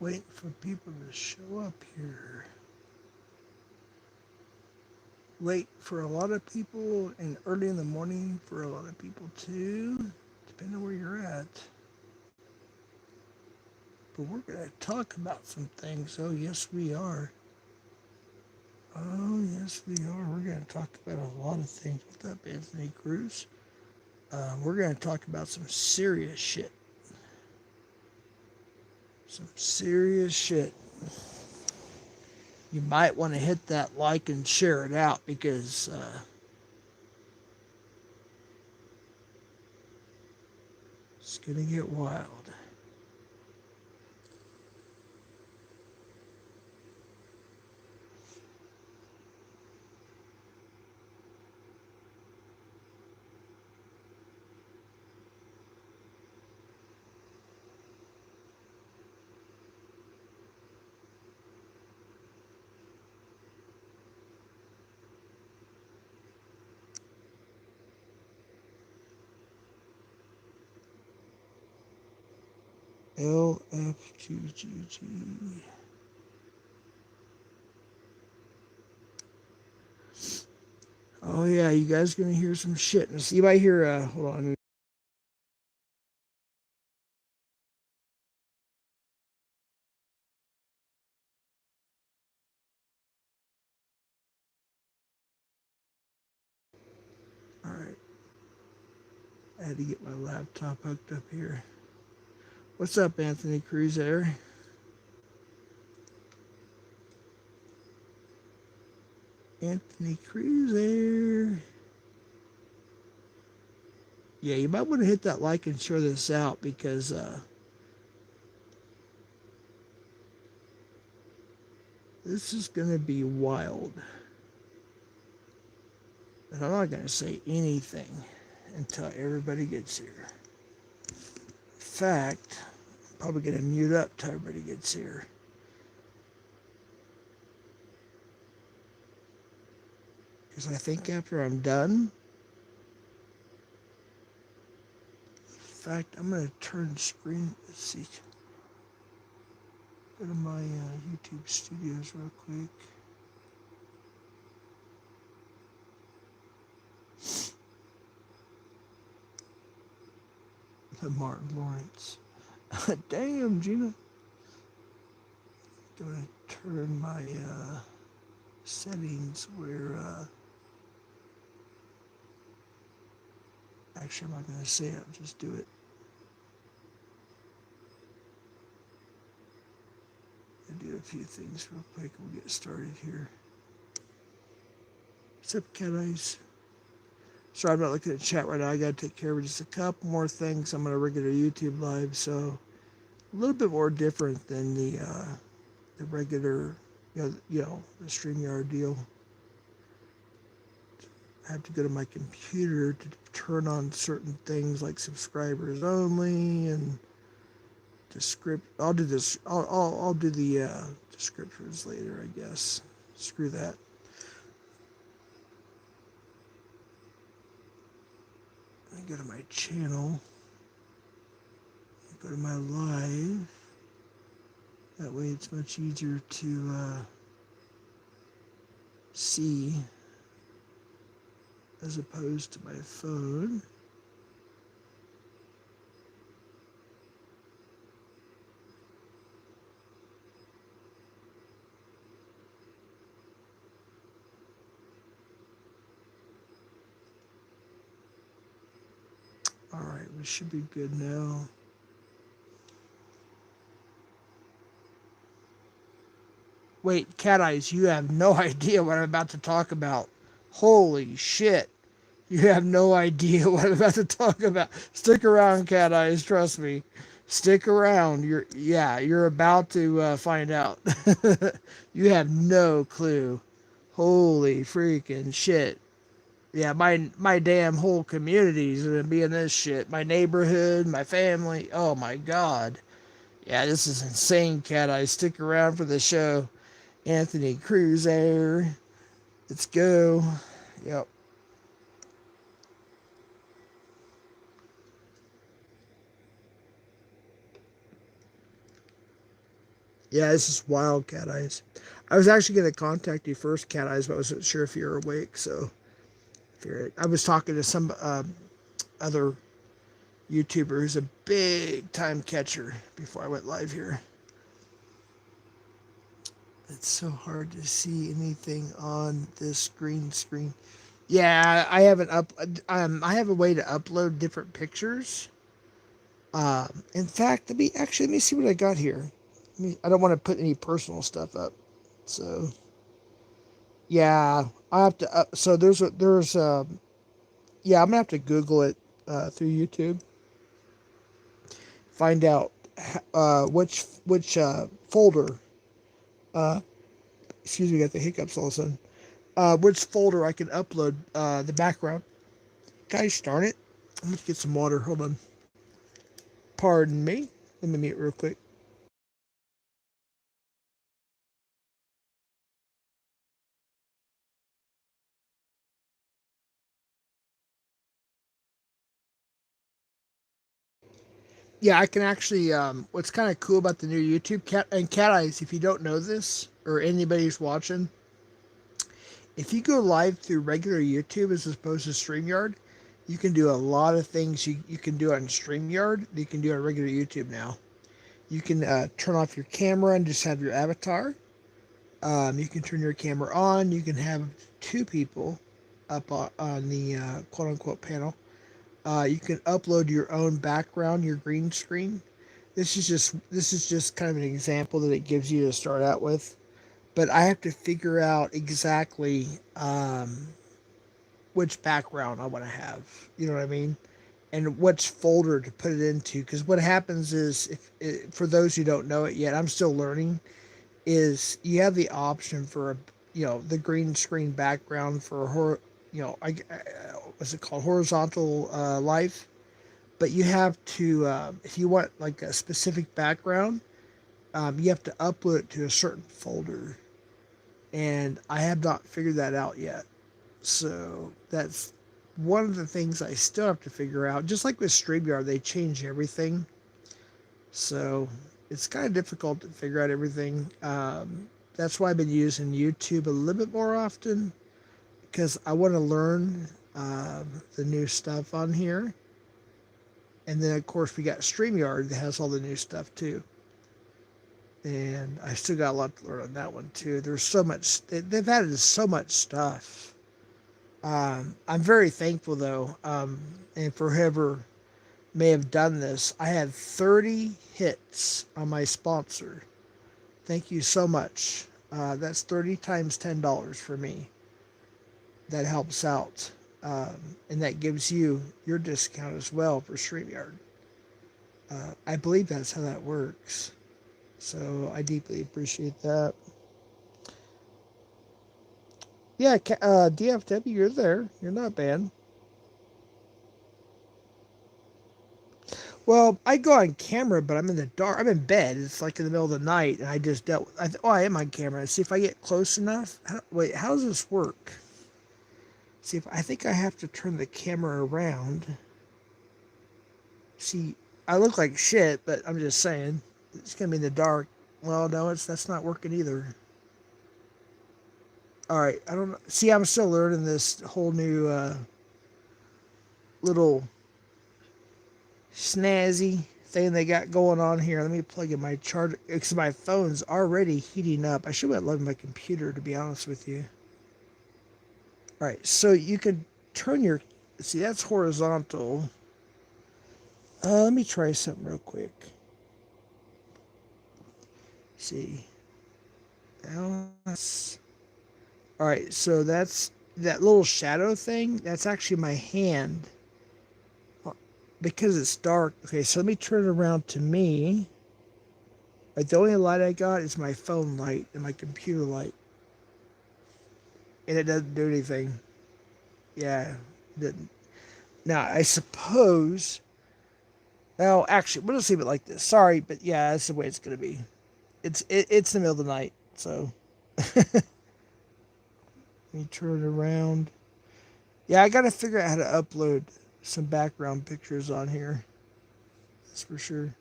waiting for people to show up here. Late for a lot of people and early in the morning for a lot of people too, depending on where you're at. But we're going to talk about some things. Oh, yes, we are. Oh, yes, we are. We're going to talk about a lot of things. What's up, Anthony Cruz? We're going to talk about some serious shit. Some serious shit. You might want to hit that like and share it out because it's going to get wild. LFGGG. Oh yeah, you guys gonna hear some shit. And see if I hear hold on. Alright. I had to get my laptop hooked up here. What's up, Anthony Cruz there? Anthony Cruz there. Yeah, you might want to hit that like and share this out because this is going to be wild. And I'm not going to say anything until everybody gets here. In fact, I'm probably going to mute up till everybody gets here. Because I think after I'm done, in fact, I'm going to turn screen, let's see, go to my YouTube studios real quick. The Martin Lawrence. Damn, Gina. I'm going to turn my settings where, actually, I'm not going to say it, I'll just do it. I'll do a few things real quick. We'll get started here. What's up, Cat Eyes? Sorry, I'm not looking at the chat right now. I got to take care of just a couple more things. I'm on a regular YouTube live, so a little bit more different than the regular, the StreamYard deal. I have to go to my computer to turn on certain things like subscribers only and descript. I'll do this. I'll do the descriptors later, I guess. Screw that. I go to my channel. I go to my live. That way it's much easier to see as opposed to my phone. All right, we should be good now. Wait, Cat Eyes, you have no idea what I'm about to talk about. Holy shit. You have no idea what I'm about to talk about. Stick around, Cat Eyes, trust me. Stick around. You're about to find out. You have no clue. Holy freaking shit. Yeah, my damn whole community's gonna be in this shit. My neighborhood, my family. Oh my god. Yeah, this is insane, Cat Eyes. Stick around for the show. Anthony Cruz there. Let's go. Yep. Yeah, this is wild, Cat Eyes. I was actually going to contact you first, Cat Eyes, but I wasn't sure if you were awake. So, I was talking to some other YouTuber who's a big time catcher before I went live here. It's so hard to see anything on this green screen. Yeah, I have an up. I have a way to upload different pictures. In fact, let me see what I got here. I don't want to put any personal stuff up. So yeah, I have to. So yeah, I'm gonna have to Google it through YouTube. Find out which folder. Uh, excuse me, got the hiccups all of a sudden. Which folder I can upload the background. Guys, darn it! I'm gonna get some water. Hold on. Pardon me. Let me mute real quick. Yeah, I can actually. What's kind of cool about the new YouTube Cat Eyes, if you don't know this or anybody who's watching, if you go live through regular YouTube as opposed to StreamYard, you can do a lot of things you can do on StreamYard that you can do on regular YouTube now. You can turn off your camera and just have your avatar. You can turn your camera on. You can have two people up on the quote unquote panel. You can upload your own background, your green screen. This is just kind of an example that it gives you to start out with. But I have to figure out exactly which background I want to have. You know what I mean? And which folder to put it into. Because what happens is, for those who don't know it yet, I'm still learning. Is you have the option for the green screen background for what's it called, horizontal life. But you have to if you want like a specific background, you have to upload it to a certain folder, and I have not figured that out yet. So that's one of the things I still have to figure out. Just like with StreamYard, they change everything. So it's kind of difficult to figure out everything. That's why I've been using YouTube a little bit more often, because I want to learn the new stuff on here. And then, of course, we got StreamYard that has all the new stuff too. And I still got a lot to learn on that one too. There's so much, they've added so much stuff. I'm very thankful though, and for whoever may have done this, I had 30 hits on my sponsor. Thank you so much. That's 30 times $10 for me. That helps out. And that gives you your discount as well for StreamYard. I believe that's how that works. So I deeply appreciate that. Yeah, DFW, you're there. You're not bad. Well, I go on camera, but I'm in the dark. I'm in bed. It's like in the middle of the night, and I just dealt. I am on camera. See if I get close enough. Wait, how does this work? See if I think I have to turn the camera around. See, I look like shit, but I'm just saying it's gonna be in the dark. Well, no, that's not working either. All right, I don't know. See, I'm still learning this whole new little snazzy thing they got going on here. Let me plug in my charger because my phone's already heating up. I should have loved my computer, to be honest with you. All right, so you could turn your, see, that's horizontal. Let me try something real quick. See, balance. All right, so that's that little shadow thing. That's actually my hand because it's dark. Okay, so let me turn it around to me. Like the only light I got is my phone light and my computer light, and it doesn't do anything. Yeah, it didn't. Now I suppose. Well, actually, we'll just leave it like this. Sorry, but yeah, that's the way it's gonna be. It's the middle of the night, so let me turn it around. Yeah, I gotta figure out how to upload some background pictures on here. That's for sure.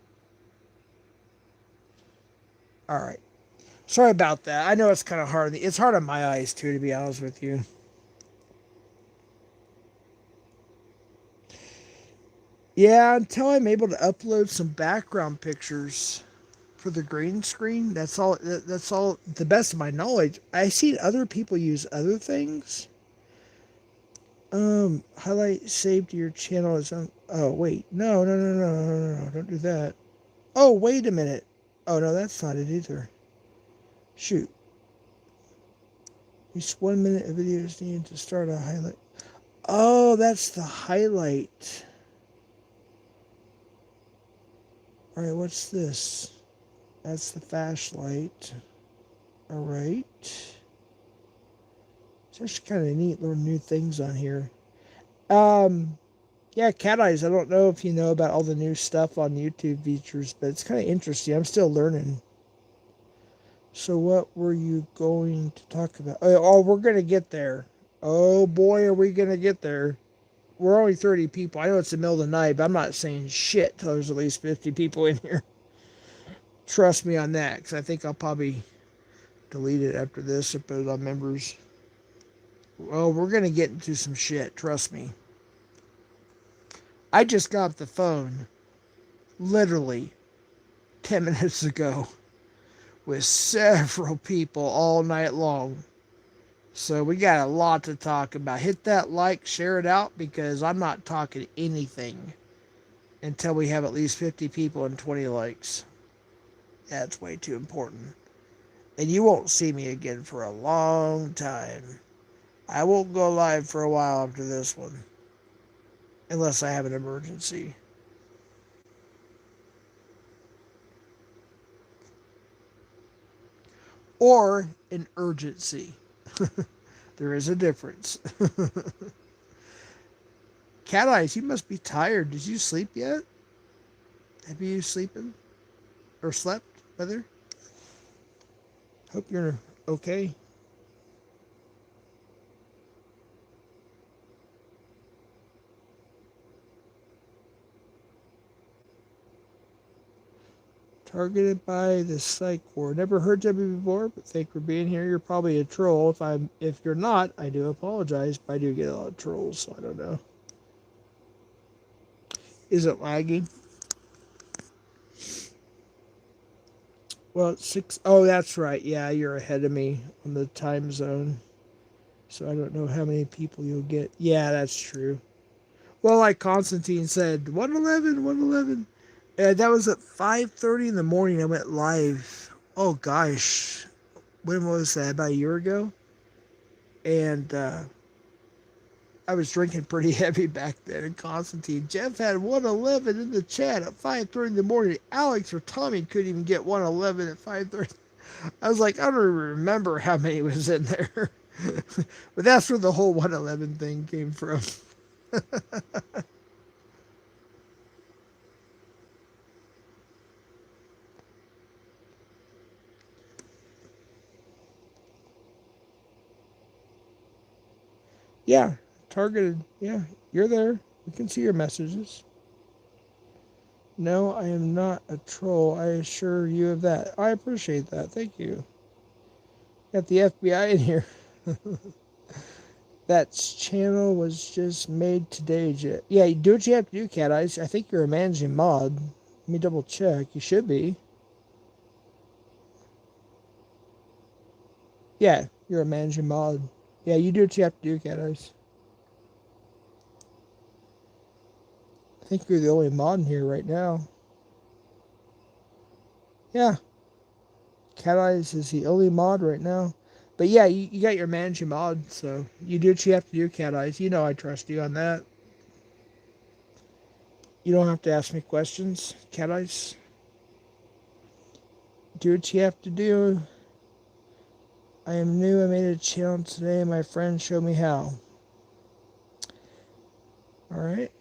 All right. Sorry about that. I know it's kind of hard. It's hard on my eyes too, to be honest with you. Yeah, until I'm able to upload some background pictures for the green screen. That's all. That's all. To the best of my knowledge, I've seen other people use other things. Highlight saved to your channel is on. Oh wait, no! Don't do that. Oh wait a minute. Oh no, that's not it either. Shoot. Each 1 minute of video is needed to start a highlight. Oh, that's the highlight. All right, what's this? That's the flashlight. All right. It's actually kind of neat learning new things on here. Um, yeah, Cat Eyes. I don't know if you know about all the new stuff on YouTube features, but it's kind of interesting. I'm still learning. So, what were you going to talk about? Oh, we're gonna get there. Oh boy, are we gonna get there? We're only 30 people. I know it's the middle of the night, but I'm not saying shit till there's at least 50 people in here. Trust me on that, because I think I'll probably delete it after this or put it on members. Well, we're gonna get into some shit. Trust me. I just got off the phone literally 10 minutes ago with several people all night long. So we got a lot to talk about. Hit that like, share it out, because I'm not talking anything until we have at least 50 people and 20 likes. That's way too important. And you won't see me again for a long time. I won't go live for a while after this one. Unless I have an emergency. Or an urgency. There is a difference. Cat Eyes, you must be tired. Did you sleep yet? Have you sleeping? Or slept, rather? Hope you're okay. Targeted by the psych ward. Never heard of you before, but thank you for being here. You're probably a troll. If you're not, I do apologize, but I do get a lot of trolls, so I don't know. Is it lagging? Well, it's 6. Oh, that's right. Yeah, you're ahead of me on the time zone. So I don't know how many people you'll get. Yeah, that's true. Well, like Constantine said, 111, 111. That was at 5:30 in the morning. I went live. Oh gosh, when was that? About a year ago. And I was drinking pretty heavy back then. And Constantine, Jeff had 111 in the chat at 5:30 in the morning. Alex or Tommy couldn't even get 111 at 5:30. I was like, I don't even remember how many was in there. But that's where the whole 111 thing came from. Yeah, targeted. Yeah, you're there. We can see your messages. No, I am not a troll. I assure you of that. I appreciate that. Thank you. Got the FBI in here. That channel was just made today, Jet. Yeah, you do what you have to do, Cat Eyes. I think you're a managing mod. Let me double check. You should be. Yeah, you're a managing mod. Yeah, you do what you have to do, Cat Eyes. I think you're the only mod in here right now. Yeah, Cat Eyes is the only mod right now. But yeah, you got your managing mod, so you do what you have to do, Cat Eyes. You know I trust you on that. You don't have to ask me questions, Cat Eyes. Do what you have to do. I am new. I made a channel today. My friend showed me how. Alright.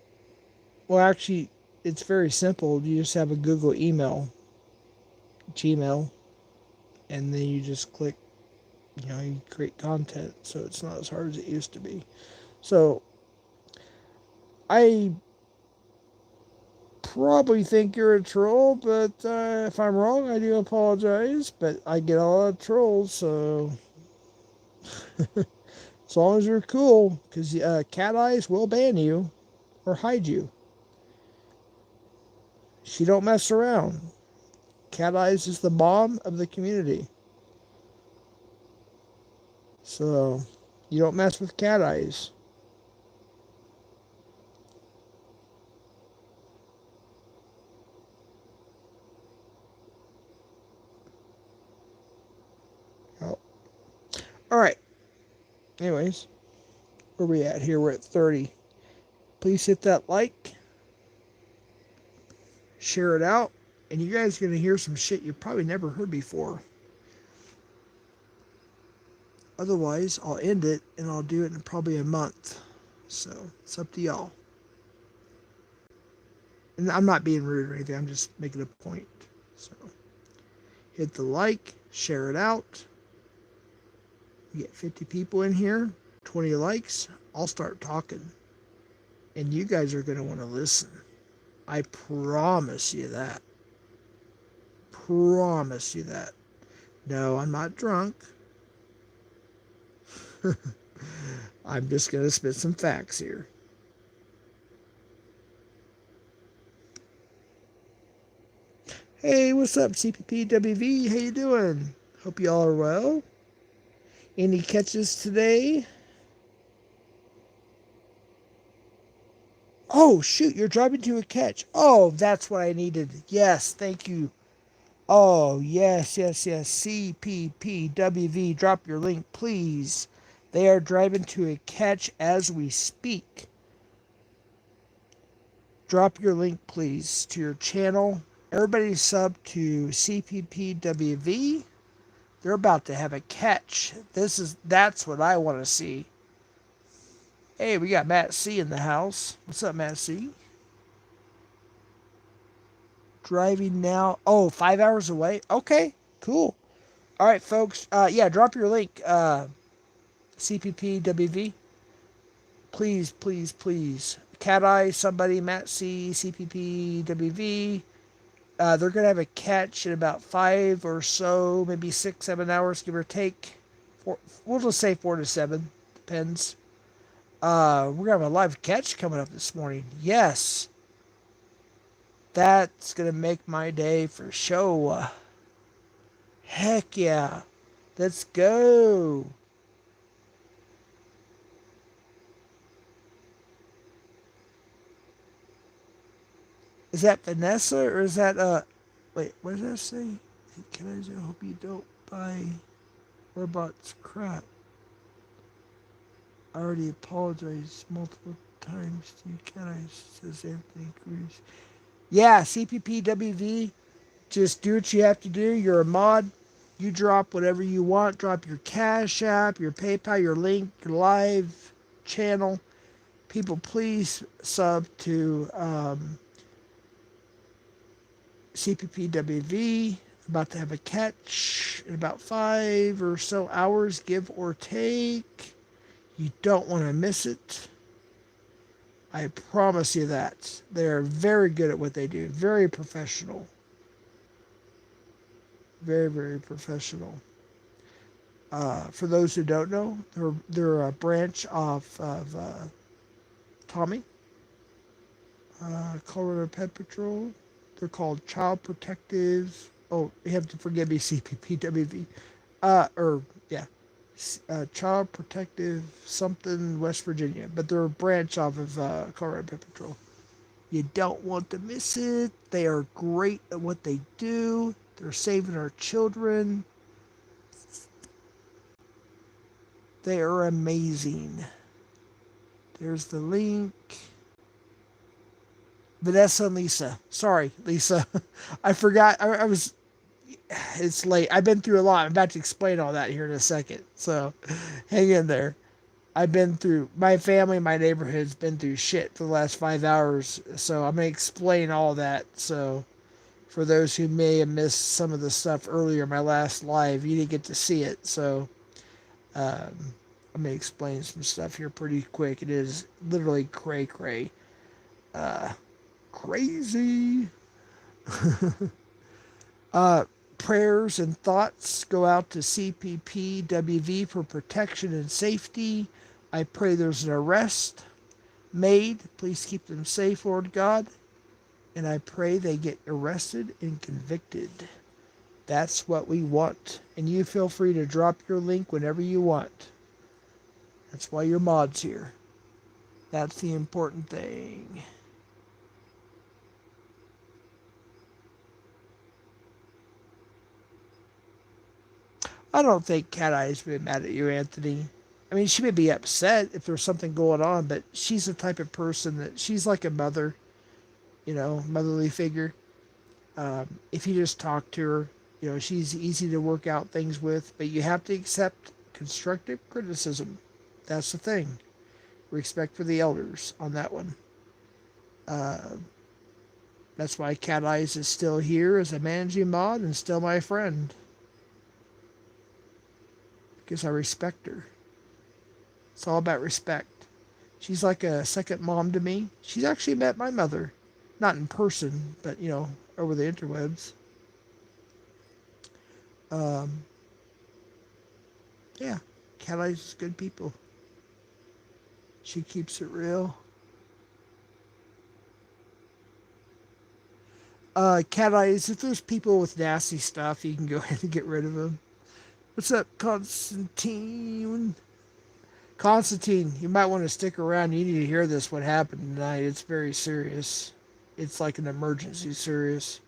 Well, actually, it's very simple. You just have a Google email, Gmail, and then you just click, you create content. So it's not as hard as it used to be. So I probably think you're a troll, but if I'm wrong, I do apologize. But I get a lot of trolls, so as long as you're cool, because Cat Eyes will ban you or hide you. She don't mess around. Cat Eyes is the mom of the community. So, you don't mess with Cat Eyes. Oh. Alright. Anyways, where we at here? We're at 30. Please hit that like. Share it out. And you guys are going to hear some shit you probably never heard before. Otherwise, I'll end it and I'll do it in probably a month. So, it's up to y'all. And I'm not being rude or anything. I'm just making a point. So, hit the like. Share it out. We get 50 people in here. 20 likes. I'll start talking. And you guys are going to want to listen. I promise you that. Promise you that. No, I'm not drunk. I'm just going to spit some facts here. Hey, what's up, CPPWV? How you doing? Hope you all are well. Any catches today? Oh, shoot, you're driving to a catch. Oh, that's what I needed. Yes, thank you. Oh, yes. CPPWV, drop your link, please. They are driving to a catch as we speak. Drop your link, please, to your channel. Everybody sub to CPPWV. They're about to have a catch. That's what I want to see. Hey, we got Matt C in the house. What's up, Matt C? Driving now. Oh, 5 hours away. Okay, cool. All right, folks. Yeah, drop your link. CPPWV. Please. Cat Eye, somebody, Matt C, CPPWV. They're going to have a catch in about 5 or so, maybe 6, 7 hours, give or take. We'll just say 4 to 7. Depends. We're going to have a live catch coming up this morning. Yes. That's going to make my day for sure. Heck yeah. Let's go. Is that Vanessa or is that wait, what did I say? Can I hope you don't buy robots crap. I already apologized multiple times to you, can I? Says Anthony Cruz. Yeah, CPPWV. Just do what you have to do. You're a mod. You drop whatever you want. Drop your Cash App, your PayPal, your link, your live channel. People, please sub to CPPWV. About to have a catch in about 5 or so hours, give or take. You don't want to miss it. I promise you that. They're very good at what they do. Very professional. Very professional. For those who don't know, they're a branch of Tommy, Colorado Pet Patrol. They're called Child Protective. Oh, you have to forgive me, CPPWV. Child Protective something, West Virginia. But they're a branch off of Colorado Pet Patrol. You don't want to miss it. They are great at what they do. They're saving our children. They are amazing. There's the link. Vanessa and Lisa. Sorry, Lisa. I forgot. I was... It's late. I've been through a lot. I'm about to explain all that here in a second. So, hang in there. I've been through... My family, my neighborhood's been through shit for the last 5 hours. So, I'm going to explain all that. So, for those who may have missed some of the stuff earlier, my last live, you didn't get to see it. So, I'm going to explain some stuff here pretty quick. It is literally cray-cray. crazy. uh, Prayers and thoughts go out to CPPWV for protection and safety. I pray there's an arrest made. Please keep them safe, Lord God. And I pray they get arrested and convicted. That's what we want. And you feel free to drop your link whenever you want. That's why your mod's here. That's the important thing. I don't think Cat Eye's been mad at you, Anthony. I mean, she may be upset if there's something going on, but she's the type of person that she's like a mother, motherly figure. If you just talk to her, she's easy to work out things with, but you have to accept constructive criticism. That's the thing. Respect for the elders on that one. That's why Cat Eyes is still here as a managing mod and still my friend. Because I respect her. It's all about respect. She's like a second mom to me. She's actually met my mother. Not in person, but, over the interwebs. Yeah, Cat Eyes is good people. She keeps it real. Cat Eyes, if there's people with nasty stuff, you can go ahead and get rid of them. What's up, Constantine? Constantine, you might want to stick around. You need to hear this, what happened tonight. It's very serious. It's like an emergency serious.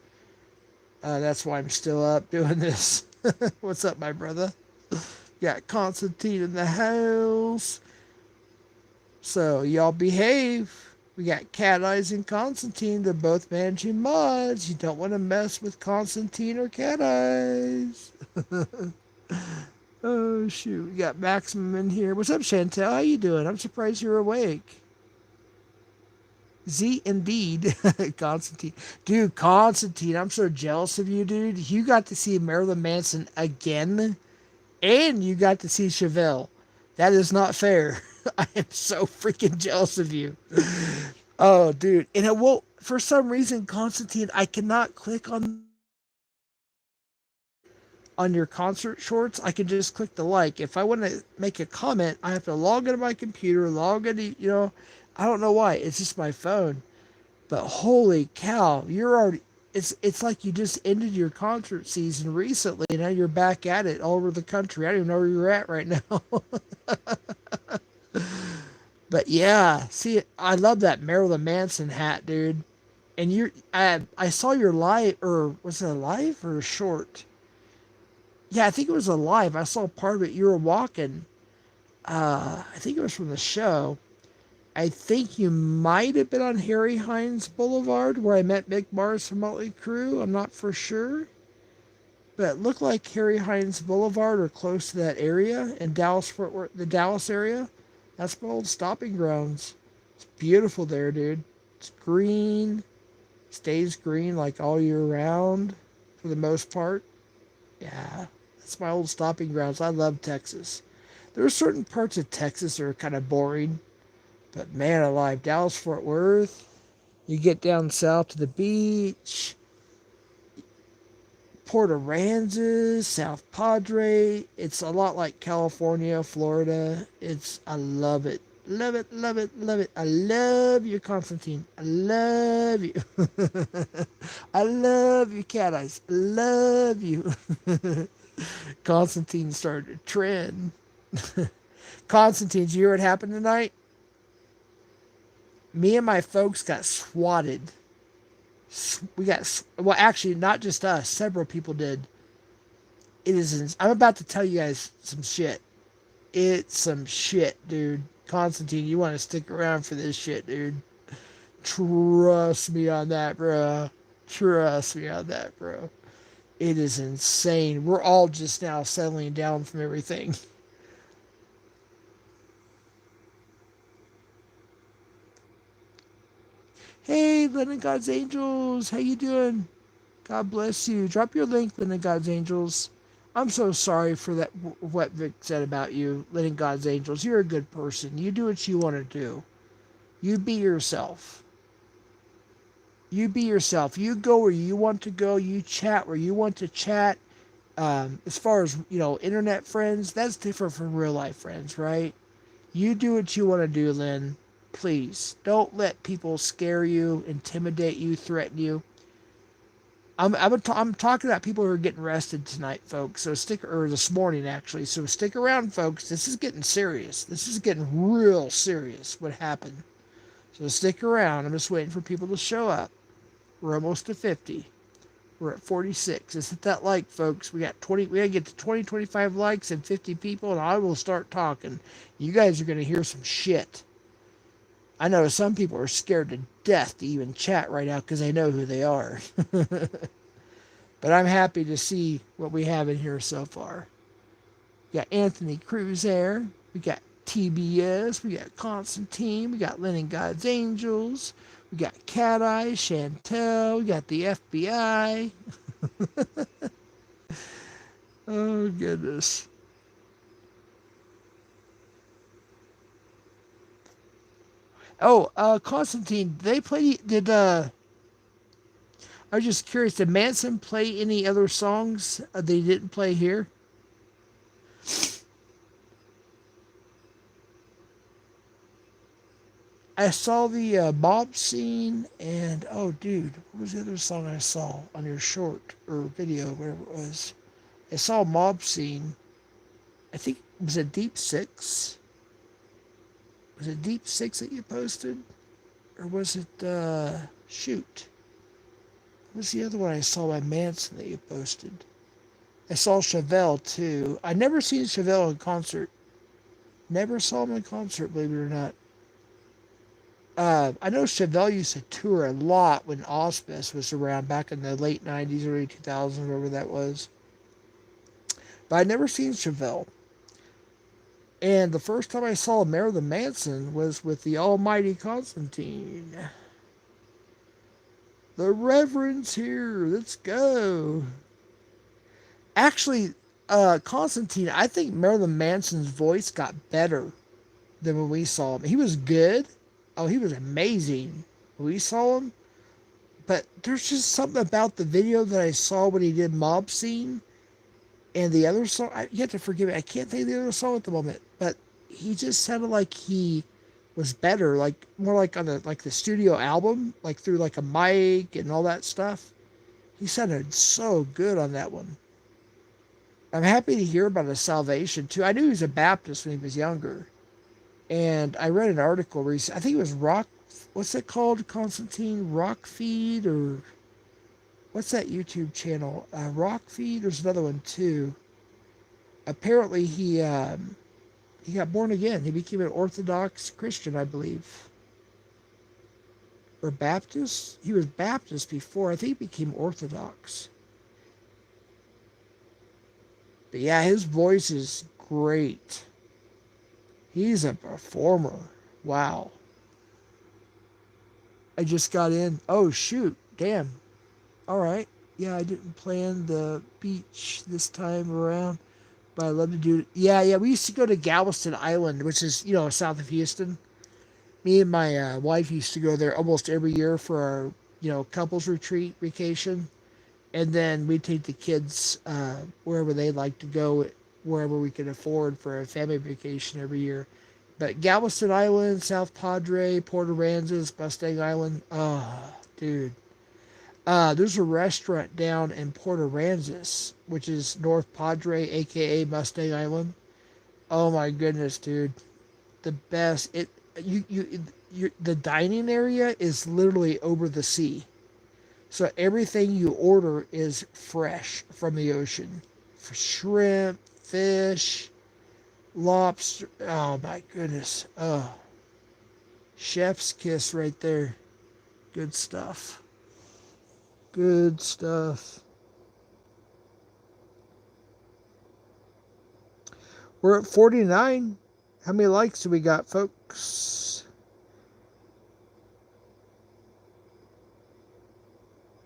That's why I'm still up doing this. What's up, my brother? Got Constantine in the house. So, y'all behave. We got Cat Eyes and Constantine. They're both managing mods. You don't want to mess with Constantine or Cat Eyes. Oh, shoot. We got Maximum in here. What's up, Chantel? How you doing? I'm surprised you're awake. Z, indeed. Constantine. Dude, Constantine, I'm so jealous of you, dude. You got to see Marilyn Manson again, and you got to see Chevelle. That is not fair. I am so freaking jealous of you. Oh, dude. And it won't, for some reason, Constantine, I cannot click on your concert shorts. I can just click the like. If I want to make a comment, I have to log into my computer, log into, I don't know why. It's just my phone. But holy cow, you're already, it's like you just ended your concert season recently, and now you're back at it all over the country. I don't even know where you're at right now. But yeah, see, I love that Marilyn Manson hat, dude. And I saw your live, or was it a live or a short? Yeah, I think it was a live. I saw part of it. You were walking. I think it was from the show. I think you might have been on Harry Hines Boulevard where I met Mick Mars from Motley Crue. I'm not for sure. But it looked like Harry Hines Boulevard or close to that area in Dallas, Fort Worth, the Dallas area. That's my old stopping grounds. It's beautiful there, dude. It's green. Stays green like all year round for the most part. Yeah, that's my old stopping grounds. I love Texas. There are certain parts of Texas that are kind of boring. But man alive, Dallas, Fort Worth, you get down south to the beach, Port Aransas, South Padre. It's a lot like California, Florida. I love it. Love it, love it, love it. I love you, Constantine. I love you. I love you, Cat Eyes. I love you. Constantine started a trend. Constantine, did you hear what happened tonight? Me and my folks got swatted. Well, actually, not just us. Several people did. I'm about to tell you guys some shit. It's some shit, dude. Constantine, you want to stick around for this shit, dude. Trust me on that, bro. Trust me on that, bro. It is insane. We're all just now settling down from everything. Hey, Lennon God's Angels. How you doing? God bless you. Drop your link, Lennon God's Angels. I'm so sorry for that. What Vic said about you, Lennon God's Angels. You're a good person. You do what you want to do. You be yourself. You be yourself. You go where you want to go. You chat where you want to chat. As far as, internet friends, that's different from real life friends, right? You do what you want to do, Lynn. Please don't let people scare you, intimidate you, threaten you. I'm talking about people who are getting arrested tonight, folks. So or this morning actually. So stick around, folks. This is getting serious. This is getting real serious. What happened? So stick around. I'm just waiting for people to show up. We're almost to 50. We're at 46. Just hit that like, folks. We got 20. We gotta get to 20, 25 likes and 50 people, and I will start talking. You guys are gonna hear some shit. I know some people are scared to death to even chat right now because they know who they are. But I'm happy to see what we have in here so far. We got Anthony Cruz there. We got TBS. We got Constantine. We got Lennon God's Angels. We got Cat Eye, Chantel. We got the FBI. Oh, goodness. Oh, Constantine, they play. I was just curious, did Manson play any other songs they didn't play here? I saw the mob scene, and oh, dude, what was the other song I saw on your short or video, whatever it was? I saw mob scene. I think was it Deep Six? Was it Deep Six that you posted, or was it shoot? What was the other one I saw by Manson that you posted? I saw Chevelle too. I never seen Chevelle in concert. Never saw him in concert, believe it or not. I know Chevelle used to tour a lot when Auspice was around back in the late 90s, early 2000s, whatever that was. But I'd never seen Chevelle. And the first time I saw Marilyn Manson was with the almighty Constantine. The Reverend's here. Let's go. Actually, Constantine, I think Marilyn Manson's voice got better than when we saw him. He was good. Oh, he was amazing when we saw him. But there's just something about the video that I saw when he did Mob Scene and the other song. You have to forgive me. I can't think of the other song at the moment. But he just sounded like he was better, like more like on the studio album, like through like a mic and all that stuff. He sounded so good on that one. I'm happy to hear about his salvation too. I knew he was a Baptist when he was younger. And I read an article recently. I think it was what's it called, Constantine? Rock Feed, or what's that YouTube channel? Rock Feed. There's another one too. Apparently he got born again. He became an Orthodox Christian, I believe, or Baptist. He was Baptist before. I think he became Orthodox. But yeah, his voice is great. He's a performer. Wow. I just got in. Oh, shoot. Damn. All right. Yeah, I didn't plan the beach this time around, but I love to do it. Yeah. We used to go to Galveston Island, which is, south of Houston. Me and my wife used to go there almost every year for our, couples retreat vacation. And then we take the kids wherever they like to go, wherever we can afford for a family vacation every year. But Galveston Island, South Padre, Port Aransas, Mustang Island. Oh, dude. There's a restaurant down in Port Aransas, which is North Padre, aka Mustang Island. Oh my goodness, dude. The best. The dining area is literally over the sea. So everything you order is fresh from the ocean. For shrimp, fish, lobster. Oh my goodness. Oh. Chef's kiss right there. Good stuff. Good stuff. We're at 49. How many likes do we got, folks?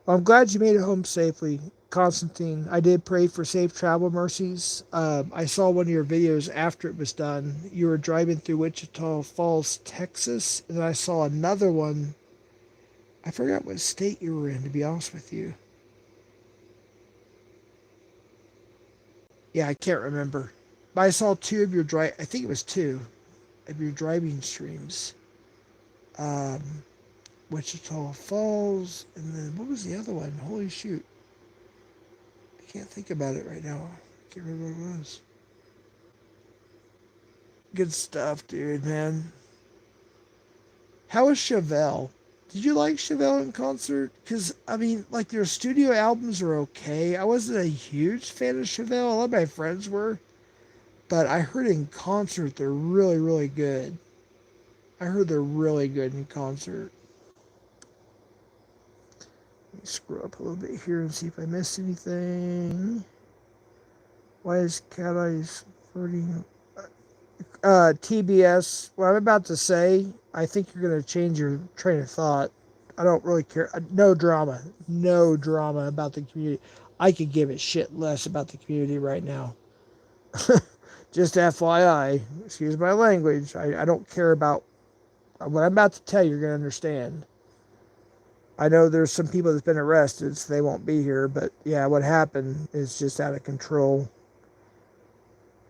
Well, I'm glad you made it home safely, Constantine. I did pray for safe travel mercies. I saw one of your videos after it was done. You were driving through Wichita Falls, Texas, and I saw another one I forgot what state you were in, to be honest with you. Yeah, I can't remember. But I saw two of your drive. I think it was two of your driving streams. Um, Wichita Falls, and then what was the other one? Holy shoot, I can't think about it right now. I can't remember what it was. Good stuff, dude, man. How was Chevelle? Did you like Chevelle in concert? Because, I mean, like, their studio albums are okay. I wasn't a huge fan of Chevelle. A lot of my friends were. But I heard in concert they're really, really good. I heard they're really good in concert. Let me scroll up a little bit here and see if I missed anything. Why is Cat Eyes flirting? TBS, what I'm about to say, I think you're going to change your train of thought. I don't really care. No drama. No drama about the community. I could give a shit less about the community right now. Just FYI, excuse my language. I don't care about what I'm about to tell you. You're going to understand. I know there's some people that's been arrested, so they won't be here. But yeah, what happened is just out of control.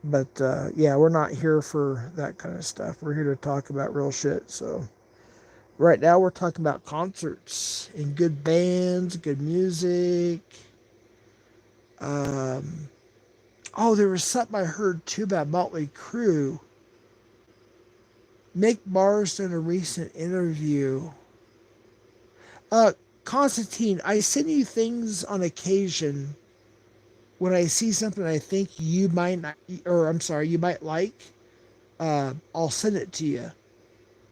But yeah, we're not here for that kind of stuff. We're here to talk about real shit. So right now we're talking about concerts and good bands, good music. Um, oh, there was something I heard too about Motley Crue. Mick Mars in a recent interview. Uh, Constantine, I send you things on occasion when I see something I think you might not, or I'm sorry, you might like. I'll send it to you.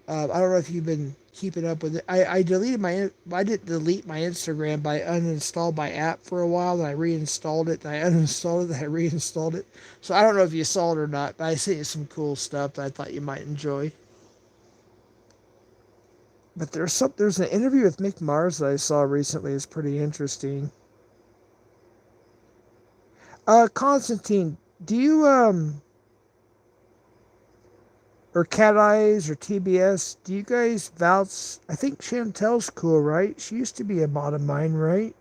I don't know if you've been keeping up with it. I deleted I didn't delete my Instagram, but I uninstalled my app for a while, and I reinstalled it, and I uninstalled it, and I reinstalled it. So I don't know if you saw it or not, but I sent you some cool stuff that I thought you might enjoy. But there's an interview with Mick Mars that I saw recently. It's pretty interesting. Constantine, do you or Cat Eyes or TBS, do you guys vouch? I think Chantel's cool, right? She used to be a mod of mine, right?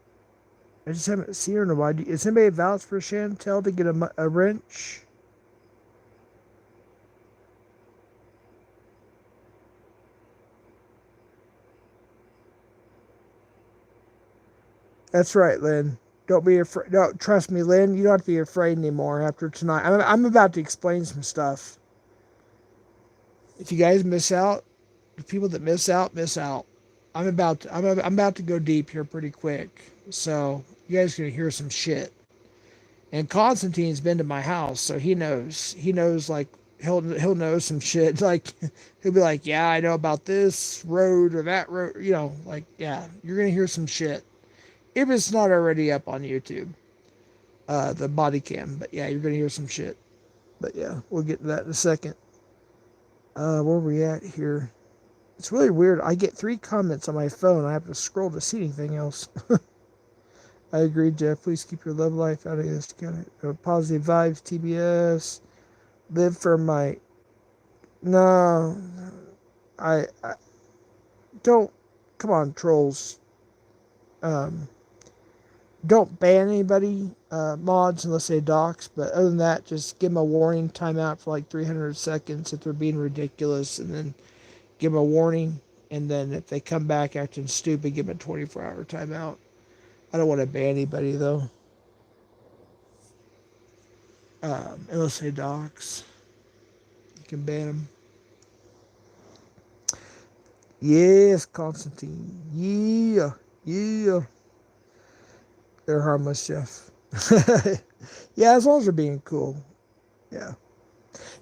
I just haven't seen her in a while. Is anybody vouch for Chantel to get a wrench? That's right, Lynn. Don't be afraid. No, trust me, Lynn. You don't have to be afraid anymore after tonight. I'm about to explain some stuff. If you guys miss out, the people that miss out, miss out. I'm about to go deep here pretty quick. So you guys are gonna hear some shit. And Constantine's been to my house, so he knows. He knows like he'll know some shit. Like he'll be like, yeah, I know about this road or that road. You know, like yeah, you're gonna hear some shit if it's not already up on YouTube. The body cam, but yeah, you're gonna hear some shit. But yeah, we'll get to that in a second. Where are we at here? It's really weird. I get 3 comments on my phone. I have to scroll to see anything else. I agree, Jeff. Please keep your love life out of this kind of positive vibes. TBS. Live for my. No, I don't. Come on, trolls. Um, don't ban anybody mods unless they dox. But other than that, just give them a warning timeout for like 300 seconds if they're being ridiculous, and then give them a warning. And then if they come back acting stupid, give them a 24-hour timeout. I don't want to ban anybody though, unless they dox. You can ban them. Yes, Constantine. Yeah, yeah. They're harmless, Jeff. Yeah, as long as they're being cool. Yeah.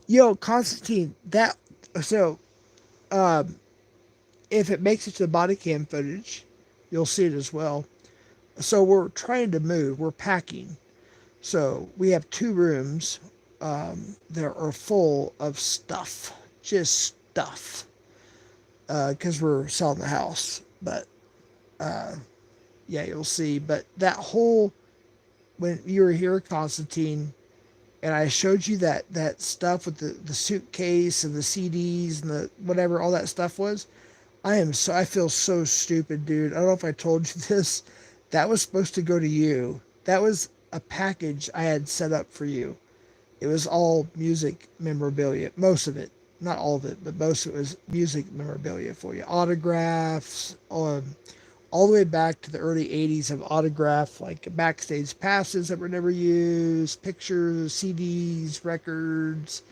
Yo, Constantine. So. Um, if it makes it to the body cam footage, you'll see it as well. So we're trying to move. We're packing. So we have 2 rooms that are full of stuff, just stuff, because we're selling the house. But uh, yeah, you'll see. But that whole when you were here, Constantine, and I showed you that stuff with the suitcase and the CDs and the whatever all that stuff was. I feel so stupid, dude. I don't know if I told you this. That was supposed to go to you. That was a package I had set up for you. It was all music memorabilia. Most of it. Not all of it, but most of it was music memorabilia for you. Autographs, all the way back to the early 80s of autograph, like backstage passes that were never used, pictures, CDs, records,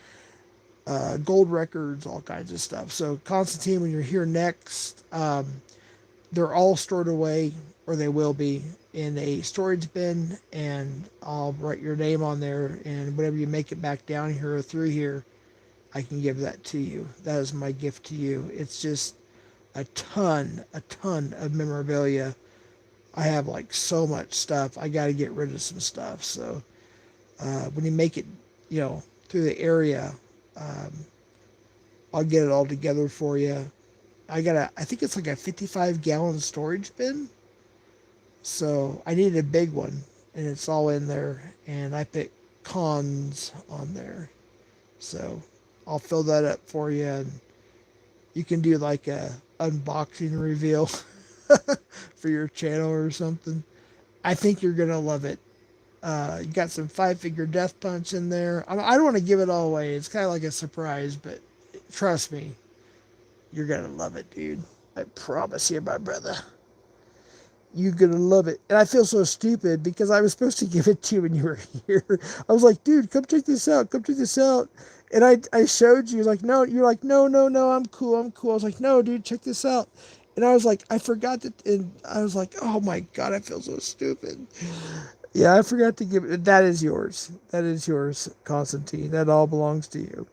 gold records, all kinds of stuff. So, Constantine, when you're here next, they're all stored away, or they will be, in a storage bin, and I'll write your name on there, and whenever you make it back down here or through here, I can give that to you. That is my gift to you. It's just a ton of memorabilia. I have like so much stuff. I got to get rid of some stuff. So when you make it, through the area, um, I'll get it all together for you. I think it's like a 55-gallon storage bin. So I needed a big one, and it's all in there. And I put cons on there. So I'll fill that up for you, and you can do like a unboxing reveal for your channel or something. I think you're gonna love it. You got some five-finger death punch in there. I don't want to give it all away. It's kind of like a surprise, but trust me, you're gonna love it, dude. I promise you, my brother. You're gonna love it. And I feel so stupid because I was supposed to give it to you when you were here. I was like, dude, come check this out. Come check this out. And I showed you, like, no, you're like, no, no, no, I'm cool. I was like, no, dude, check this out. And I was like, I forgot that. And I was like, oh my God, I feel so stupid. Yeah, I forgot to give it. That is yours. That is yours, Constantine. That all belongs to you.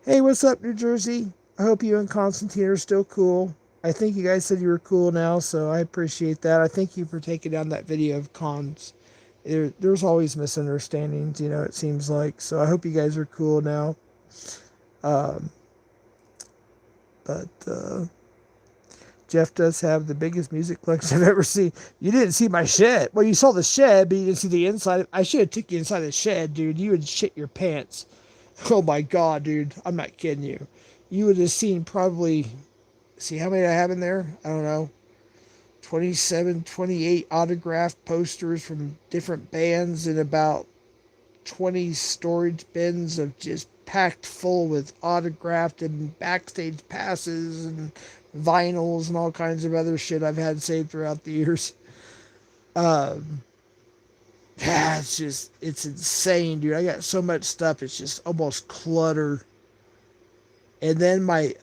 Hey, what's up, New Jersey? I hope you and Constantine are still cool. I think you guys said you were cool now, so I appreciate that. I thank you for taking down that video of cons. There's always misunderstandings, it seems like. So I hope you guys are cool now. Um, but Jeff does have the biggest music collection I've ever seen. You didn't see my shed. Well, you saw the shed, but you didn't see the inside. I should have took you inside the shed, dude. You would shit your pants. Oh my God, dude. I'm not kidding you. You would have seen probably, see how many I have in there? I don't know. 27, 28 autographed posters from different bands, and about 20 storage bins of just packed full with autographed and backstage passes and vinyls and all kinds of other shit I've had saved throughout the years. Yeah, it's insane, dude. I got so much stuff, it's just almost clutter. And then my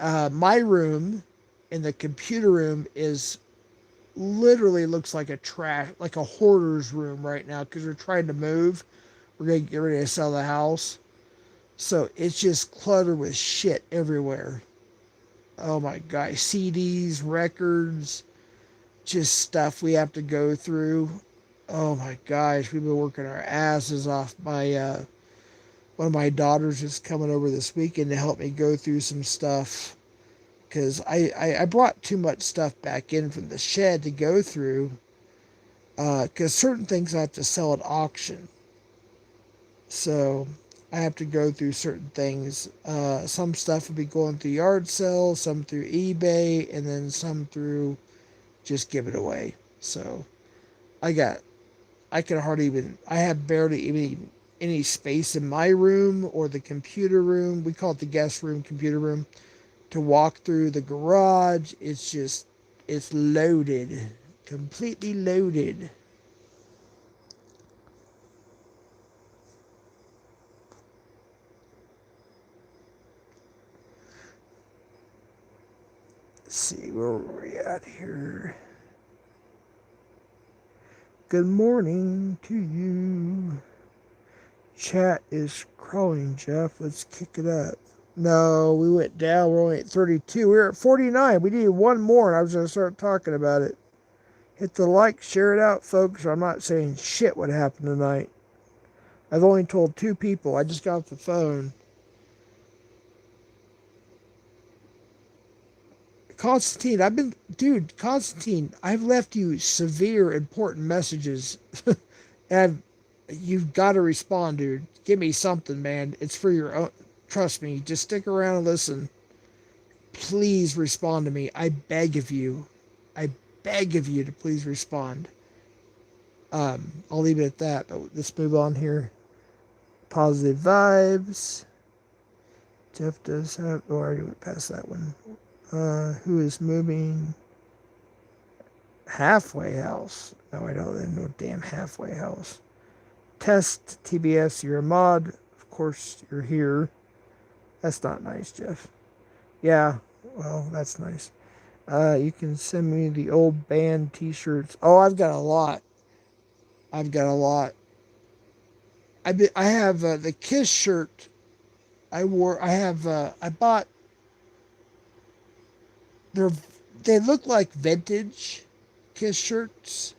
room in the computer room is literally looks like like a hoarder's room right now, because we're trying to move. We're going to get ready to sell the house. So it's just cluttered with shit everywhere. Oh my God. CDs, records, just stuff we have to go through. Oh my gosh. We've been working our asses off. One of my daughters is coming over this weekend to help me go through some stuff, because I brought too much stuff back in from the shed to go through, because certain things I have to sell at auction. So I have to go through certain things. Some stuff will be going through yard sales, some through eBay, and then some through just give it away. So I have barely even any space in my room or the computer room. We call it the guest room, computer room, to walk through the garage. It's loaded, completely loaded. Let's see, where are we at here? Good morning to you. Chat is crawling, Jeff. Let's kick it up. No, we went down. We're only at 32. We were at 49. We needed one more, and I was going to start talking about it. Hit the like, share it out, folks. I'm not saying shit what happened tonight. I've only told 2 people. I just got off the phone. Constantine, I've left you severe, important messages. And you've got to respond, dude. Give me something, man. It's for your own. Trust me. Just stick around and listen. please respond to me. I beg of you. I beg of you to please respond. I'll leave it at that, but let's move on here. Positive vibes. Jeff does have, oh, I already went past that one. Who is moving? Halfway house. No, I don't. There's no damn halfway house. Test TBS, you're a mod. Of course, you're here. That's not nice, Jeff. Yeah, well, that's nice. You can send me the old band t-shirts. Oh, I've got a lot. I've got a lot. I have the Kiss shirt. I bought. They look like vintage Kiss shirts,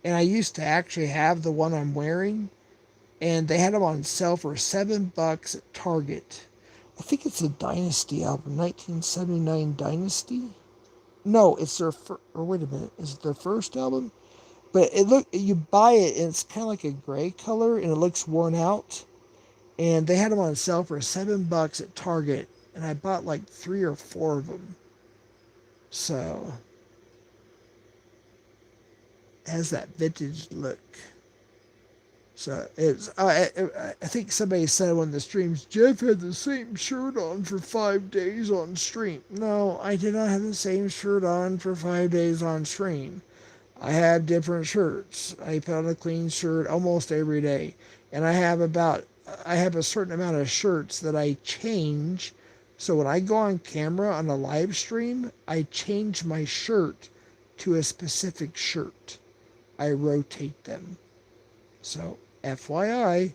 and I used to actually have the one I'm wearing, and they had them on sale for $7 at Target. I think it's a Dynasty album, 1979 Dynasty. No, it's their or wait a minute, is it their first album? But you buy it and it's kind of like a gray color and it looks worn out. And they had them on sale for $7 at Target, and I bought like 3 or 4 of them. So it has that vintage look. So it's I think somebody said on the streams, Jeff had the same shirt on for 5 days on stream. No, I did not have the same shirt on for 5 days on stream. I have different shirts. I put on a clean shirt almost every day. And I have a certain amount of shirts that I change. So when I go on camera on a live stream, I change my shirt to a specific shirt. I rotate them. So FYI,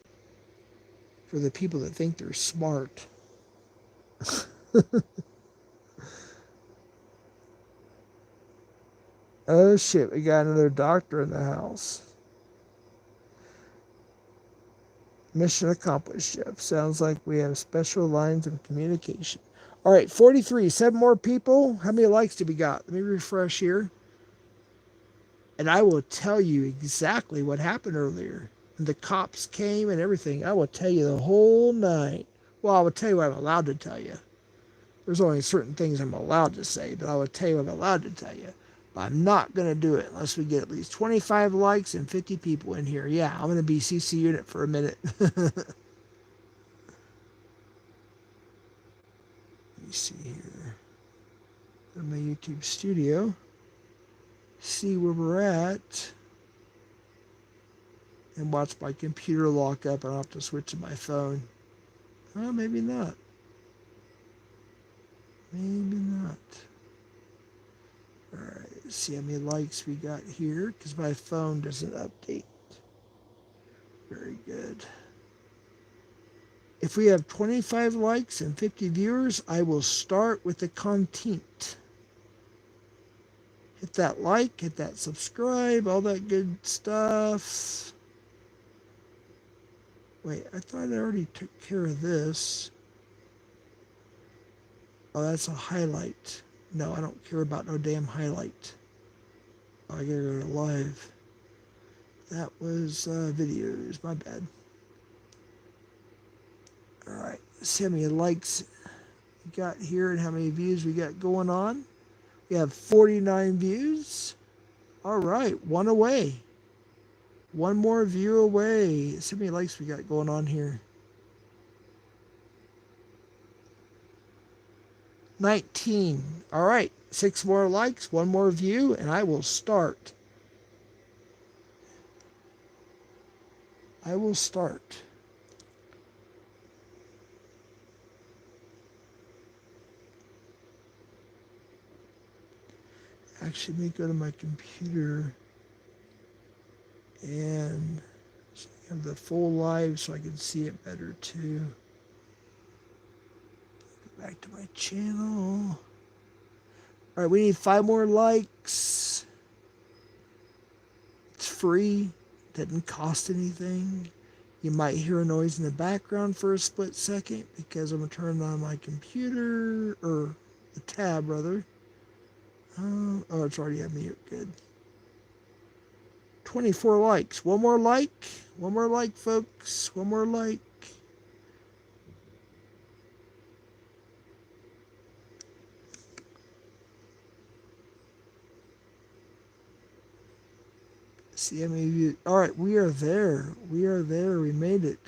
for the people that think they're smart. Oh shit, we got another doctor in the house. Mission accomplished, Jeff. Sounds like we have special lines of communication. All right, 43. 7 more people. How many likes did we got? Let me refresh here. And I will tell you exactly what happened earlier. The cops came and everything. I will tell you the whole night. Well, I will tell you what I'm allowed to tell you. There's only certain things I'm allowed to say, but I will tell you what I'm allowed to tell you. But I'm not going to do it unless we get at least 25 likes and 50 people in here. Yeah, I'm going to be CC Unit for a minute. Let me see here. Go to my YouTube studio. See where we're at. And watch my computer lock up. I don't have to switch to my phone. Well, maybe not. Maybe not. Alright, let's see how many likes we got here, because my phone doesn't update. Very good. If we have 25 likes and 50 viewers, I will start with the content. Hit that like, hit that subscribe, all that good stuff. Wait, I thought I already took care of this. Oh, that's a highlight. No, I don't care about no damn highlight. Oh, I gotta go to live. That was videos, my bad. Alright, let's see how many likes we got here and how many views we got going on. We have 49 views. Alright, 1 away. 1 more view away. Let's see how many likes we got going on here. 19. All right, 6 more likes, 1 more view, and I will start. I will start. Actually, let me go to my computer and have the full live so I can see it better too. Back to my channel. All right, we need 5 more likes. It's free. Doesn't cost anything. You might hear a noise in the background for a split second because I'm turning on my computer, or the tab rather. Oh, it's already at mute. Good. 24 likes. 1 more like. 1 more like, folks. 1 more like. Yeah, maybe. All right, we are there. We are there. We made it.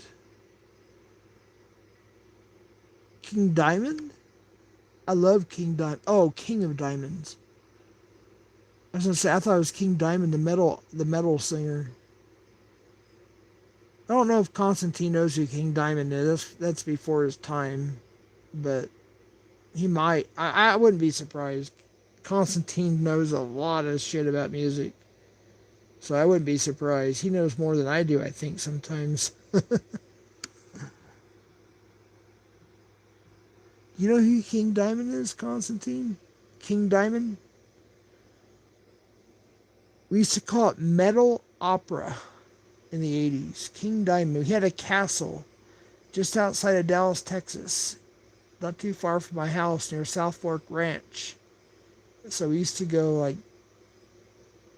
King Diamond? I love King Diamond. Oh, King of Diamonds. I was gonna say I thought it was King Diamond, the metal singer. I don't know if Constantine knows who King Diamond is. That's before his time, but he might. I wouldn't be surprised. Constantine knows a lot of shit about music, so I wouldn't be surprised. He knows more than I do, I think, sometimes. You know who King Diamond is, Constantine? King Diamond? We used to call it metal opera in the 80s. King Diamond. He had a castle just outside of Dallas, Texas, not too far from my house near South Fork Ranch. So we used to go, like,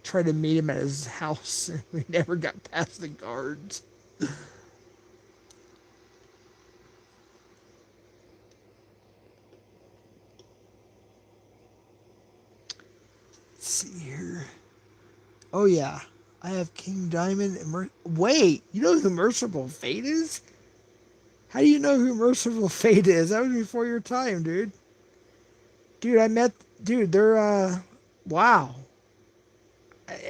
try to meet him at his house, and we never got past the guards. Let's see here. Oh, yeah. I have King Diamond and Wait, you know who Merciful Fate is? How do you know who Merciful Fate is? That was before your time, dude. Dude, I met... Dude, they're, wow.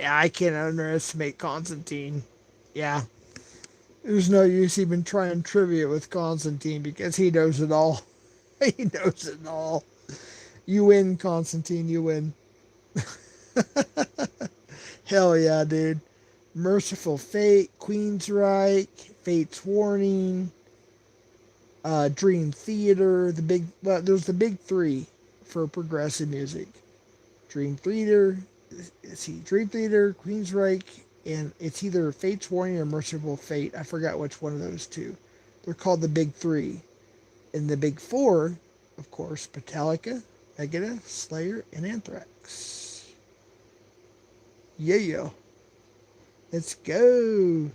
I can't underestimate Constantine. Yeah. There's no use even trying trivia with Constantine because he knows it all. He knows it all. You win, Constantine. You win. Hell yeah, dude. Merciful Fate, Queensryche, Fate's Warning, Dream Theater. There's the big three for progressive music. Dream Theater, Dream Theater, Queensryche, and it's either Fate's Warning or Merciful Fate. I forgot which one of those two. They're called the big three. And the big four, of course, Metallica, Megadeth, Slayer, and Anthrax. Yeah. Let's go.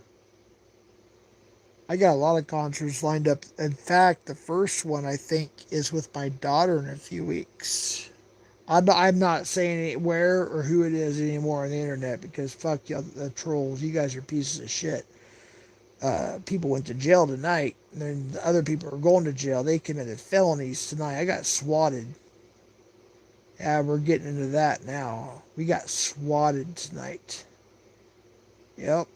I got a lot of concerts lined up. In fact, the first one I think is with my daughter in a few weeks. I'm not saying where or who it is anymore on the internet because fuck you, the trolls. You guys are pieces of shit. People went to jail tonight, and then the other people are going to jail. They committed felonies tonight. I got swatted. Yeah, we're getting into that now. We got swatted tonight. Yep.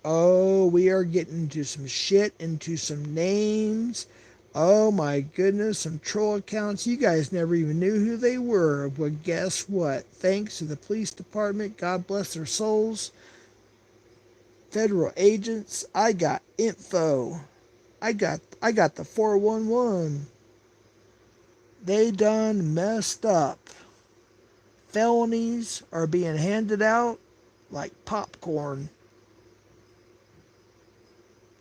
Oh, we are getting into some shit, into some names. Oh my goodness, some troll accounts. You guys never even knew who they were. But guess what? Thanks to the police department, God bless their souls, federal agents, I got info. I got the 411. They done messed up. Felonies are being handed out like popcorn.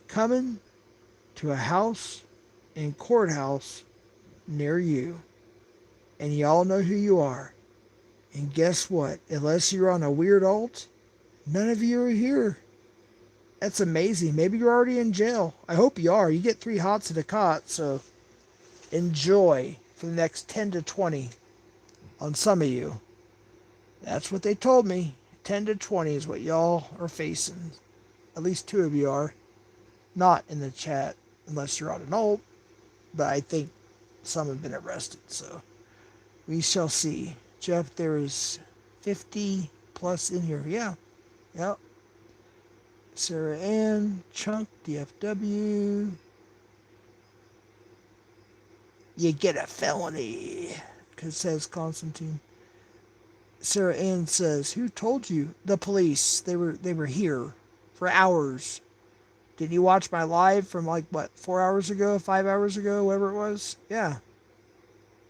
Coming to a house and courthouse near you. And y'all know who you are. And guess what? Unless you're on a weird alt, none of you are here. That's amazing. Maybe you're already in jail. I hope you are. You get 3 hots at a cot, so enjoy for the next 10 to 20 on some of you. That's what they told me. 10 to 20 is what y'all are facing. At least 2 of you are. Not in the chat, unless you're on an alt. But I think some have been arrested, so we shall see. Jeff, there is 50 plus in here. Yeah. Yep. Sarah Ann, Chunk, DFW. You get a felony, because says Constantine. Sarah Ann says, "Who told you?" The police. They were here for hours. Did you watch my live from like what 4 hours ago, 5 hours ago, whatever it was? Yeah,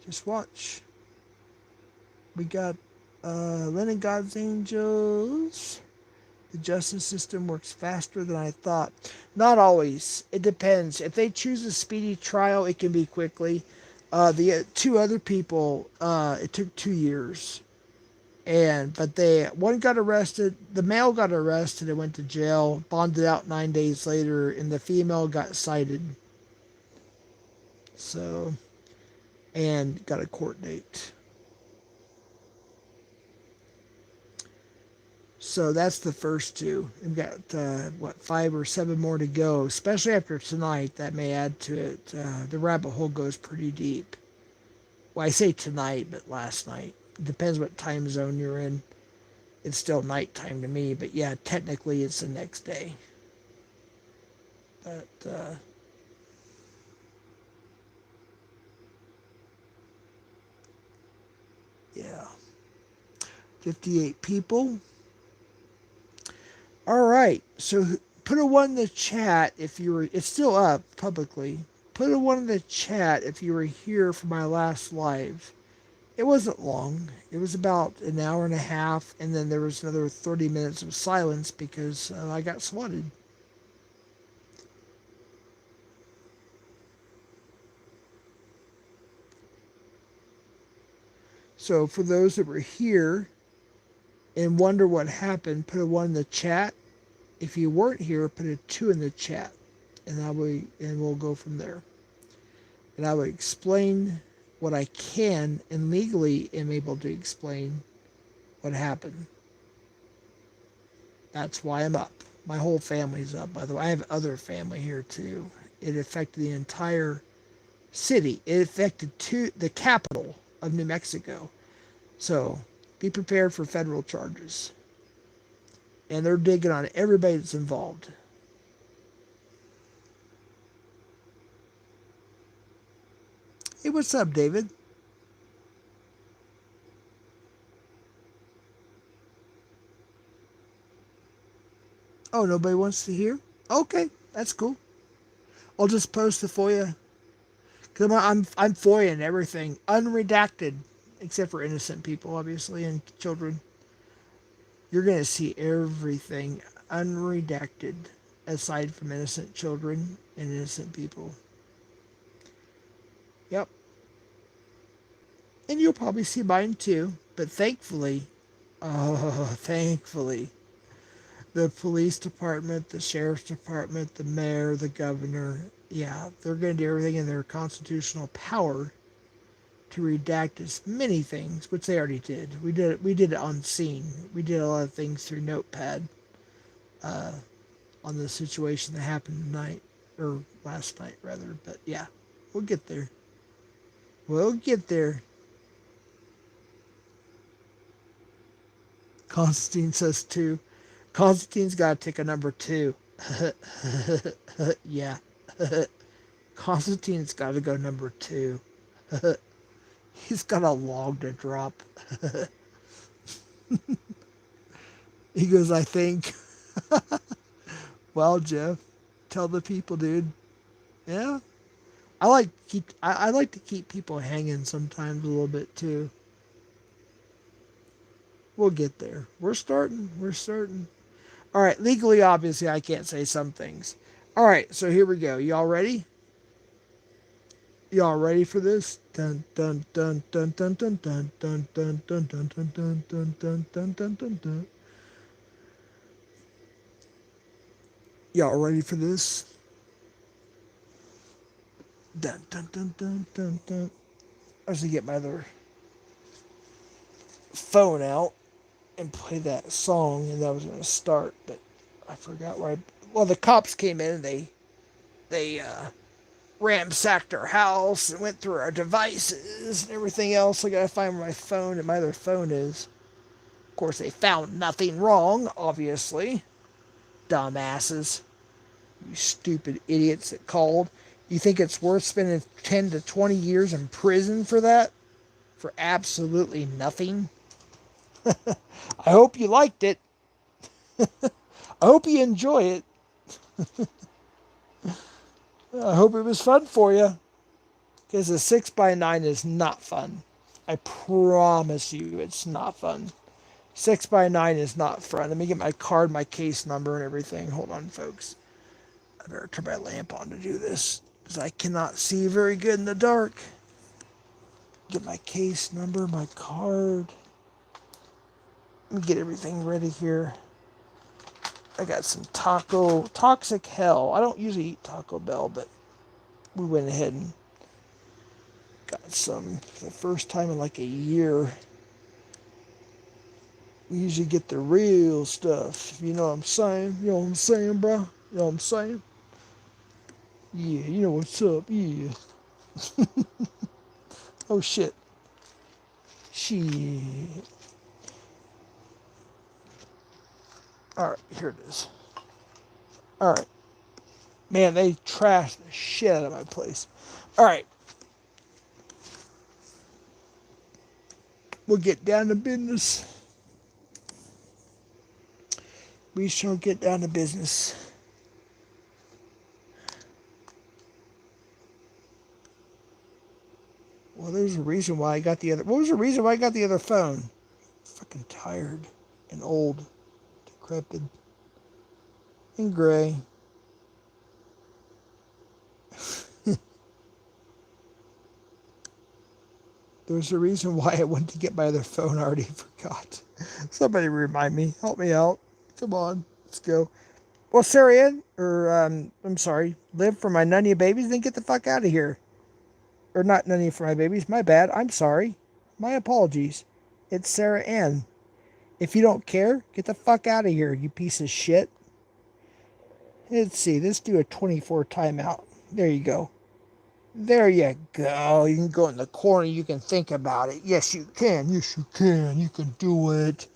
just watch. We got Lennon God's Angels. The justice system works faster than I thought. Not always. It depends. If they choose a speedy trial, it can be quickly. The 2 other people, it took 2 years. But one got arrested. The male got arrested and went to jail, bonded out 9 days later, and the female got cited. So, and got a court date. So that's the first two. We've got, 5 or 7 more to go, especially after tonight. That may add to it. The rabbit hole goes pretty deep. Well, I say tonight, but last night. It depends what time zone you're in. It's still nighttime to me, but yeah, technically it's the next day. But, yeah. 58 people. All right. So put a 1 in the chat if you were, it's still up publicly. Put a 1 in the chat if you were here for my last live. It wasn't long. It was about an hour and a half, and then there was another 30 minutes of silence because I got swatted. So for those that were here and wonder what happened, put a 1 in the chat. If you weren't here, put a 2 in the chat, and we'll go from there. And I will explain what I can and legally am able to explain what happened. That's why I'm up. My whole family's up, by the way. I have other family here too. It affected the entire city. It affected the capital of New Mexico. So be prepared for federal charges. And they're digging on everybody that's involved. Hey, what's up, David? Oh, nobody wants to hear? Okay, that's cool. I'll just post the FOIA. Because I'm FOIA and everything. Unredacted. Except for innocent people, obviously, and children. You're going to see everything unredacted. Aside from innocent children and innocent people. Yep. And you'll probably see mine too. But thankfully, thankfully, the police department, the sheriff's department, the mayor, the governor, yeah, they're going to do everything in their constitutional power to redact as many things, which they already did. We did it on scene. We did a lot of things through Notepad on the situation that happened tonight, or last night rather. But yeah, we'll get there. We'll get there. Constantine says 2. Constantine's got to take a number 2. Yeah. Constantine's got to go number 2. He's got a log to drop. He goes, I think. Well, Jeff, tell the people, dude. Yeah. I like to keep people hanging sometimes a little bit too. We'll get there. We're starting. We're starting. All right. Legally, obviously, I can't say some things. All right. So here we go. Y'all ready? Y'all ready for this? Dun dun dun dun dun dun dun dun dun dun dun dun dun dun dun dun dun dun dun. Y'all ready for this? Dun dun dun dun dun dun. I was gonna get my other phone out and play that song, and that was gonna start, but I forgot where. Well, the cops came in and they ransacked our house and went through our devices and everything else. I gotta find where my phone and my other phone is. Of course, they found nothing wrong, obviously. Dumbasses. You stupid idiots that called. You think it's worth spending 10 to 20 years in prison for that? For absolutely nothing? I hope you liked it. I hope you enjoy it. I hope it was fun for you. Because a 6x9 is not fun. I promise you it's not fun. 6x9 is not fun. Let me get my card, my case number, and everything. Hold on, folks. I better turn my lamp on to do this. Because I cannot see very good in the dark. Get my case number, my card. Let me get everything ready here. I got some Toxic Hell. I don't usually eat Taco Bell, but we went ahead and got some for the first time in like a year. We usually get the real stuff. You know what I'm saying? You know what I'm saying, bro? You know what I'm saying? Yeah, you know what's up? Yeah. Oh shit. Shit. Alright, here it is. Alright. Man, they trashed the shit out of my place. Alright. We'll get down to business. We shall get down to business. Well, there's a reason why I got the other... What was the reason why I got the other phone? Fucking tired and old, decrepit, and gray. There's a reason why I went to get my other phone. I already forgot. Somebody remind me. Help me out. Come on. Let's go. Well, Sarah Ann, or, I'm sorry, Liv, for my none of your babies, then get the fuck out of here. Or not none of you for my babies. My bad. I'm sorry. My apologies. It's Sarah Ann. If you don't care, get the fuck out of here, you piece of shit. Let's see. Let's do a 24 timeout. There you go. There you go. You can go in the corner. You can think about it. Yes, you can. Yes, you can. You can do it.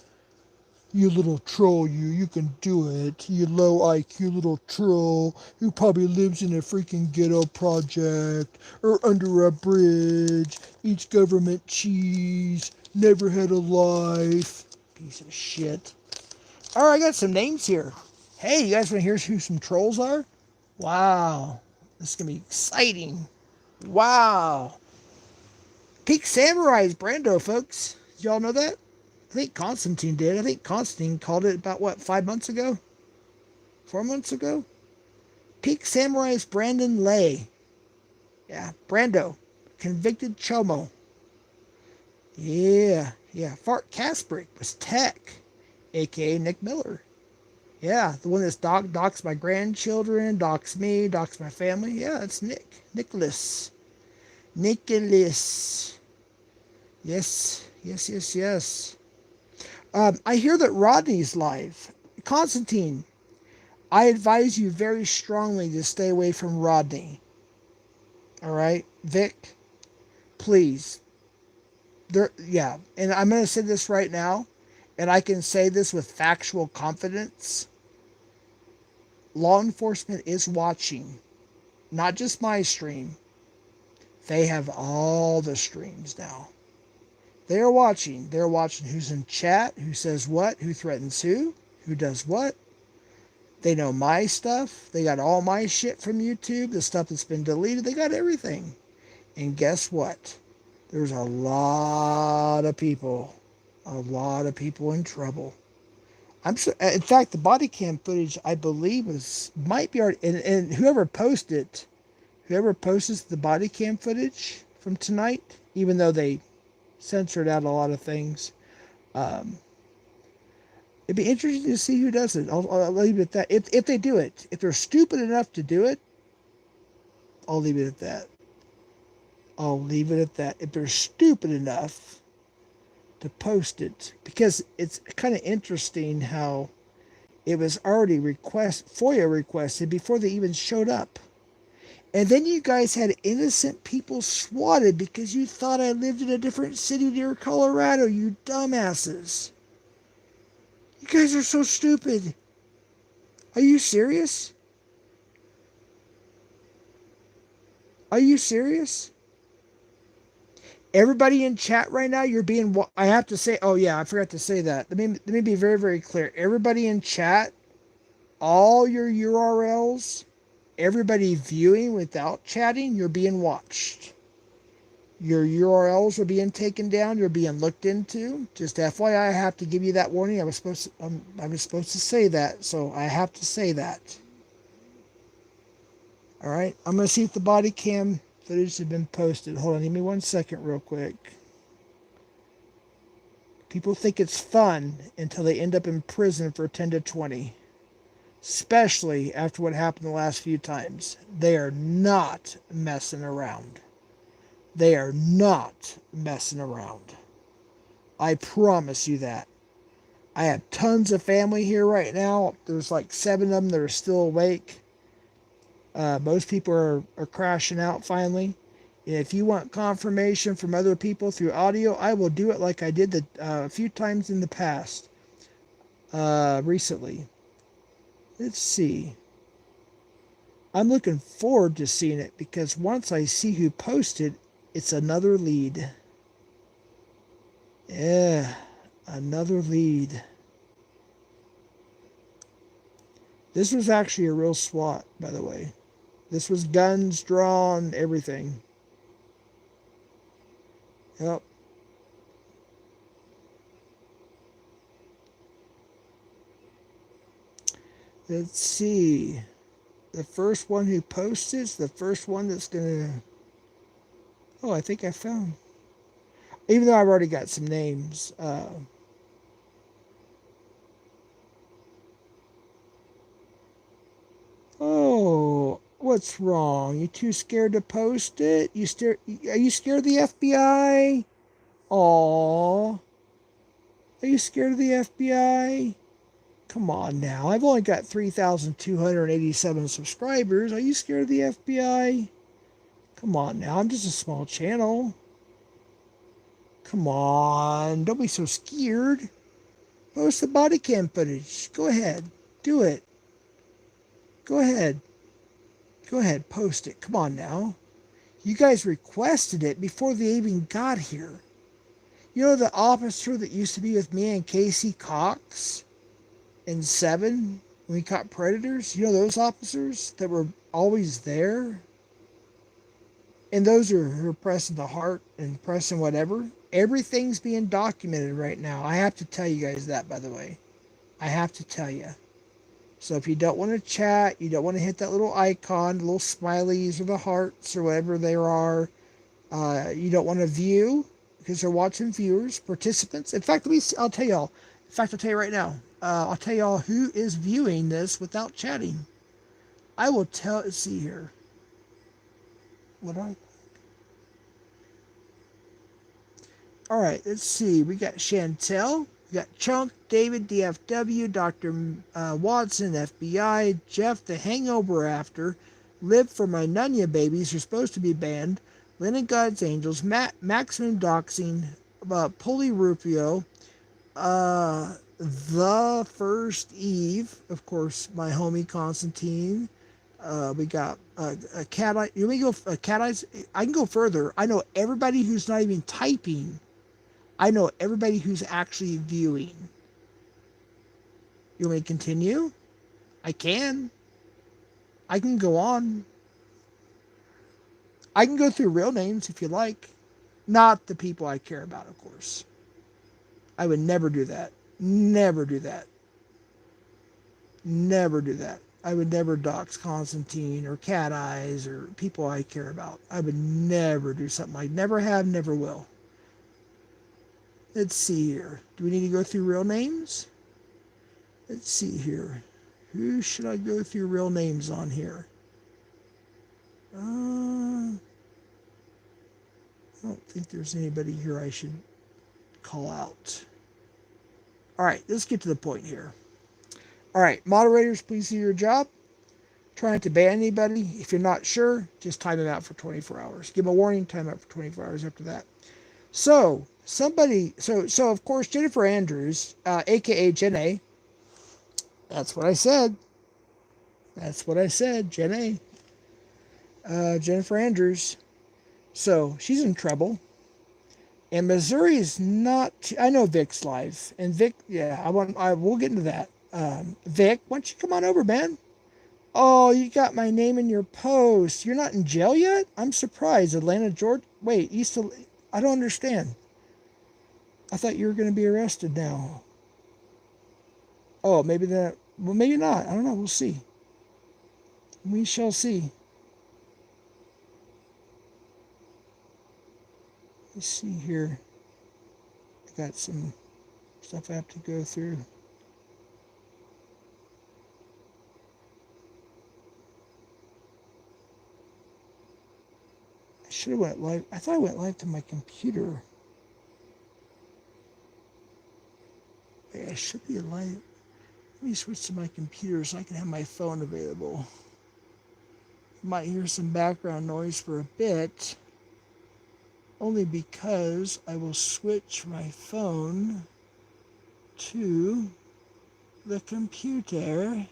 You little troll, you. You can do it. You low IQ little troll who probably lives in a freaking ghetto project or under a bridge, eats government cheese, never had a life. Piece of shit. Alright, I got some names here. Hey, you guys want to hear who some trolls are? Wow. This is going to be exciting. Wow. Peak Samurai's Brando, folks. Did y'all know that? I think Constantine did. I think Constantine called it about, what, 5 months ago? 4 months ago? Peak Samurai's Brandon Lay. Yeah, Brando. Convicted Chomo. Yeah. Fart Kasprick was Tech, a.k.a. Nick Miller. Yeah, the one that's docs my grandchildren, docs me, docs my family. Yeah, that's Nick. Nicholas. Yes. I hear that Rodney's live. Constantine, I advise you very strongly to stay away from Rodney. All right? Vic, please. And I'm going to say this right now, and I can say this with factual confidence. Law enforcement is watching, not just my stream. They have all the streams now. They're watching. They're watching who's in chat, who says what, who threatens who does what. They know my stuff. They got all my shit from YouTube, the stuff that's been deleted. They got everything. And guess what? There's a lot of people in trouble. In fact, the body cam footage, I believe, might be already, and whoever posts the body cam footage from tonight, even though they censored out a lot of things, it'd be interesting to see who does it. I'll leave it at that. If they do it, if they're stupid enough to do it, I'll leave it at that. If they're stupid enough to post it, because it's kind of interesting how it was already FOIA requested before they even showed up. And then you guys had innocent people swatted because you thought I lived in a different city near Colorado, you dumbasses. You guys are so stupid. Are you serious? Everybody in chat right now, you're being... I have to say... Oh, yeah, I forgot to say that. Let me be very, very clear. Everybody in chat, all your URLs, everybody viewing without chatting, you're being watched. Your URLs are being taken down. You're being looked into. Just FYI, I have to give you that warning. I was supposed to say that, so I have to say that. All right, I'm going to see if the body cam footage has been posted. Hold on, give me 1 second real quick. People think it's fun until they end up in prison for 10 to 20. Especially after what happened the last few times. They are not messing around. I promise you that. I have tons of family here right now. There's like 7 of them that are still awake. Most people are crashing out finally. And if you want confirmation from other people through audio, I will do it like I did a few times in the past, recently. Let's see. I'm looking forward to seeing it because once I see who posted, it's another lead. Yeah, another lead. This was actually a real SWAT, by the way. This was guns drawn, everything. Yep. Let's see. The first one who posted is the first one that's gonna. Oh, I think I found. Even though I've already got some names. Oh, what's wrong? You too scared to post it? Are you scared of the FBI? Aw. Are you scared of the FBI? Come on now. I've only got 3,287 subscribers. Are you scared of the FBI? Come on now. I'm just a small channel. Come on. Don't be so scared. Post the body cam footage. Go ahead. Do it. Go ahead. Go ahead. Post it. Come on now. You guys requested it before they even got here. You know the officer that used to be with me and Casey Cox in 7 when we caught predators? You know those officers that were always there? And those who are pressing the heart and pressing whatever? Everything's being documented right now. I have to tell you guys that, by the way. I have to tell you. So if you don't want to chat, you don't want to hit that little icon, the little smileys or the hearts or whatever there are, you don't want to view because they're watching viewers, participants. In fact, I'll tell y'all. In fact, I'll tell you right now. I'll tell y'all who is viewing this without chatting. I will tell. Let's see here. What do I? All right, let's see. We got Chantel. We got Chunk, David, DFW, Dr. Watson, FBI, Jeff, The Hangover After, Live for My Nunya Babies, you're supposed to be banned, Lynn and God's Angels, Maximum Doxing, Pulley Rupio, The First Eve, of course, my homie Constantine. We got a cat eye. You want me to go cat eyes? I can go further. I know everybody who's not even typing. I know everybody who's actually viewing. You want me to continue? I can. I can go on. I can go through real names if you like. Not the people I care about, of course. I would never do that. Never do that. Never do that. I would never dox Constantine or Cat Eyes or people I care about. I would never do something like never have, never will. Let's see here. Do we need to go through real names? Let's see here. Who should I go through real names on here? I don't think there's anybody here I should call out. All right, let's get to the point here. All right, moderators, please do your job. Try not to ban anybody. If you're not sure, just time them out for 24 hours. Give them a warning, time out for 24 hours after that. So, of course, Jennifer Andrews, aka Jen A. That's what I said. That's what I said, Jen A. Jennifer Andrews. So, she's in trouble. And Missouri is not. I know Vic's live, and Vic. Yeah, we'll get into that. Vic, why don't you come on over, man? Oh, you got my name in your post. You're not in jail yet? I'm surprised. Atlanta, Georgia. Wait, I don't understand. I thought you were going to be arrested now. Oh, maybe that. Well, maybe not. I don't know. We'll see. We shall see. Let's see here. I got some stuff I have to go through. I should have went live. I thought I went live to my computer. I should be live. Let me switch to my computer so I can have my phone available. You might hear some background noise for a bit, only because I will switch my phone to the computer.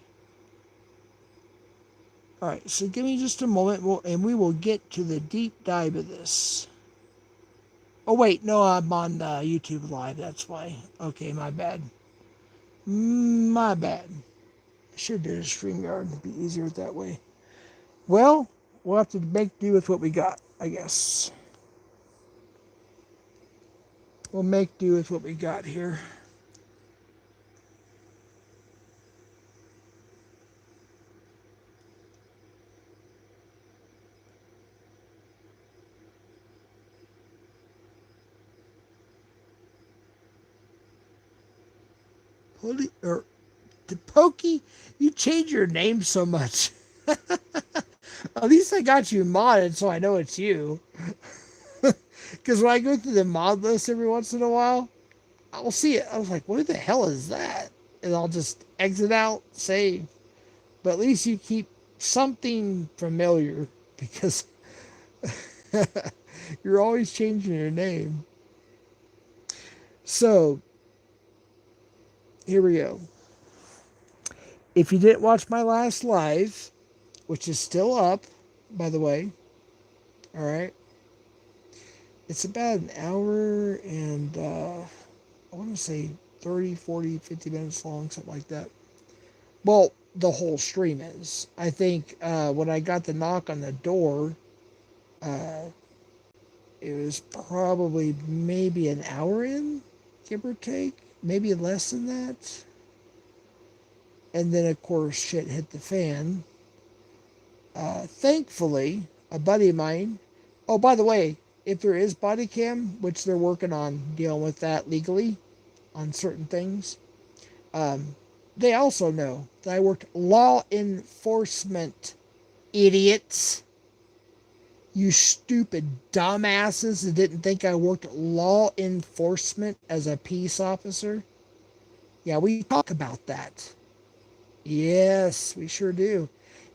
All right, so give me just a moment, and we will get to the deep dive of this. Oh, wait, no, I'm on YouTube Live, that's why. Okay, my bad. My bad. I should have did a StreamYard. It'd be easier that way. Well, we'll have to make do with what we got, I guess. We'll make do with what we got here. Or Pokey, you change your name so much. At least I got you modded so I know it's you. Because when I go through the mod list every once in a while, I'll see it. I was like, what the hell is that? And I'll just exit out, save. But at least you keep something familiar because you're always changing your name. So, here we go. If you didn't watch my last live, which is still up, by the way, all right, it's about an hour and I want to say 30, 40, 50 minutes long, something like that. Well, the whole stream is. I think when I got the knock on the door, it was probably maybe an hour in, give or take, maybe less than that. And then, of course, shit hit the fan. Thankfully, a buddy of mine, oh, by the way, if there is body cam, which they're working on dealing with that legally on certain things, they also know that I worked law enforcement, idiots. You stupid dumbasses that didn't think I worked law enforcement as a peace officer. Yeah, we talk about that. Yes, we sure do.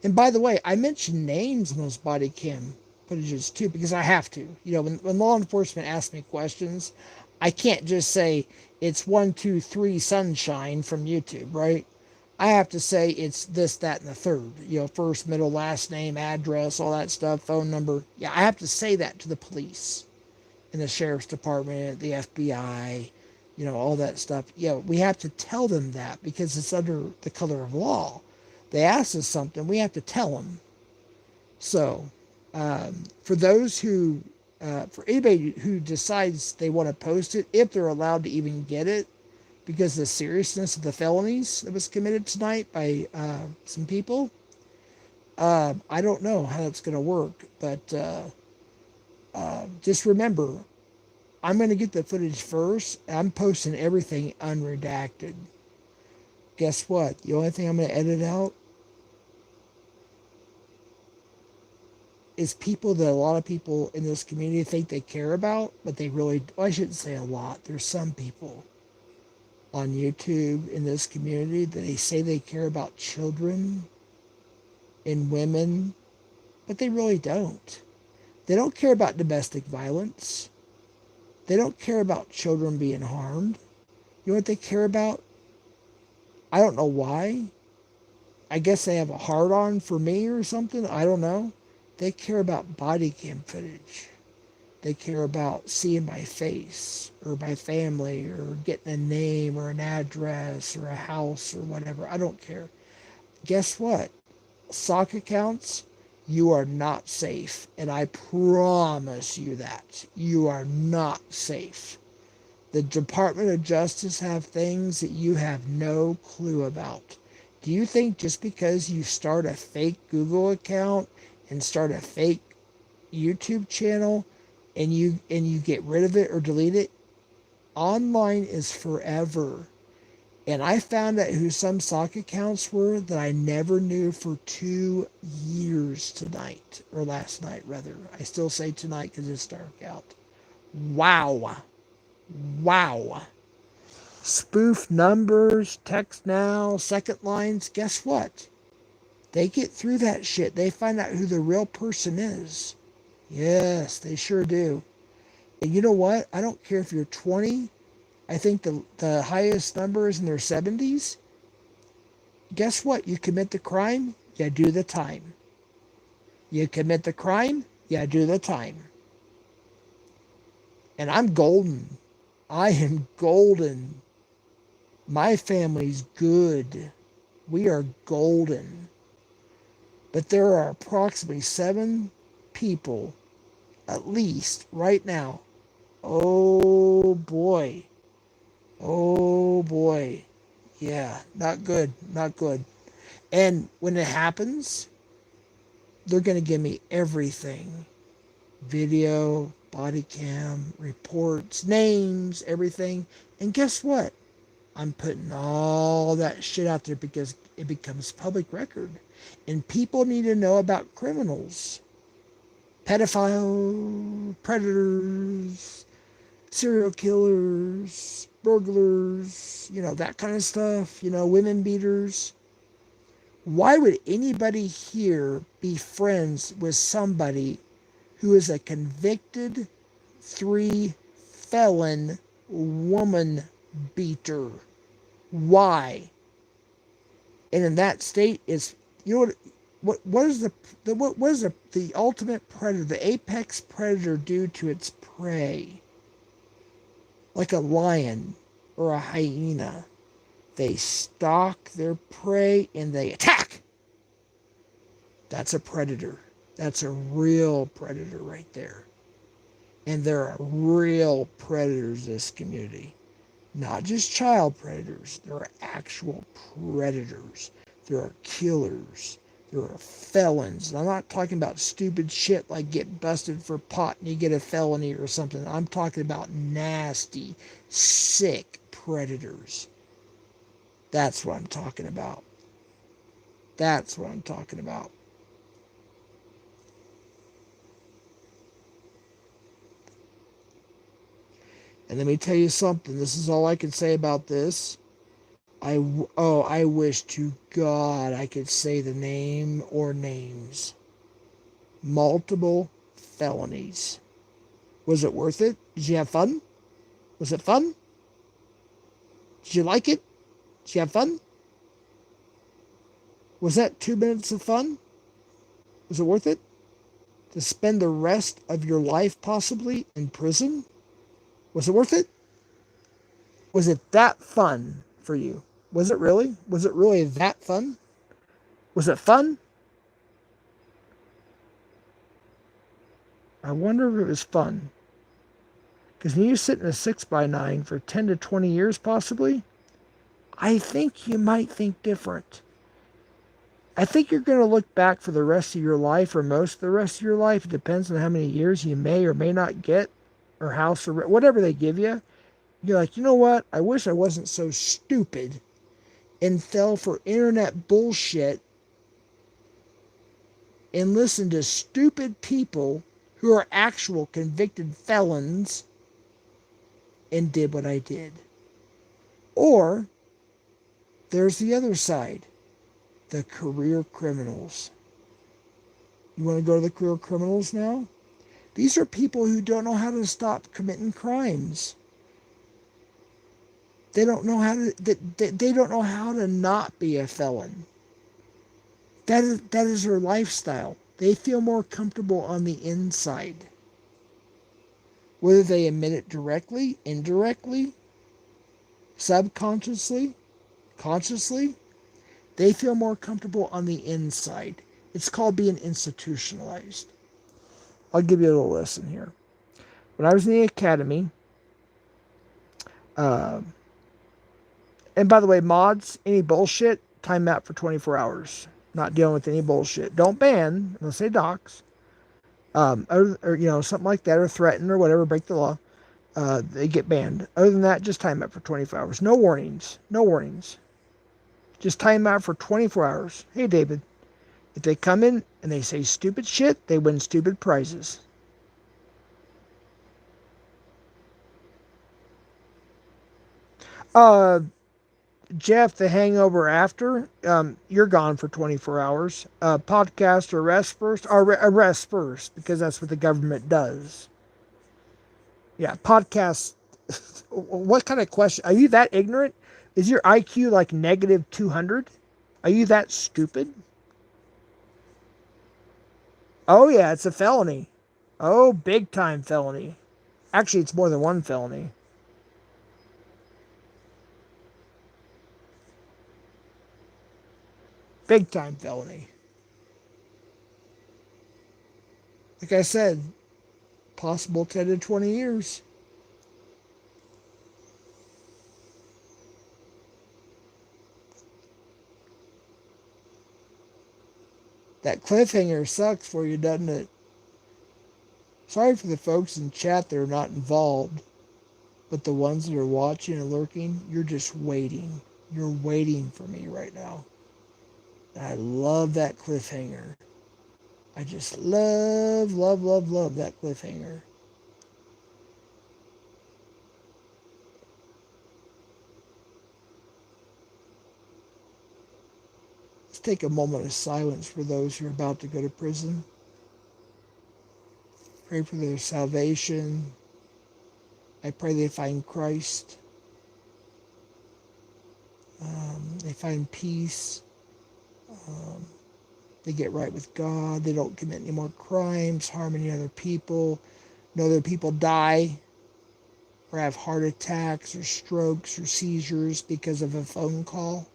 And by the way, I mentioned names in those body cam footages too, because I have to. You know, when law enforcement asks me questions, I can't just say it's 123 Sunshine from YouTube, right? I have to say it's this, that, and the third. You know, first, middle, last name, address, all that stuff, phone number. Yeah, I have to say that to the police and the sheriff's department, the FBI, you know, all that stuff. Yeah, we have to tell them that because it's under the color of law. They ask us something, we have to tell them. So, for those who, for anybody who decides they want to post it, if they're allowed to even get it, because of the seriousness of the felonies that was committed tonight by some people, I don't know how that's going to work, but just remember, I'm going to get the footage first. I'm posting everything unredacted. Guess what? The only thing I'm going to edit out is people that a lot of people in this community think they care about, but they really, well, I shouldn't say a lot. There's some people on YouTube in this community that they say they care about children and women, but they really don't. They don't care about domestic violence. They don't care about children being harmed. You know what they care about? I don't know why. I guess they have a hard-on for me or something. I don't know. They care about body cam footage. They care about seeing my face or my family or getting a name or an address or a house or whatever. I don't care. Guess what? Sock accounts, you are not safe. And I promise you that. You are not safe. The Department of Justice have things that you have no clue about. Do you think just because you start a fake Google account and start a fake YouTube channel and you get rid of it or delete it, online is forever. And I found out who some sock accounts were that I never knew for 2 years tonight, or last night rather. I still say tonight because it's dark out. Wow. Wow. spoof numbers, text now, second lines. Guess what? They get through that shit. They find out who the real person is. Yes, they sure do. And you know what? I don't care if you're 20. I think the highest number is in their 70s. Guess what? You commit the crime, you do the time. You commit the crime, you do the time. And I'm golden. I am golden. My family's good. We are golden. But there are approximately 7 people, at least, right now. Oh boy. Oh boy. Yeah, not good. Not good. And when it happens, they're going to give me everything. Video, body cam, reports, names, everything. And guess what? I'm putting all that shit out there because it becomes public record. And people need to know about criminals. Pedophile, predators, serial killers, burglars, that kind of stuff, women beaters. Why would anybody here be friends with somebody who is a convicted 3-felon woman beater? Why? And in that state, it's what is the ultimate predator, the apex predator, do to its prey? Like a lion or a hyena, they stalk their prey and they attack. That's a predator. That's a real predator right there. And there are real predators in this community. Not just child predators. There are actual predators. There are killers. There are felons. And I'm not talking about stupid shit like get busted for pot and you get a felony or something. I'm talking about nasty, sick predators. That's what I'm talking about. That's what I'm talking about. And let me tell you something. This is all I can say about this. I wish to God I could say the name or names. Multiple felonies. Was it worth it? Did you have fun? Was it fun? Did you like it? Did you have fun? Was that 2 minutes of fun? Was it worth it? To spend the rest of your life possibly in prison? Was it worth it? Was it that fun for you? Was it really? Was it really that fun? Was it fun? I wonder if it was fun. Because when you sit in a 6x9 for 10 to 20 years possibly, I think you might think different. I think you're going to look back for the rest of your life, or most of the rest of your life. It depends on how many years you may or may not get, or house, or whatever they give you. You're like, you know what? I wish I wasn't so stupid and fell for internet bullshit and listened to stupid people who are actual convicted felons and did what I did. Or there's the other side, the career criminals. You want to go to the career criminals now? These are people who don't know how to stop committing crimes. They don't know how to. They don't know how to not be a felon. That is their lifestyle. They feel more comfortable on the inside. Whether they admit it directly, indirectly, subconsciously, consciously, they feel more comfortable on the inside. It's called being institutionalized. I'll give you a little lesson here. When I was in the academy, and by the way, mods, any bullshit, time out for 24 hours. Not dealing with any bullshit. Don't ban, unless they dox. Or something like that, or threaten, or whatever, break the law. They get banned. Other than that, just time out for 24 hours. No warnings. No warnings. Just time out for 24 hours. Hey, David, if they come in and they say stupid shit, they win stupid prizes. Uh, Jeff, the hangover after, you're gone for 24 hours. Podcast arrest first, or arrest first, because that's what the government does. Yeah, podcast. What kind of question? Are you that ignorant? Is your IQ like negative 200? Are you that stupid? Oh, yeah, it's a felony. Oh, big time felony. Actually, it's more than one felony. Big time felony. Like I said, possible 10 to 20 years. That cliffhanger sucks for you, doesn't it? Sorry for the folks in chat that are not involved, but the ones that are watching and lurking, you're just waiting. You're waiting for me right now. And I love that cliffhanger. I just love, love, love, love that cliffhanger. Let's take a moment of silence for those who are about to go to prison. Pray for their salvation. I pray they find Christ. They find peace. Um, they get right with God. They don't commit any more crimes, harm any other people. No other people die or have heart attacks or strokes or seizures because of a phone call.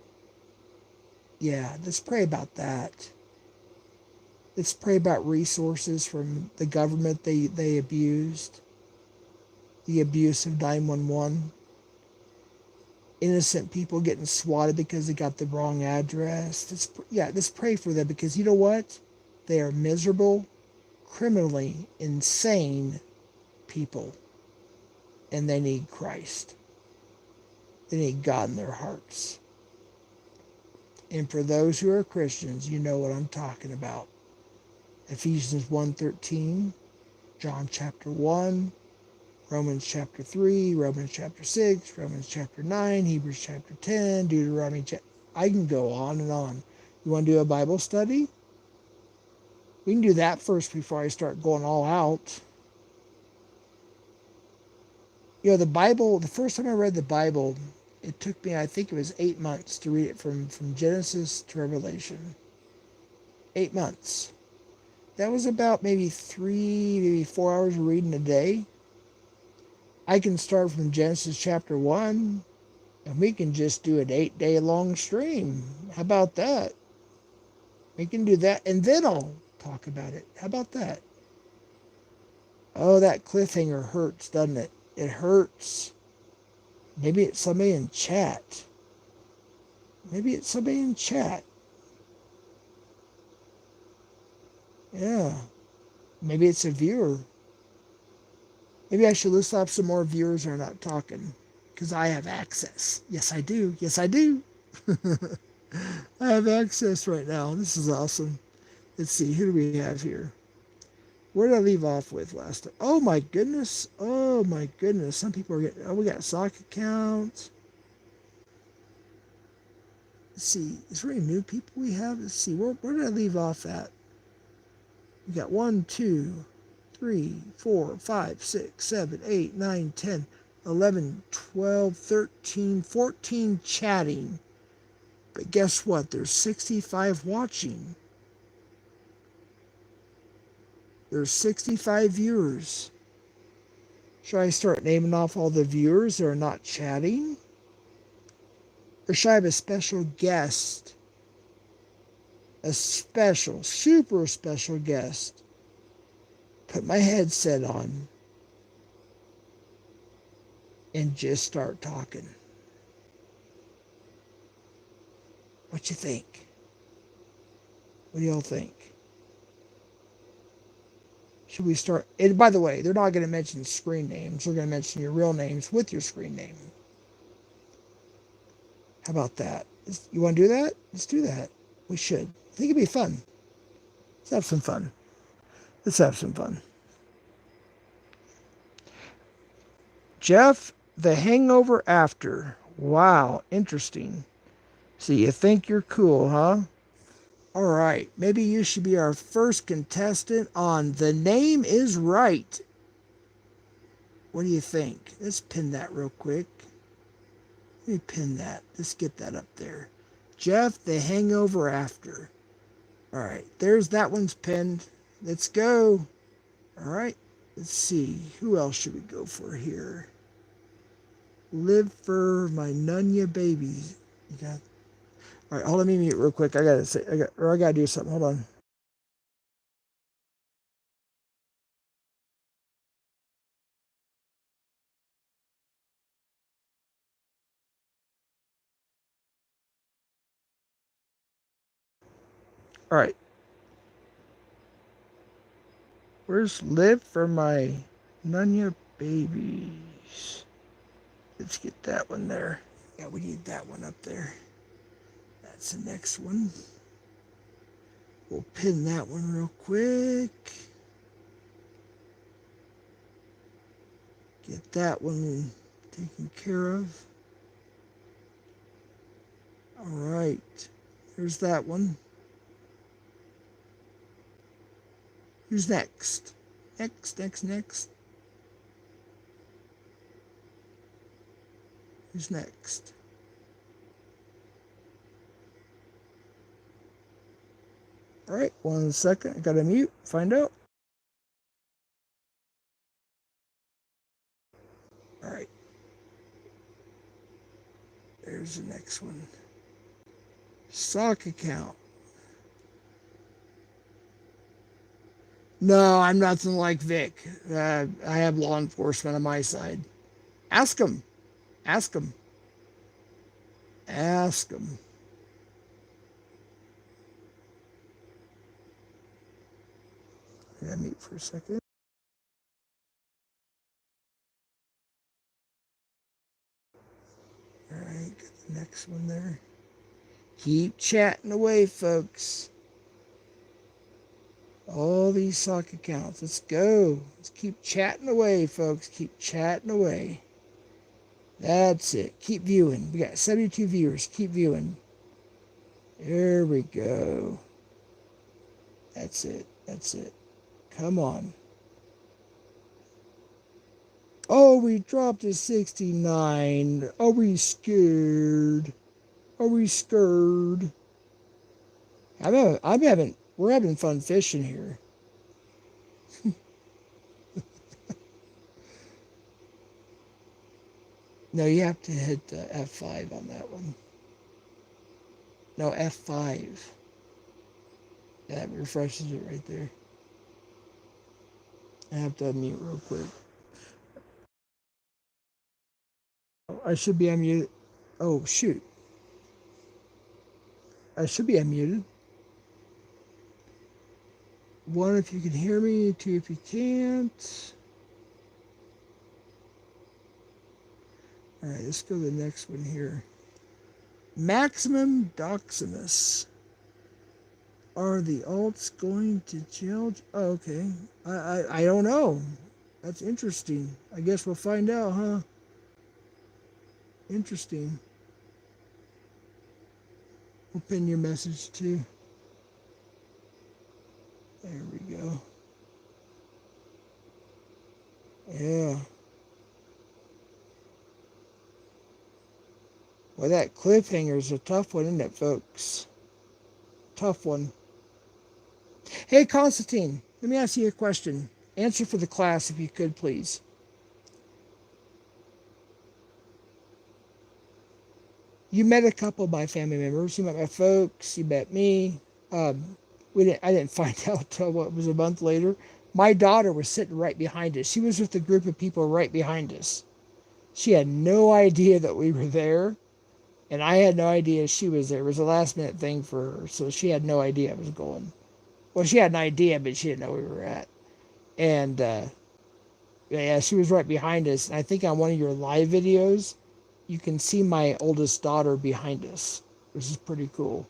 Yeah, let's pray about that. Let's pray about resources from the government they abused, the abuse of 911. Innocent people getting swatted because they got the wrong address. Let's pray for them, because you know what? They are miserable, criminally insane people, and they need Christ. They need God in their hearts. And for those who are Christians, you know what I'm talking about. Ephesians 1:13, John chapter 1, Romans chapter 3, Romans chapter 6, Romans chapter 9, Hebrews chapter 10, Deuteronomy chapter... I can go on and on. You want to do a Bible study? We can do that first before I start going all out. You know, the Bible, the first time I read the Bible, it took me, I think it was 8 months to read it from Genesis to Revelation. 8 months. That was about maybe 4 hours of reading a day. I can start from Genesis chapter 1, and we can just do an 8-day long stream. How about that? We can do that, and then I'll talk about it. How about that? Oh, that cliffhanger hurts, doesn't it? It hurts. Maybe it's somebody in chat. Maybe it's somebody in chat. Yeah. Maybe it's a viewer. Maybe I should list off some more viewers who are not talking, because I have access. Yes, I do. Yes, I do. I have access right now. This is awesome. Let's see. Who do we have here? Where did I leave off with last time? Oh, my goodness. Oh, my goodness. Some people are getting... Oh, we got sock accounts. Let's see. Is there any new people we have? Let's see. Where did I leave off at? We got 1, 2, 3, 4, 5, 6, 7, 8, 9, 10, 11, 12, 13, 14 chatting. But guess what? There's 65 watching. There's 65 viewers. Should I start naming off all the viewers that are not chatting? Or should I have a special guest? A special, super special guest. Put my headset on and just start talking. What you think? What do y'all think? Should we start? And by the way, they're not going to mention screen names. They're going to mention your real names with your screen name. How about that? You want to do that? Let's do that. We should. I think it'd be fun. Let's have some fun. Let's have some fun. Jeff, the hangover after. Wow, interesting. So you think you're cool, huh? All right, maybe you should be our first contestant on The Name is Right. What do you think? Let's pin that real quick. Let me pin that. Let's get that up there. Jeff, The Hangover After. All right, there's that one's pinned. Let's go. All right, let's see. Who else should we go for here? Live for my Nunya babies. You got. All right, hold on, let me mute real quick. I gotta say, I gotta do something. Hold on. All right, where's Live for my Nunya babies? Let's get that one there. Yeah, we need that one up there. That's the next one. We'll pin that one real quick. Get that one taken care of. All right. There's that one. Who's next? Next. Who's next? All right, 1 second. I gotta mute. Find out. All right. There's the next one. Sock account. No, I'm nothing like Vic. I have law enforcement on my side. Ask him. Ask him. Ask him. I gotta mute for a second. All right, get the next one there. Keep chatting away, folks. All these sock accounts. Let's go. Let's keep chatting away, folks. Keep chatting away. That's it. Keep viewing. We got 72 viewers. Keep viewing. There we go. That's it. That's it. Come on. Oh, we dropped to 69. Are we scared? Are we scared? We're having fun fishing here. No, you have to hit F5 on that one. No, F5. That refreshes it right there. I have to unmute real quick. Oh, I should be unmuted. Oh, shoot. I should be unmuted. 1, if you can hear me. 2, if you can't. All right, let's go to the next one here. Maximum Doximus. Are the alts going to jail? Oh, okay. I don't know. That's interesting. I guess we'll find out, huh? Interesting. We'll pin your message too. There we go. Yeah. Well, that cliffhanger is a tough one, isn't it, folks? Tough one. Hey, Constantine, let me ask you a question. Answer for the class if you could, please. You met a couple of my family members. You met my folks. You met me. I didn't find out until what was a month later. My daughter was sitting right behind us. She was with a group of people right behind us. She had no idea that we were there, and I had no idea she was there. It was a last minute thing for her, so she had no idea I was going. Well, she had an idea, but she didn't know where we were at. And yeah, she was right behind us. And I think on one of your live videos, you can see my oldest daughter behind us, which is pretty cool.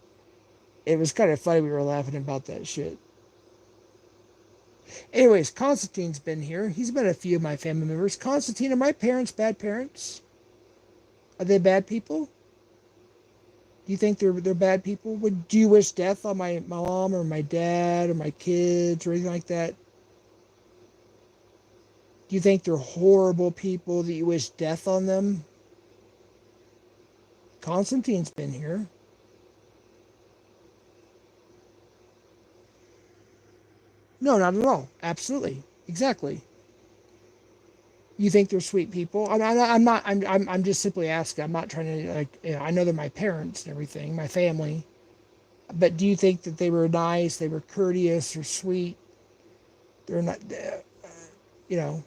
It was kind of funny. We were laughing about that shit. Anyways, Constantine's been here. He's met a few of my family members. Constantine, are my parents bad parents? Are they bad people? Do you think they're bad people? Do you wish death on my mom or my dad or my kids or anything like that? Do you think they're horrible people that you wish death on them? Constantine's been here. No, not at all. Absolutely. Exactly. You think they're sweet people? I'm not. I'm just simply asking. I'm not trying to like. I know they're my parents and everything, my family. But do you think that they were nice? They were courteous or sweet? They're not. You know.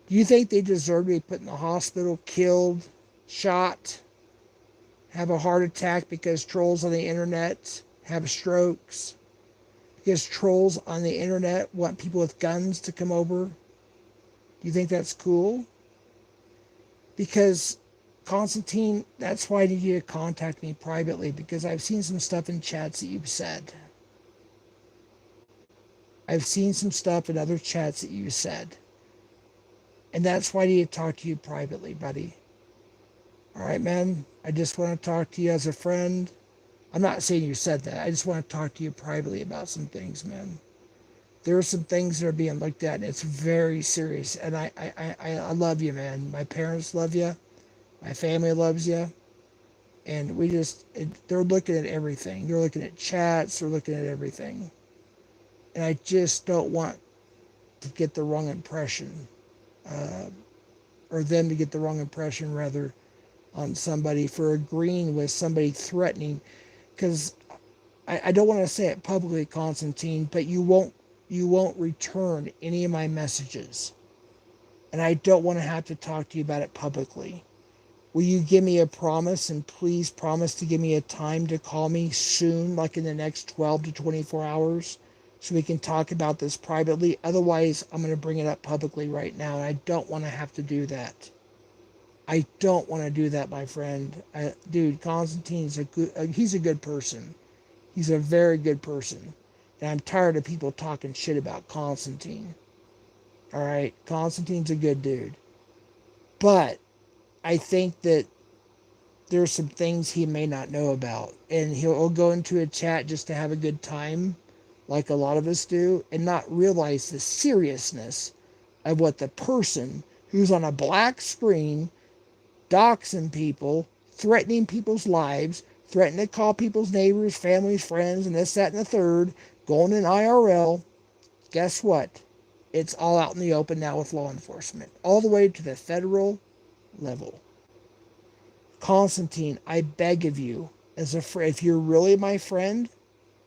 Do you think they deserve to be put in the hospital, killed, shot, have a heart attack because trolls on the internet have strokes? Because trolls on the internet want people with guns to come over? Do you think that's cool? Because Constantine, that's why I need you to contact me privately, because I've seen some stuff in chats that you've said. I've seen some stuff in other chats that you said. And that's why I need to talk to you privately, buddy. All right, man? I just want to talk to you as a friend. I'm not saying you said that. I just want to talk to you privately about some things, man. There are some things that are being looked at, and it's very serious. And I love you, man. My parents love you. My family loves you. And they're looking at everything. They're looking at chats. They're looking at everything. And I just don't want to get the wrong impression, uh, or them to get the wrong impression, rather, on somebody for agreeing with somebody threatening. Because I don't want to say it publicly, Constantine, but you won't return any of my messages. And I don't want to have to talk to you about it publicly. Will you give me a promise, and please promise to give me a time to call me soon, like in the next 12 to 24 hours, so we can talk about this privately? Otherwise, I'm going to bring it up publicly right now, and I don't want to have to do that. I don't want to do that, my friend. Dude, Constantine's he's a good person. He's a very good person. And I'm tired of people talking shit about Constantine. All right? Constantine's a good dude. But I think that there's some things he may not know about. And he'll go into a chat just to have a good time, like a lot of us do, and not realize the seriousness of what the person who's on a black screen doxing people, threatening people's lives, threatening to call people's neighbors, families, friends, and this, that, and the third, going in IRL. Guess what? It's all out in the open now with law enforcement, all the way to the federal level. Constantine, I beg of you, as a friend, if you're really my friend,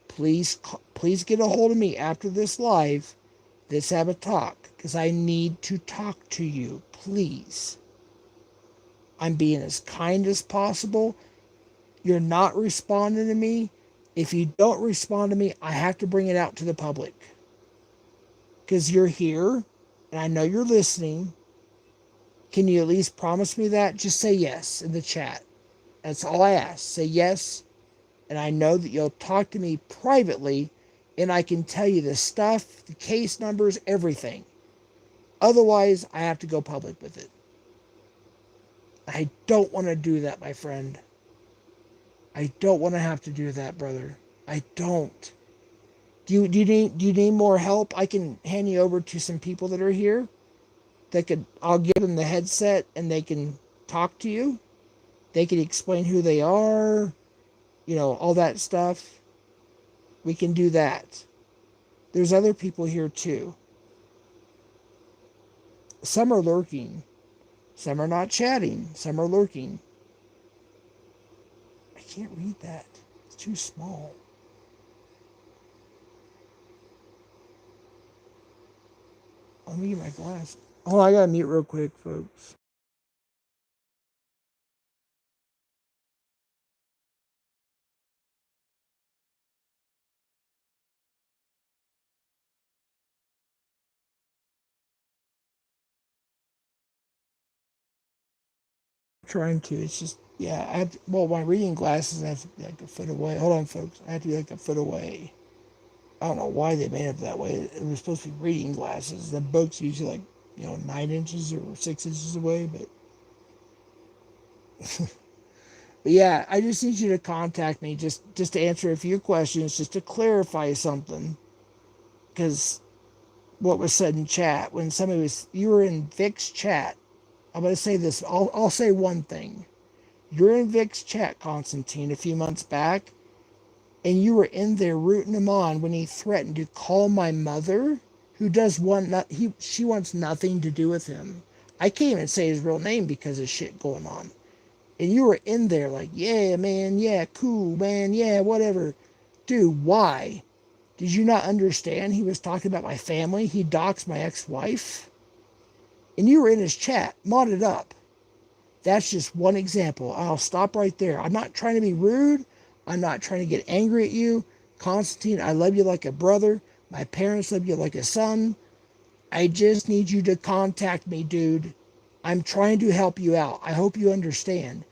please get a hold of me after this live. Let's have a talk, because I need to talk to you, please. I'm being as kind as possible. You're not responding to me. If you don't respond to me, I have to bring it out to the public. Because you're here, and I know you're listening. Can you at least promise me that? Just say yes in the chat. That's all I ask. Say yes, and I know that you'll talk to me privately, and I can tell you the stuff, the case numbers, everything. Otherwise, I have to go public with it. I don't want to do that, my friend. I don't want to have to do that, brother. I don't. Do you need more help? I can hand you over to some people that are here. I'll give them the headset and they can talk to you. They can explain who they are, all that stuff. We can do that. There's other people here too. Some are lurking. Some are not chatting. Some are lurking. I can't read that. It's too small. Let me get my glasses. Oh, I gotta mute real quick, folks. I'm trying to. It's just, yeah. My reading glasses, I have to be like a foot away. Hold on, folks. I have to be like a foot away. I don't know why they made it that way. It was supposed to be reading glasses. The book's usually like, 9 inches or 6 inches away, but But yeah, I just need you to contact me just to answer a few questions, just to clarify something. Because what was said in chat, when somebody was, you were in Vic's chat. I'm going to say this. I'll say one thing. You're in Vic's chat, Constantine, a few months back, and you were in there rooting him on when he threatened to call my mother, who does want she wants nothing to do with him. I can't even say his real name because of shit going on. And you were in there like, yeah, man, yeah, cool, man, yeah, whatever. Dude, why? Did you not understand he was talking about my family? He doxed my ex-wife. And you were in his chat, modded up. That's just one example. I'll stop right there. I'm not trying to be rude. I'm not trying to get angry at you. Constantine, I love you like a brother. My parents love you like a son. I just need you to contact me, dude. I'm trying to help you out. I hope you understand.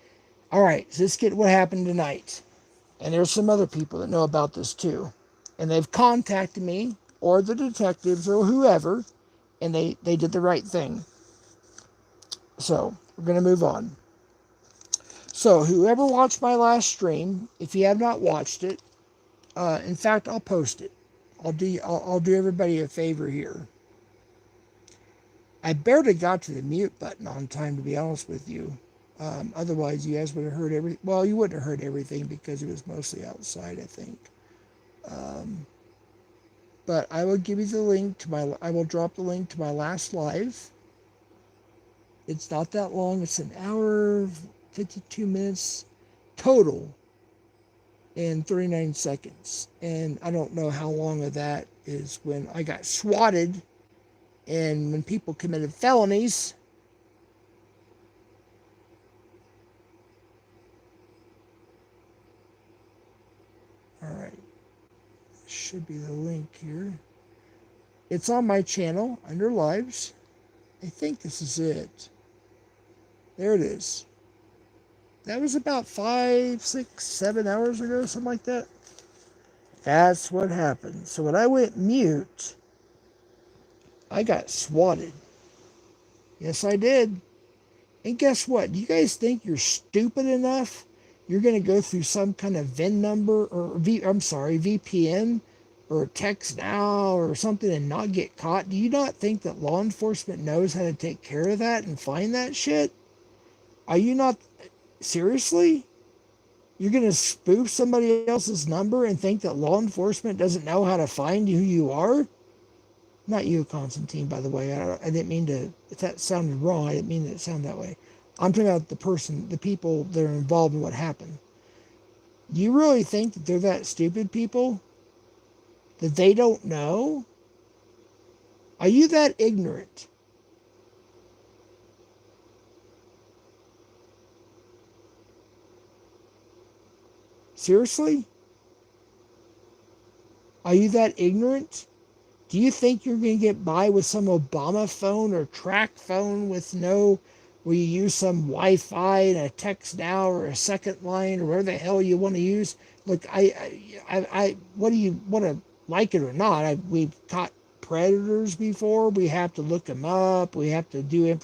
All right, so let's get what happened tonight. And there's some other people that know about this too. And they've contacted me or the detectives or whoever, and they did the right thing. So we're going to move on. So whoever watched my last stream, if you have not watched it, in fact, I'll post it. I'll do everybody a favor here. I barely got to the mute button on time, to be honest with you. Otherwise, you guys would have heard everything. Well, you wouldn't have heard everything because it was mostly outside, I think. But I will give you the link to my. I will drop the link to my last live. It's not that long. It's an hour, 52 minutes total, and 39 seconds. And I don't know how long of that is when I got swatted, and when people committed felonies. All right. Should be the link here. It's on my channel under lives. I think this is it. There it is. That was about 5, 6, 7 hours ago, something like that. That's what happened. So when I went mute, I got swatted. Yes, I did. And guess what? Do you guys think you're stupid enough? You're going to go through some kind of VIN number or VPN or text now or something and not get caught? Do you not think that law enforcement knows how to take care of that and find that shit? Are you not seriously? You're going to spoof somebody else's number and think that law enforcement doesn't know how to find who you are? Not you, Constantine, by the way. I didn't mean to, if that sounded wrong, I didn't mean it to sound that way. I'm talking about the people that are involved in what happened. Do you really think that they're that stupid, people? That they don't know? Are you that ignorant? Seriously? Are you that ignorant? Do you think you're going to get by with some Obama phone or track phone with where you use some Wi-Fi and a text now or a second line or whatever the hell you want to use? Look, what do you want to like it or not? We've caught predators before. We have to look them up. We have to do,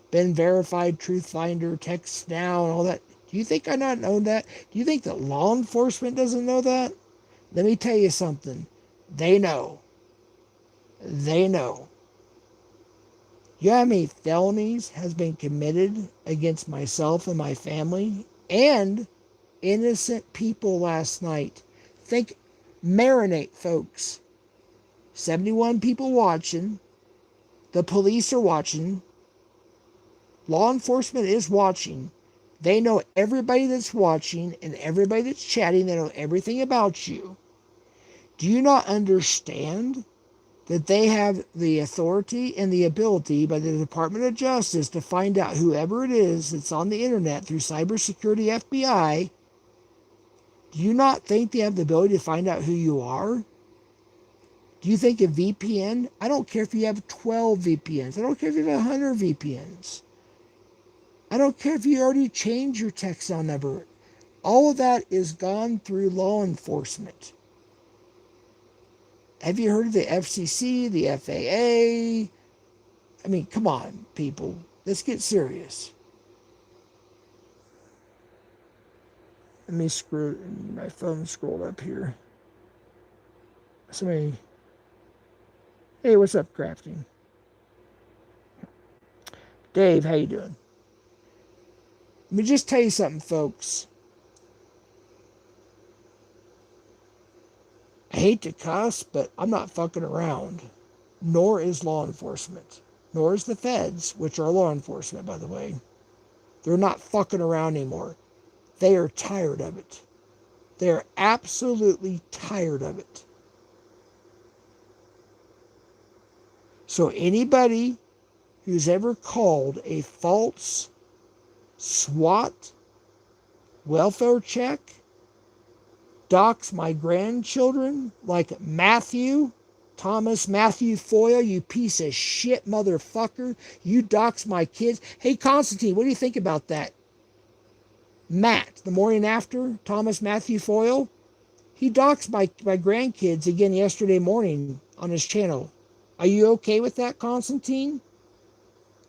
been verified, truth finder, text now, and all that. Do you think I not know that? Do you think that law enforcement doesn't know that? Let me tell you something. They know. They know. You know how many felonies has been committed against myself and my family and innocent people last night? Think, marinate, folks. 71 people watching. The police are watching. Law enforcement is watching. They know everybody that's watching and everybody that's chatting. They know everything about you. Do you not understand that they have the authority and the ability by the Department of Justice to find out whoever it is that's on the internet through cybersecurity FBI? Do you not think they have the ability to find out who you are? Do you think a VPN? I don't care if you have 12 VPNs. I don't care if you have 100 VPNs. I don't care if you already changed your text number. All of that is gone through law enforcement. Have you heard of the FCC, the FAA? I mean, come on, people. Let's get serious. Let me screw my phone scrolled up here. Somebody, hey, what's up, Crafting? Dave, how you doing? Let me just tell you something, folks. I hate to cuss, but I'm not fucking around. Nor is law enforcement. Nor is the feds, which are law enforcement, by the way. They're not fucking around anymore. They are tired of it. They are absolutely tired of it. So anybody who's ever called a false SWAT welfare check, dox my grandchildren like Thomas Matthew Foyle, you piece of shit motherfucker, you dox my kids. Hey, Constantine, what do you think about that? Matt, the morning after, Thomas Matthew Foyle, he doxed my grandkids again yesterday morning on his channel. Are you okay with that, Constantine?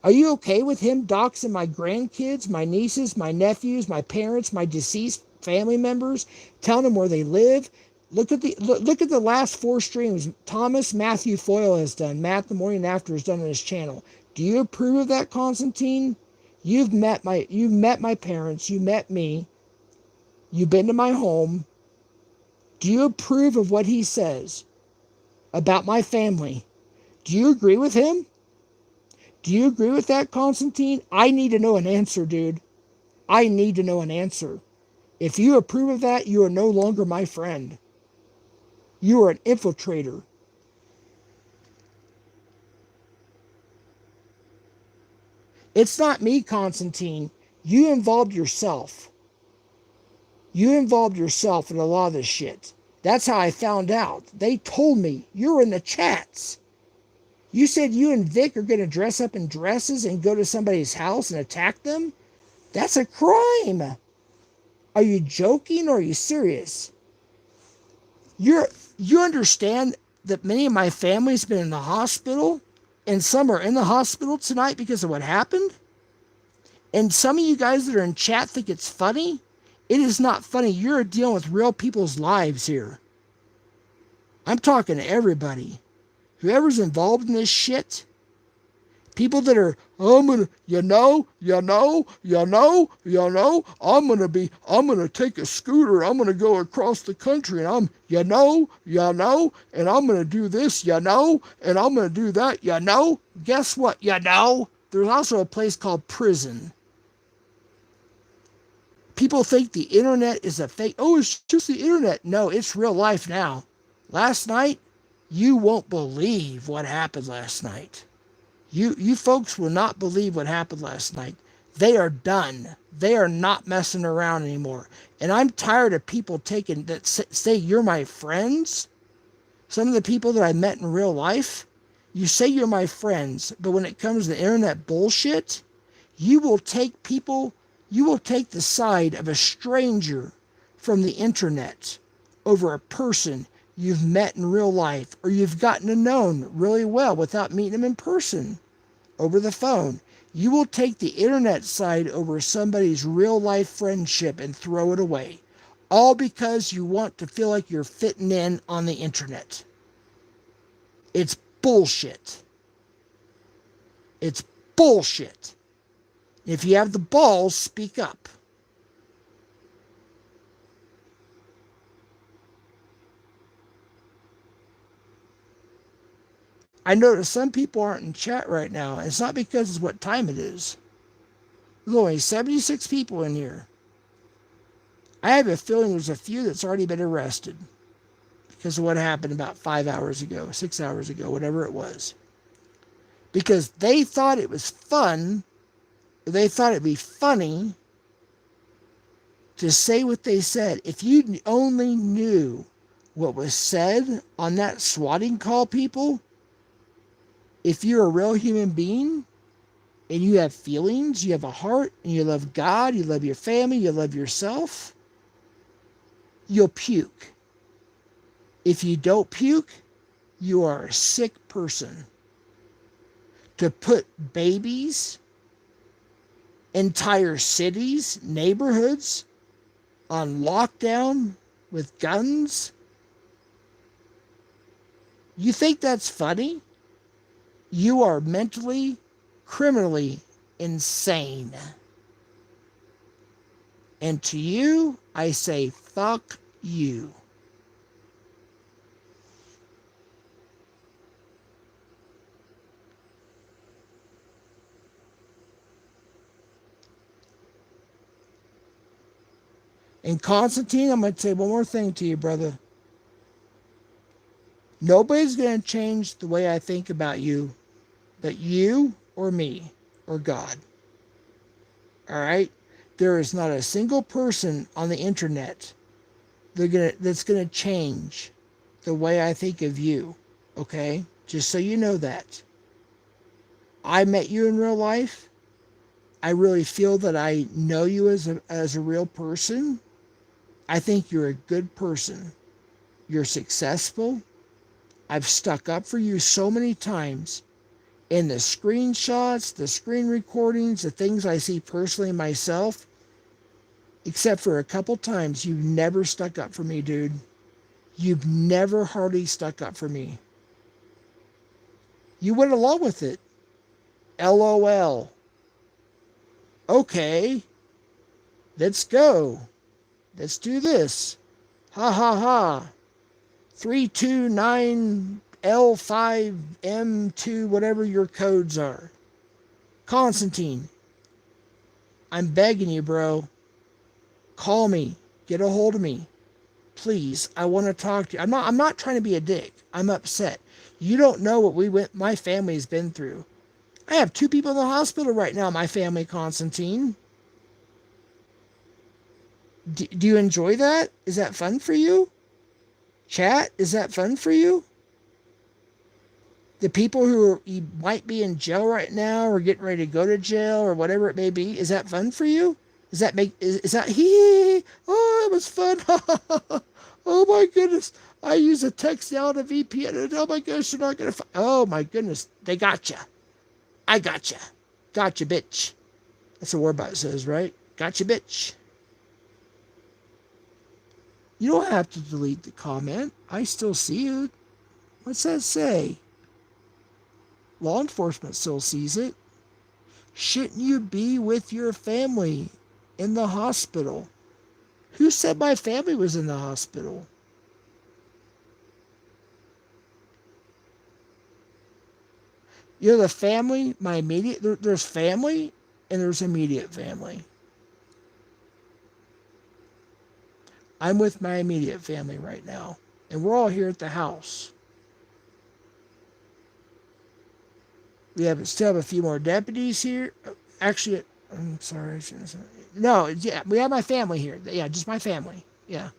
Are you okay with him doxing my grandkids, my nieces, my nephews, my parents, my deceased family members, telling them where they live? Look at the last 4 streams Thomas Matthew Foyle has done. Matt the morning after has done on his channel. Do you approve of that, Constantine? You've met my parents. You met me. You've been to my home. Do you approve of what he says about my family? Do you agree with him? Do you agree with that, Constantine? I need to know an answer, dude. I need to know an answer. If you approve of that, you are no longer my friend. You are an infiltrator. It's not me, Constantine. You involved yourself. You involved yourself in a lot of this shit. That's how I found out. They told me. You were in the chats. You said you and Vic are going to dress up in dresses and go to somebody's house and attack them? That's a crime. Are you joking or are you serious? You understand that many of my family's been in the hospital and some are in the hospital tonight because of what happened? And some of you guys that are in chat think it's funny? It is not funny. You're dealing with real people's lives here. I'm talking to everybody. Whoever's involved in this shit, people that are, I'm gonna take a scooter, I'm gonna go across the country, and I'm gonna do this, and I'm gonna do that, Guess what, There's also a place called prison. People think the internet is a fake. Oh, it's just the internet. No, it's real life now. Last night, you won't believe what happened last night. You folks will not believe what happened last night. They are done. They are not messing around anymore. And I'm tired of people taking that say you're my friends. Some of the people that I met in real life, you say you're my friends, but when it comes to internet bullshit, you will take the side of a stranger from the internet over a person you've met in real life or you've gotten to know really well without meeting them in person over the phone. You will take the internet side over somebody's real life friendship and throw it away. All because you want to feel like you're fitting in on the internet. It's bullshit. It's bullshit. If you have the balls, speak up. I notice some people aren't in chat right now. It's not because it's what time it is. There's only 76 people in here. I have a feeling there's a few that's already been arrested because of what happened about 5 hours ago, 6 hours ago, whatever it was. Because they thought it was fun, they thought it'd be funny to say what they said. If you only knew what was said on that swatting call, people, if you're a real human being and you have feelings, you have a heart, and you love God, you love your family, you love yourself, you'll puke. If you don't puke, you are a sick person. To put babies, entire cities, neighborhoods on lockdown with guns? You think that's funny? You are mentally, criminally insane. And to you, I say, fuck you. And Constantine, I'm going to say one more thing to you, brother. Nobody's going to change the way I think about you, but you or me or God. All right? There is not a single person on the internet that's going to change the way I think of you. Okay? Just so you know that. I met you in real life. I really feel that I know you as a real person. I think you're a good person. You're successful. I've stuck up for you so many times. In the screenshots, the screen recordings, the things I see personally myself, except for a couple times, you've never stuck up for me, dude. You've never hardly stuck up for me. You went along with it. LOL. Okay. Let's go. Let's do this. Ha ha ha. 329L5M2, whatever your codes are. Constantine, I'm begging you, bro. Call me. Get a hold of me. Please, I want to talk to you. I'm not trying to be a dick. I'm upset. You don't know what my family's been through. I have 2 people in the hospital right now, my family, Constantine. Do you enjoy that? Is that fun for you? Chat, is that fun for you? The people you might be in jail right now or getting ready to go to jail or whatever it may be, is that fun for you? Is that hee? Oh, it was fun. Oh my goodness. I use a text now and a VPN. And oh my goodness, they're not going to oh my goodness. They gotcha. I gotcha. Gotcha, bitch. That's what Warbot says, right? Gotcha, bitch. You don't have to delete the comment. I still see it. What's that say? Law enforcement still sees it. Shouldn't you be with your family in the hospital? Who said my family was in the hospital? You know, the family, my immediate, there's family and there's immediate family. I'm with my immediate family right now, and we're all here at the house. We still have a few more deputies here. Actually, I'm sorry. No, yeah, we have my family here. Yeah, just my family. Yeah.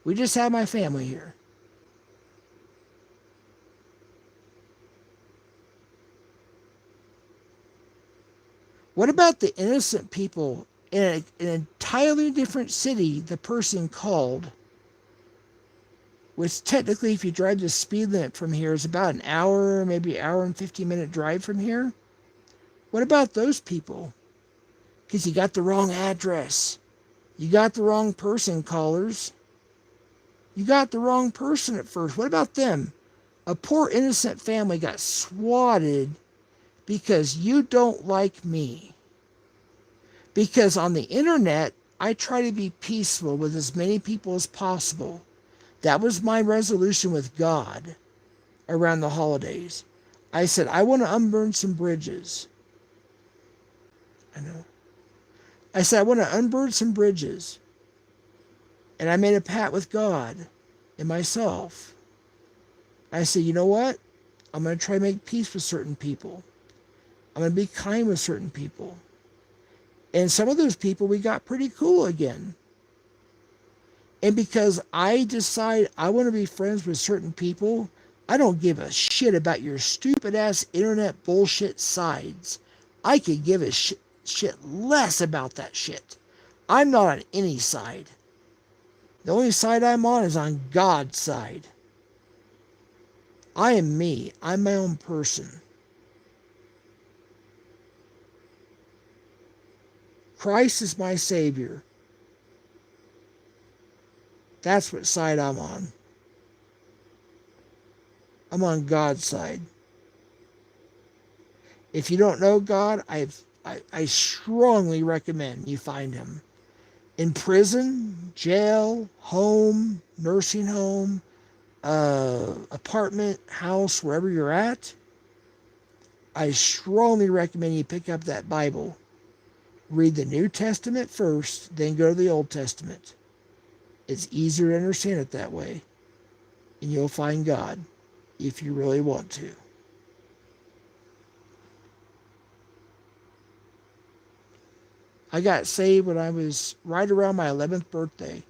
We just have my family here. What about the innocent people in an entirely different city the person called, which technically, if you drive the speed limit from here, is about an hour, maybe hour and 50-minute drive from here? What about those people? Because you got the wrong address. You got the wrong person, callers. You got the wrong person at first. What about them? A poor innocent family got swatted because you don't like me. Because on the internet, I try to be peaceful with as many people as possible. That was my resolution with God around the holidays. I said, I want to unburn some bridges. I know. I said, I want to unburn some bridges. And I made a pact with God and myself. I said, you know what? I'm going to try to make peace with certain people. I'm going to be kind with certain people. And some of those people, we got pretty cool again. And because I decide I want to be friends with certain people, I don't give a shit about your stupid ass internet bullshit sides. I could give a shit less about that shit. I'm not on any side. The only side I'm on is on God's side. I am me. I'm my own person. Christ is my Savior. That's what side I'm on. I'm on God's side. If you don't know God, I strongly recommend you find him. In prison, jail, home, nursing home, apartment, house, wherever you're at, I strongly recommend you pick up that Bible. Read the New Testament first, then go to the Old Testament. It's easier to understand it that way. And you'll find God if you really want to. I got saved when I was right around my 11th birthday.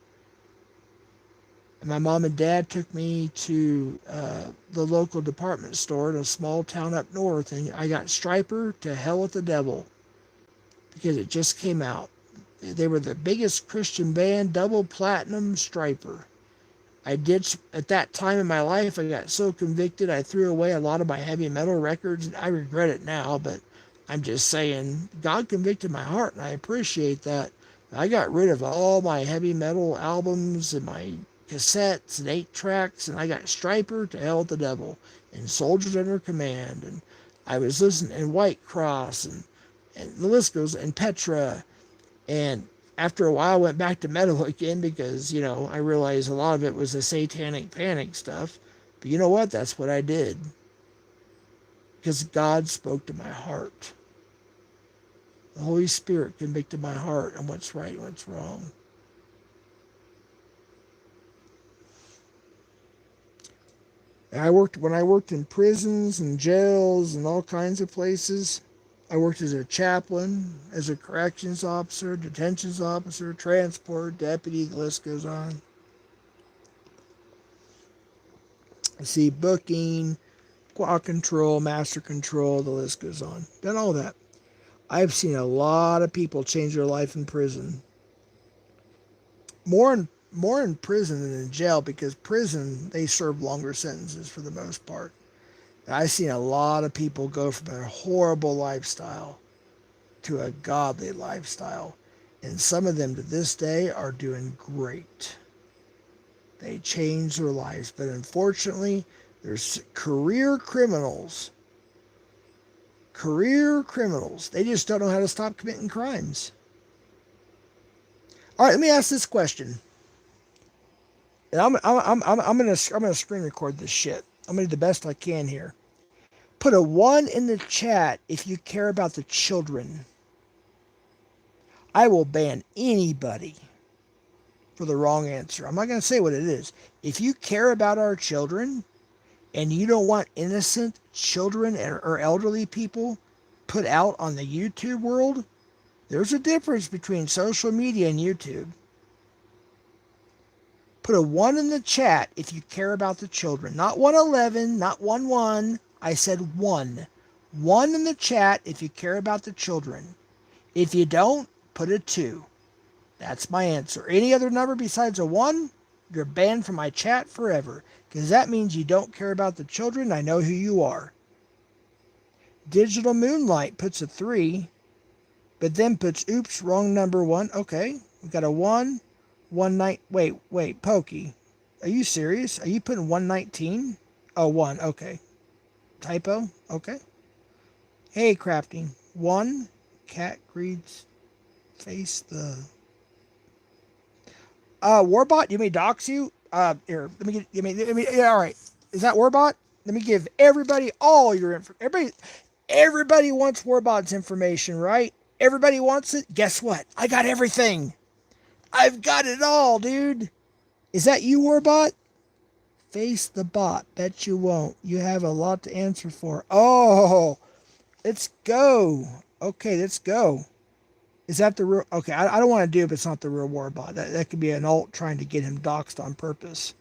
And my mom and dad took me to the local department store in a small town up north. And I got Striper to Hell with the Devil because it just came out. They were the biggest Christian band, double platinum Striper. At that time in my life, I got so convicted, I threw away a lot of my heavy metal records. I regret it now, but I'm just saying, God convicted my heart, and I appreciate that. I got rid of all my heavy metal albums and my cassettes and 8-tracks, and I got Striper to Hell with the Devil and Soldiers Under Command, and I was listening, and White Cross, and the list goes, and Petra, and after a while, I went back to metal again because, I realized a lot of it was the satanic panic stuff. But you know what? That's what I did. Because God spoke to my heart. The Holy Spirit convicted my heart on what's right and what's wrong. And when I worked in prisons and jails and all kinds of places, I worked as a chaplain, as a corrections officer, detentions officer, transport, deputy, the list goes on. I see booking, quality control, master control, the list goes on. Done all that. I've seen a lot of people change their life in prison. More in prison than in jail, because prison, they serve longer sentences for the most part. I've seen a lot of people go from a horrible lifestyle to a godly lifestyle. And some of them to this day are doing great. They change their lives. But unfortunately, there's career criminals. Career criminals. They just don't know how to stop committing crimes. All right, let me ask this question. And I'm gonna screen record this shit. I'm gonna do the best I can here. Put a 1 in the chat if you care about the children. I will ban anybody for the wrong answer. I'm not going to say what it is. If you care about our children and you don't want innocent children or elderly people put out on the YouTube world, there's a difference between social media and YouTube. Put a 1 in the chat if you care about the children. Not 111, not 11. I said 1. 1 in the chat if you care about the children. If you don't, put a 2. That's my answer. Any other number besides a 1, you're banned from my chat forever. Because that means you don't care about the children. I know who you are. Digital Moonlight puts a 3, but then puts, oops, wrong number 1. Okay, we got a 1, wait, Pokey. Are you serious? Are you putting 119? Oh, 1, okay. Typo, okay. Hey, Crafting. 1, cat greets, face the... Warbot, you may dox you? Here, yeah, all right. Is that Warbot? Let me give everybody all your information. Everybody wants Warbot's information, right? Everybody wants it. Guess what? I got everything. I've got it all, dude. Is that you, Warbot? Face the bot. Bet you won't. You have a lot to answer for. Oh, let's go. Okay, let's go. Is that the real... Okay, I don't want to do it if it's not the real Warbot. That could be an alt trying to get him doxxed on purpose.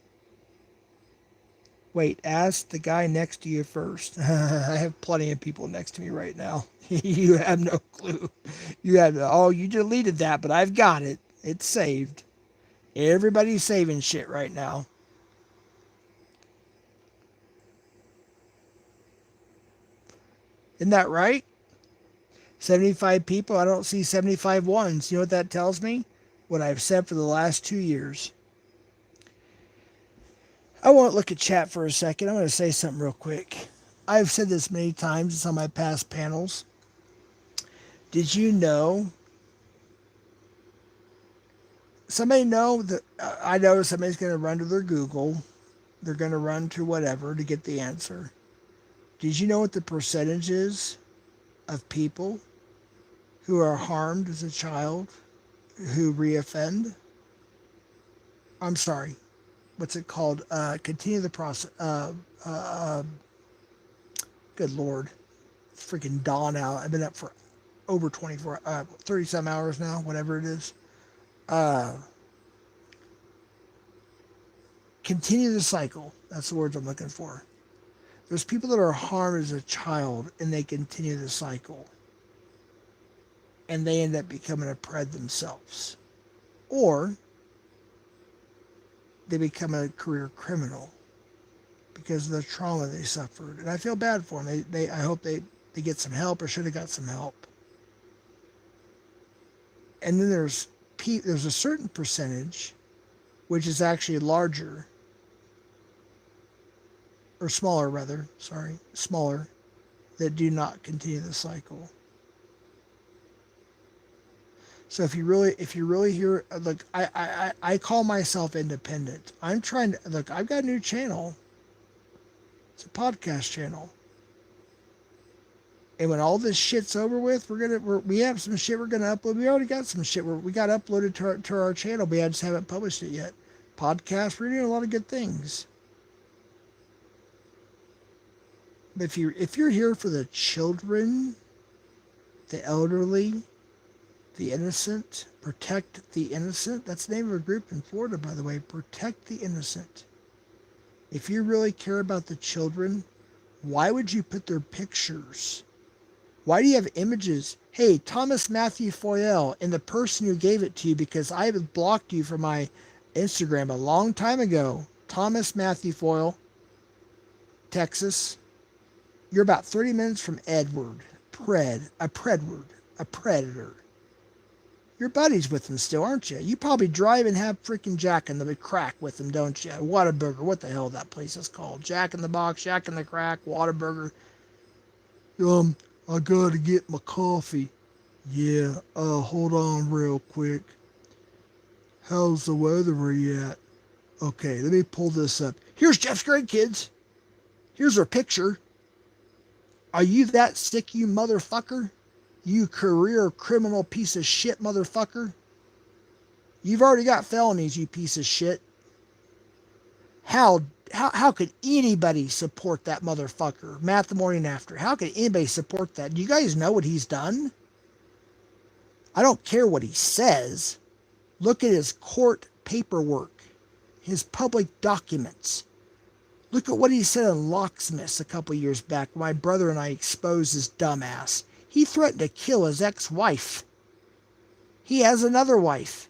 Wait, ask the guy next to you first. I have plenty of people next to me right now. You have no clue. You deleted that, but I've got it. It's saved. Everybody's saving shit right now. Isn't that right? 75 people. I don't see 75 ones. You know what that tells me? What I've said for the last 2 years. I won't look at chat for a second. I'm going to say something real quick. I've said this many times. It's on my past panels. Did you know? Somebody know that I know somebody's going to run to their Google. They're going to run to whatever to get the answer. Did you know what the percentage is of people who are harmed as a child who reoffend? I'm sorry. What's it called? Continue the process. Good Lord. It's freaking dawn out. I've been up for over 30 some hours now, whatever it is. Continue the cycle. That's the words I'm looking for. There's people that are harmed as a child and they continue the cycle. And they end up becoming a pred themselves. Or they become a career criminal because of the trauma they suffered. And I feel bad for them. I hope they get some help or should have got some help. And then there's a certain percentage, which is actually larger, or smaller rather, smaller, that do not continue the cycle. So if you really hear, look, I call myself independent. I'm trying to, look, I've got a new channel. It's a podcast channel. And when all this shit's over with, we have some shit we're gonna upload. We already got some shit we got uploaded to our channel, but I just haven't published it yet. Podcast, we're doing a lot of good things. But if you're here for the children, the elderly, the innocent, protect the innocent. That's the name of a group in Florida, by the way. Protect the innocent. If you really care about the children, why would you put their pictures? Why do you have images? Hey, Thomas Matthew Foyle, and the person who gave it to you, because I have blocked you from my Instagram a long time ago. Thomas Matthew Foyle, Texas. You're about 30 minutes from Edward. A predator. You're buddies with him still, aren't you? You probably drive and have freaking Jack in the Crack with him, don't you? Whataburger, what the hell that place is called? Jack in the Box, Jack in the Crack, Whataburger. I gotta get my coffee. Yeah, hold on real quick. How's the weather where you at? Okay, let me pull this up. Here's Jeff's grandkids. Here's her picture. Are you that sick, you motherfucker? You career criminal piece of shit motherfucker. You've already got felonies, you piece of shit. How could anybody support that motherfucker? Matt the morning after. How could anybody support that? Do you guys know what he's done? I don't care what he says. Look at his court paperwork, his public documents. Look at what he said on Locksmiths a couple years back when my brother and I exposed his dumbass. He threatened to kill his ex-wife. He has another wife.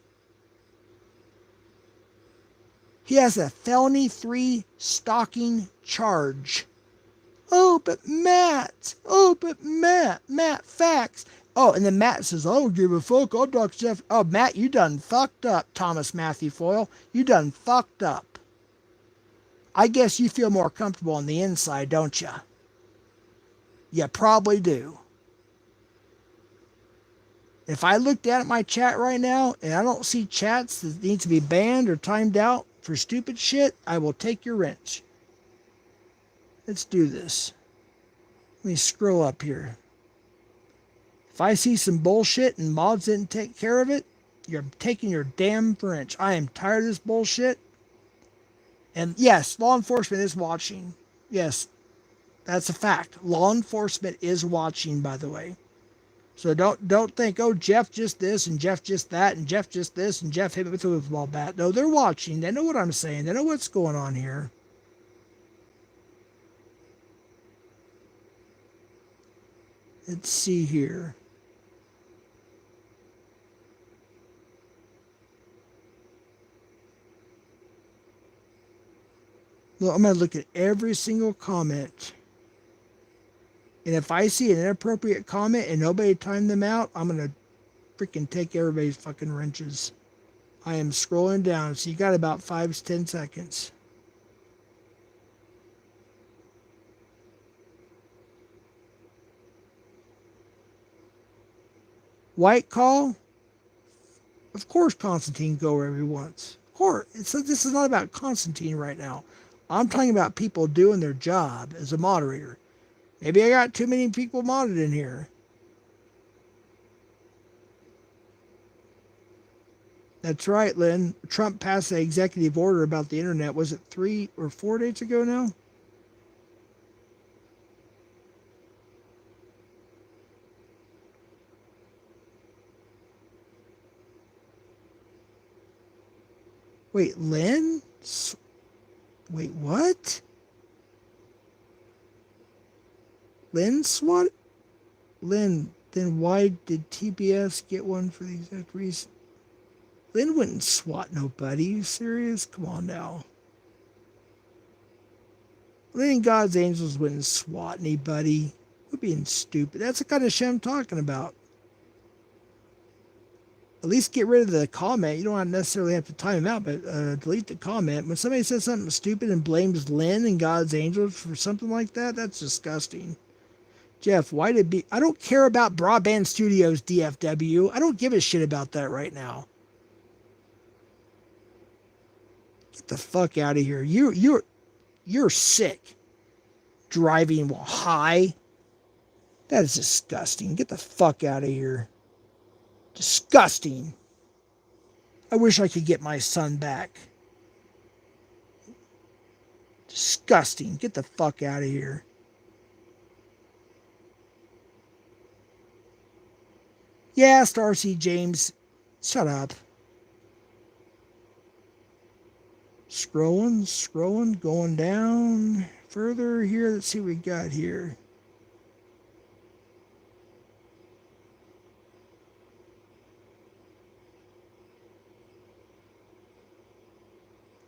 He has a felony 3 stalking charge. Oh, but Matt. Matt, facts. Oh, and then Matt says, I don't give a fuck. I'll dock Jeff. Oh, Matt, you done fucked up, Thomas Matthew Foyle. You done fucked up. I guess you feel more comfortable on the inside, don't you? You probably do. If I look down at my chat right now and I don't see chats that need to be banned or timed out for stupid shit, I will take your wrench. Let's do this. Let me scroll up here. If I see some bullshit and mods didn't take care of it, you're taking your damn wrench. I am tired of this bullshit. And yes, law enforcement is watching. Yes, that's a fact. Law enforcement is watching, by the way. So don't think, oh, Jeff just this and Jeff just that and Jeff just this and Jeff hit me with a football bat. No, they're watching. They know what I'm saying. They know what's going on here. Let's see here. Well, I'm going to look at every single comment. And if I see an inappropriate comment and nobody timed them out, I'm going to freaking take everybody's fucking wrenches. I am scrolling down, so you got about 5 to 10 seconds. White call? Of course Constantine go wherever he wants. Of course. This is not about Constantine right now. I'm talking about people doing their job as a moderator. Maybe I got too many people modded in here. That's right, Lynn. Trump passed an executive order about the internet. Was it 3 or 4 days ago now? Wait, Lynn? Wait, what? Lynn SWAT? Lynn, then why did TBS get one for the exact reason? Lynn wouldn't SWAT nobody. You serious? Come on now. Lynn and God's Angels wouldn't SWAT anybody. We're being stupid. That's the kind of shit I'm talking about. At least get rid of the comment. You don't necessarily have to time them out, but delete the comment. When somebody says something stupid and blames Lynn and God's Angels for something like that, that's disgusting. Jeff, why did I don't care about Broadband Studios, DFW. I don't give a shit about that right now. Get the fuck out of here. You're sick. Driving while high. That is disgusting. Get the fuck out of here. Disgusting. I wish I could get my son back. Disgusting. Get the fuck out of here. Yeah, Starcy James. Shut up. Scrolling, going down further here. Let's see what we got here.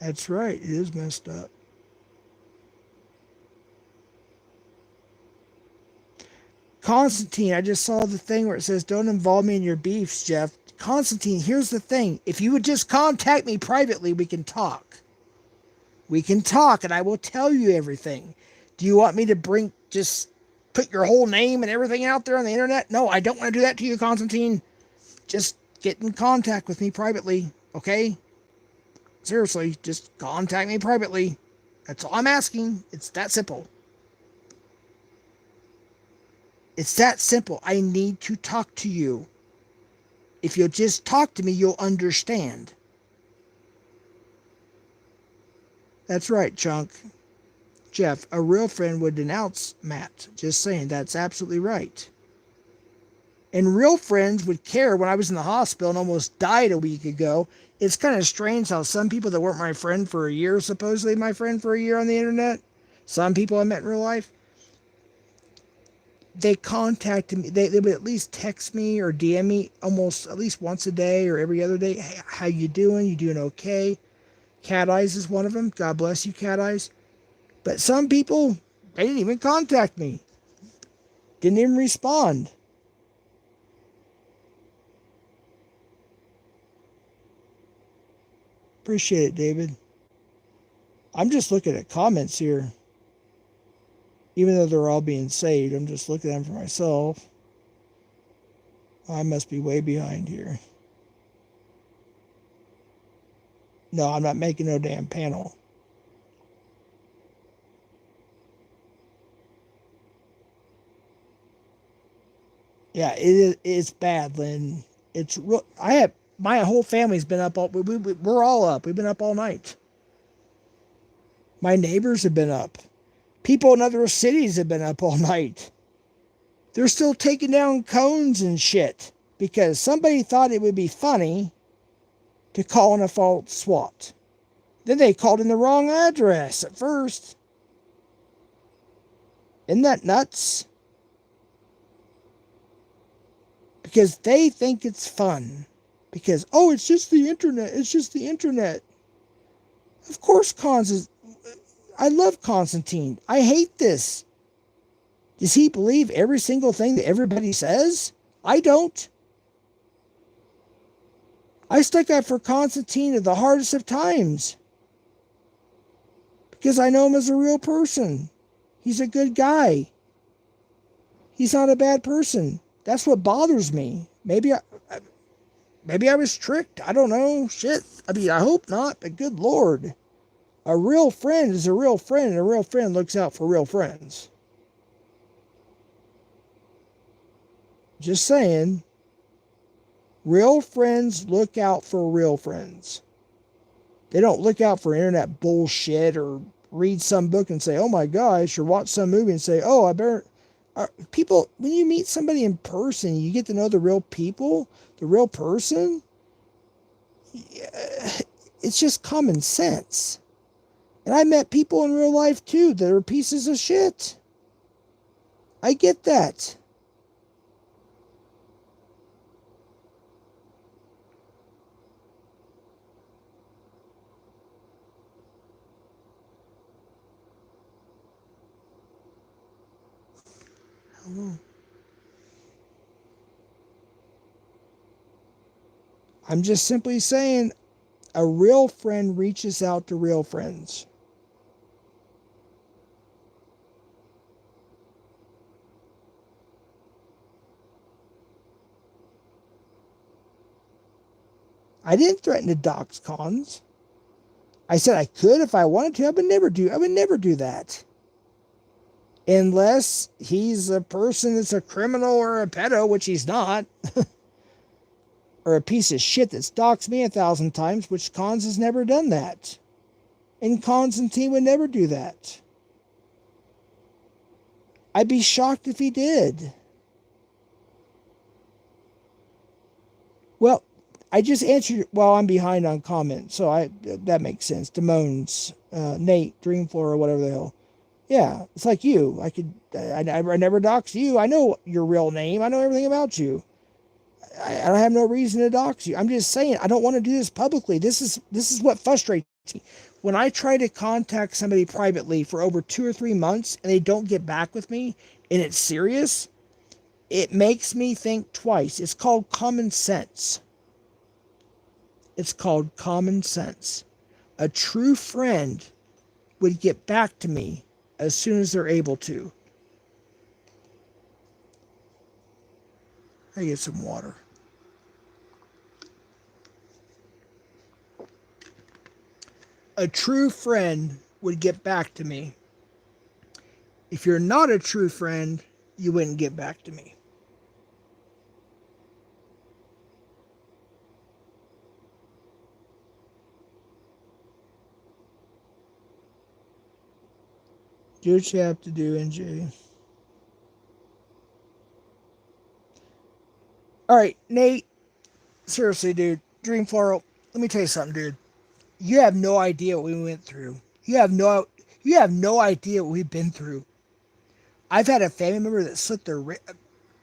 That's right. It is messed up. Constantine, I just saw the thing where it says, don't involve me in your beefs, Jeff. Constantine, here's the thing. If you would just contact me privately, we can talk. We can talk, and I will tell you everything. Do you want me to just put your whole name and everything out there on the internet? No, I don't want to do that to you, Constantine. Just get in contact with me privately, okay? Seriously, just contact me privately. That's all I'm asking. It's that simple. It's that simple. I need to talk to you. If you'll just talk to me, you'll understand. That's right, Chunk. Jeff, a real friend would denounce Matt. Just saying, that's absolutely right. And real friends would care when I was in the hospital and almost died a week ago. It's kind of strange how some people that weren't my friend for a year, supposedly my friend for a year on the internet, some people I met in real life, they contacted me. They would at least text me or DM me almost at least once a day or every other day. Hey, how you doing? You doing okay? Cat Eyes is one of them. God bless you, Cat Eyes. But some people, they didn't even contact me. Didn't even respond. Appreciate it, David. I'm just looking at comments here. Even though they're all being saved, I'm just looking at them for myself. I must be way behind here. No, I'm not making no damn panel. Yeah, it's bad, Lynn. It's real. My whole family's been up all. We're all up. We've been up all night. My neighbors have been up. People in other cities have been up all night. They're still taking down cones and shit because somebody thought it would be funny to call in a false SWAT. Then they called in the wrong address at first. Isn't that nuts? Because they think it's fun. Because, oh, it's just the internet. It's just the internet. Of course, I love Constantine. I hate this. Does he believe every single thing that everybody says? I don't. I stuck up for Constantine at the hardest of times. Because I know him as a real person. He's a good guy. He's not a bad person. That's what bothers me. Maybe maybe I was tricked. I don't know. Shit. I mean, I hope not, but good Lord. A real friend is a real friend, and a real friend looks out for real friends. Just saying. Real friends look out for real friends. They don't look out for internet bullshit or read some book and say, oh my gosh, or watch some movie and say, oh, I better. People, when you meet somebody in person, you get to know the real people, the real person. It's just common sense. And I met people in real life too that are pieces of shit. I get that. I'm just simply saying a real friend reaches out to real friends. I didn't threaten to dox cons. I said I could if I wanted to. I would never do that. Unless he's a person that's a criminal or a pedo, which he's not. Or a piece of shit that's doxed me 1,000 times, which Cons has never done that. And Constantine would never do that. I'd be shocked if he did. Well, I just answered. Well, I'm behind on comments, so that makes sense. Damones, Nate, Dreamfloor, or whatever the hell. Yeah, it's like you. I never dox you. I know your real name. I know everything about you. I have no reason to dox you. I'm just saying I don't want to do this publicly. This is what frustrates me. When I try to contact somebody privately for over 2 or 3 months and they don't get back with me and it's serious, it makes me think twice. It's called common sense. It's called common sense. A true friend would get back to me as soon as they're able to. I get some water. A true friend would get back to me. If you're not a true friend, you wouldn't get back to me. Do what you have to do, NJ. All right, Nate. Seriously, dude. Dream Floral. Let me tell you something, dude. You have no idea what we went through. You have no idea what we've been through. I've had a family member that slit their wrist.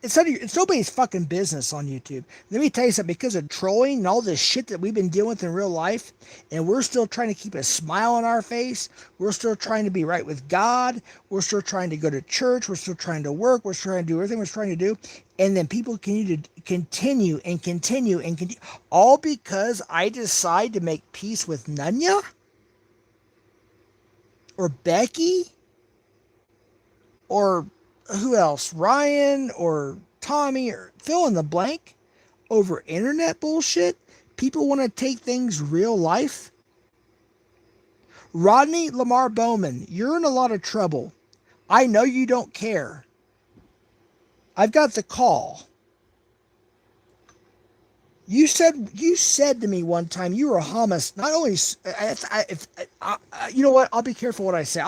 It's nobody's fucking business on YouTube. Let me tell you something, because of trolling and all this shit that we've been dealing with in real life, and we're still trying to keep a smile on our face. We're still trying to be right with God. We're still trying to go to church. We're still trying to work. We're still trying to do everything we're trying to do. And then people continue, all because I decide to make peace with Nunya or Becky or who else? Ryan or Tommy or fill in the blank over internet bullshit. People want to take things real life. Rodney Lamar Bowman, you're in a lot of trouble. I know you don't care. I've got the call. You said to me one time you were a homicide. Not only, you know what? I'll be careful what I say.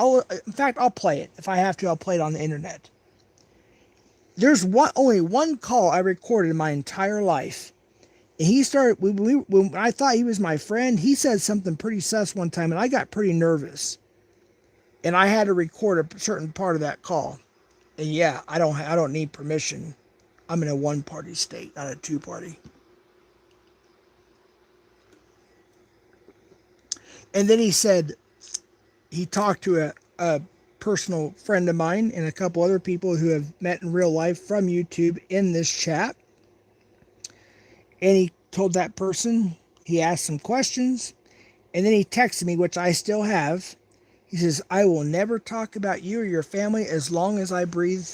In fact, I'll play it if I have to. I'll play it on the internet. There's only one call I recorded in my entire life. And he started, when I thought he was my friend, he said something pretty sus one time, and I got pretty nervous. And I had to record a certain part of that call. And yeah, I don't need permission. I'm in a one-party state, not a two-party. And then he said, he talked to a personal friend of mine and a couple other people who have met in real life from YouTube in this chat. And he told that person, he asked some questions, and then he texted me, which I still have. He says, I will never talk about you or your family as long as I breathe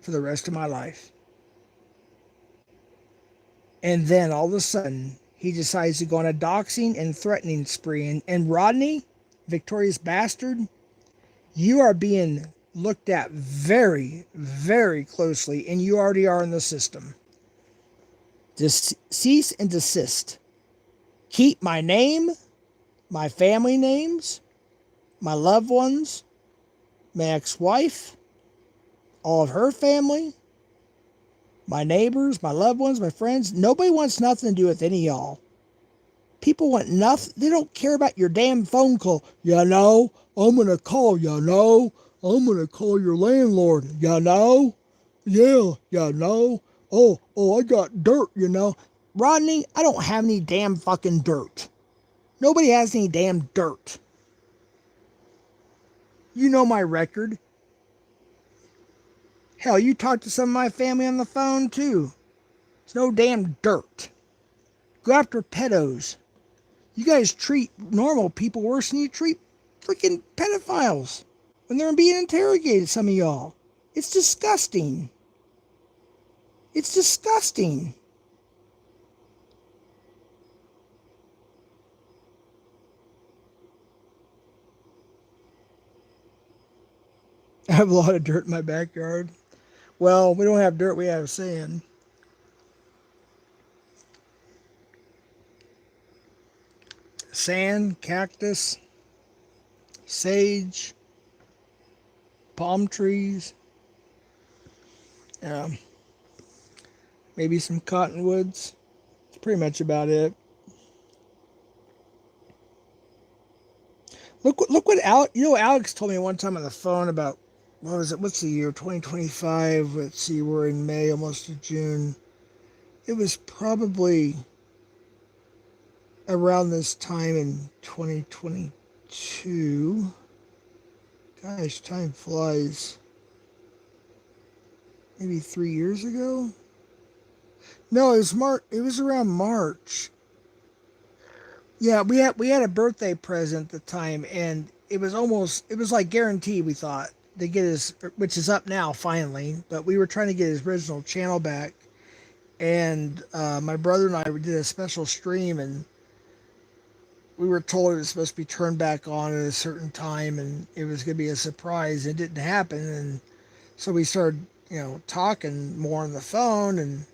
for the rest of my life. And then all of a sudden, he decides to go on a doxing and threatening spree. And Rodney, Victoria's bastard, you are being looked at very, very closely, and you already are in the system. Just cease and desist. Keep my name, my family names, my loved ones, my ex-wife, all of her family, my neighbors, my loved ones, my friends. Nobody wants nothing to do with any of y'all. People want nothing. They don't care about your damn phone call. You know, I'm going to call, you know. I'm going to call your landlord, you know. Yeah, you know. I got dirt, you know. Rodney, I don't have any damn fucking dirt. Nobody has any damn dirt. You know my record. Hell, you talk to some of my family on the phone too. It's no damn dirt. Go after pedos. You guys treat normal people worse than you treat freaking pedophiles when they're being interrogated, some of y'all. It's disgusting. It's disgusting. I have a lot of dirt in my backyard. Well, we don't have dirt, we have sand. Sand, cactus, sage, palm trees, maybe some cottonwoods. That's pretty much about it. Look what Alex told me one time on the phone about, what was it? What's the year? 2025. Let's see, we're in May, almost to June. It was probably around this time in 2022. Gosh, time flies. Maybe 3 years ago? No, it was March. It was around March. Yeah, we had a birthday present at the time, and it was like guaranteed. We thought to get his, which is up now finally, but we were trying to get his original channel back, and my brother and I did a special stream, and we were told it was supposed to be turned back on at a certain time, and it was going to be a surprise. It didn't happen, and so we started, talking more on the phone,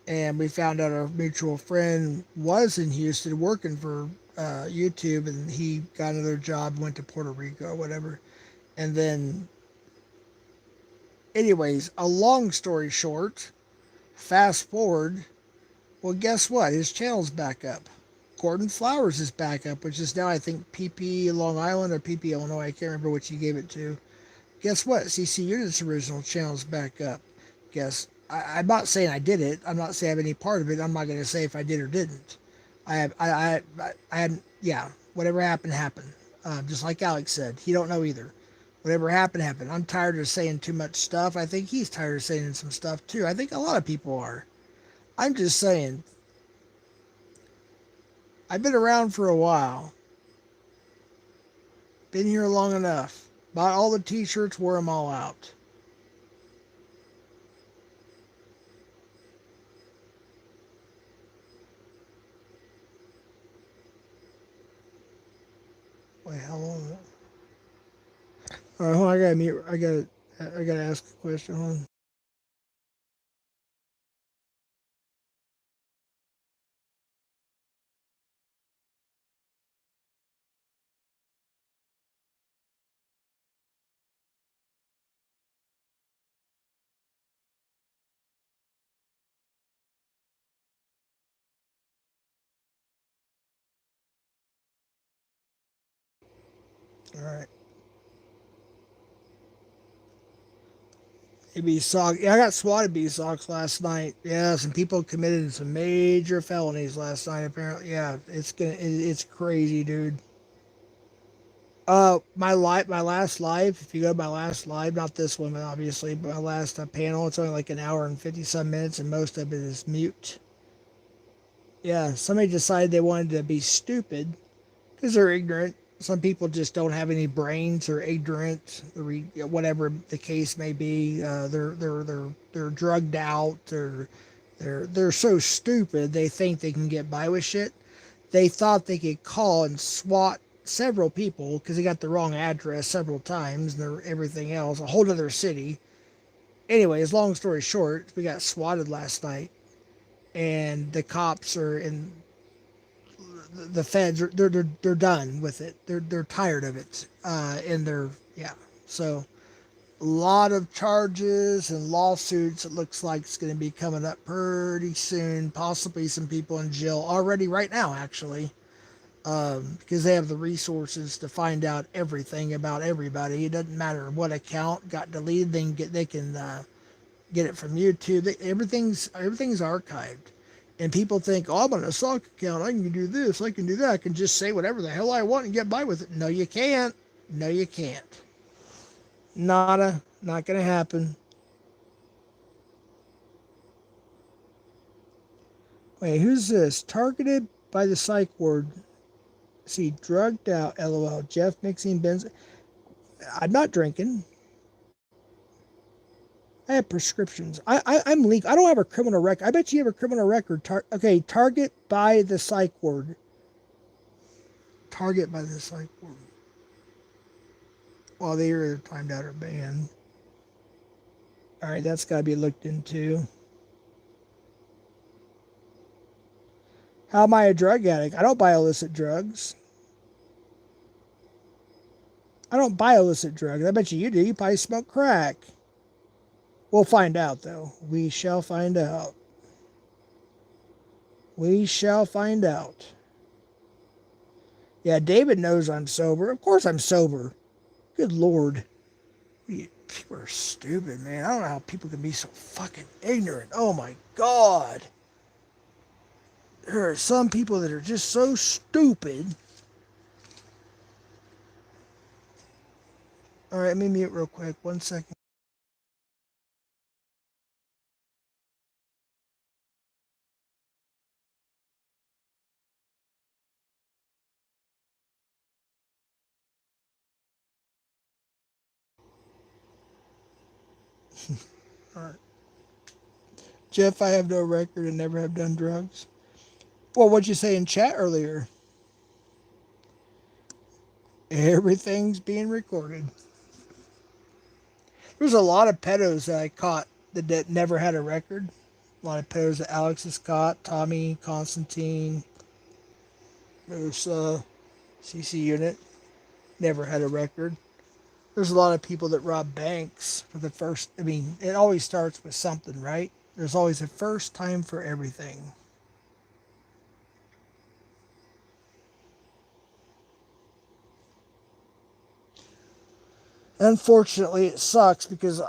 and we found out our mutual friend was in Houston working for YouTube, and he got another job, went to Puerto Rico or whatever. And then, anyways, a long story short, fast forward, well, guess what? His channel's back up. Gordon Flowers is back up, which is now, I think, PP Long Island or PP Illinois. I can't remember which he gave it to. Guess what? CC Unit's original channel's back up. I'm not saying I did it. I'm not saying I have any part of it. I'm not going to say if I did or didn't. I hadn't, yeah, whatever happened, happened. Just like Alex said, he don't know either. Whatever happened, happened. I'm tired of saying too much stuff. I think he's tired of saying some stuff too. I think a lot of people are. I'm just saying, I've been around for a while. Been here long enough. Bought all the t-shirts, wore them all out. Wait, how long? All right, hold on, I gotta mute. I gotta ask a question. Hold on. All right. Bee sock. Yeah, I got swatted bee socks last night. Yeah, some people committed some major felonies last night. Apparently, yeah, it's crazy, dude. My last live. If you go to my last live, not this one, obviously, but my last panel. It's only like an hour and 50 some minutes, and most of it is mute. Yeah, somebody decided they wanted to be stupid because they're ignorant. Some people just don't have any brains or ignorant, or whatever the case may be. They're drugged out, or They're so stupid they think they can get by with shit. They thought they could call and SWAT several people because they got the wrong address several times and everything else, a whole other city. Anyways, long story short, we got swatted last night, and the cops are in the feds. They're done with it. They're tired of it, and they're yeah. So a lot of charges and lawsuits. It looks like it's going to be coming up pretty soon. Possibly some people in jail already right now, actually, because they have the resources to find out everything about everybody. It doesn't matter what account got deleted. They can get it from YouTube. Everything's archived. And people think, oh, I'm on a stock account. I can do this. I can do that. I can just say whatever the hell I want and get by with it. No, you can't. No, you can't. Not going to happen. Wait, who's this? Targeted by the psych ward. See, drugged out, lol. Jeff mixing benzene. I'm not drinking. I have prescriptions. I'm legal. I don't have a criminal record. I bet you have a criminal record. Okay, target by the psych ward. Target by the psych ward. Well, they are timed out or banned. All right, that's got to be looked into. How am I a drug addict? I don't buy illicit drugs. I don't buy illicit drugs. I bet you do. You probably smoke crack. We'll find out, though. We shall find out. We shall find out. Yeah, David knows I'm sober. Of course I'm sober. Good Lord. People are stupid, man. I don't know how people can be so fucking ignorant. Oh, my God. There are some people that are just so stupid. All right, let me mute real quick. 1 second. All right. Jeff, I have no record and never have done drugs. Well, what'd you say in chat earlier? Everything's being recorded. There's a lot of pedos that I caught that never had a record. A lot of pedos that Alex has caught. Tommy, Constantine. There's CC Unit. Never had a record. There's a lot of people that rob banks for the first. I mean, it always starts with something, right? There's always a first time for everything. Unfortunately, it sucks because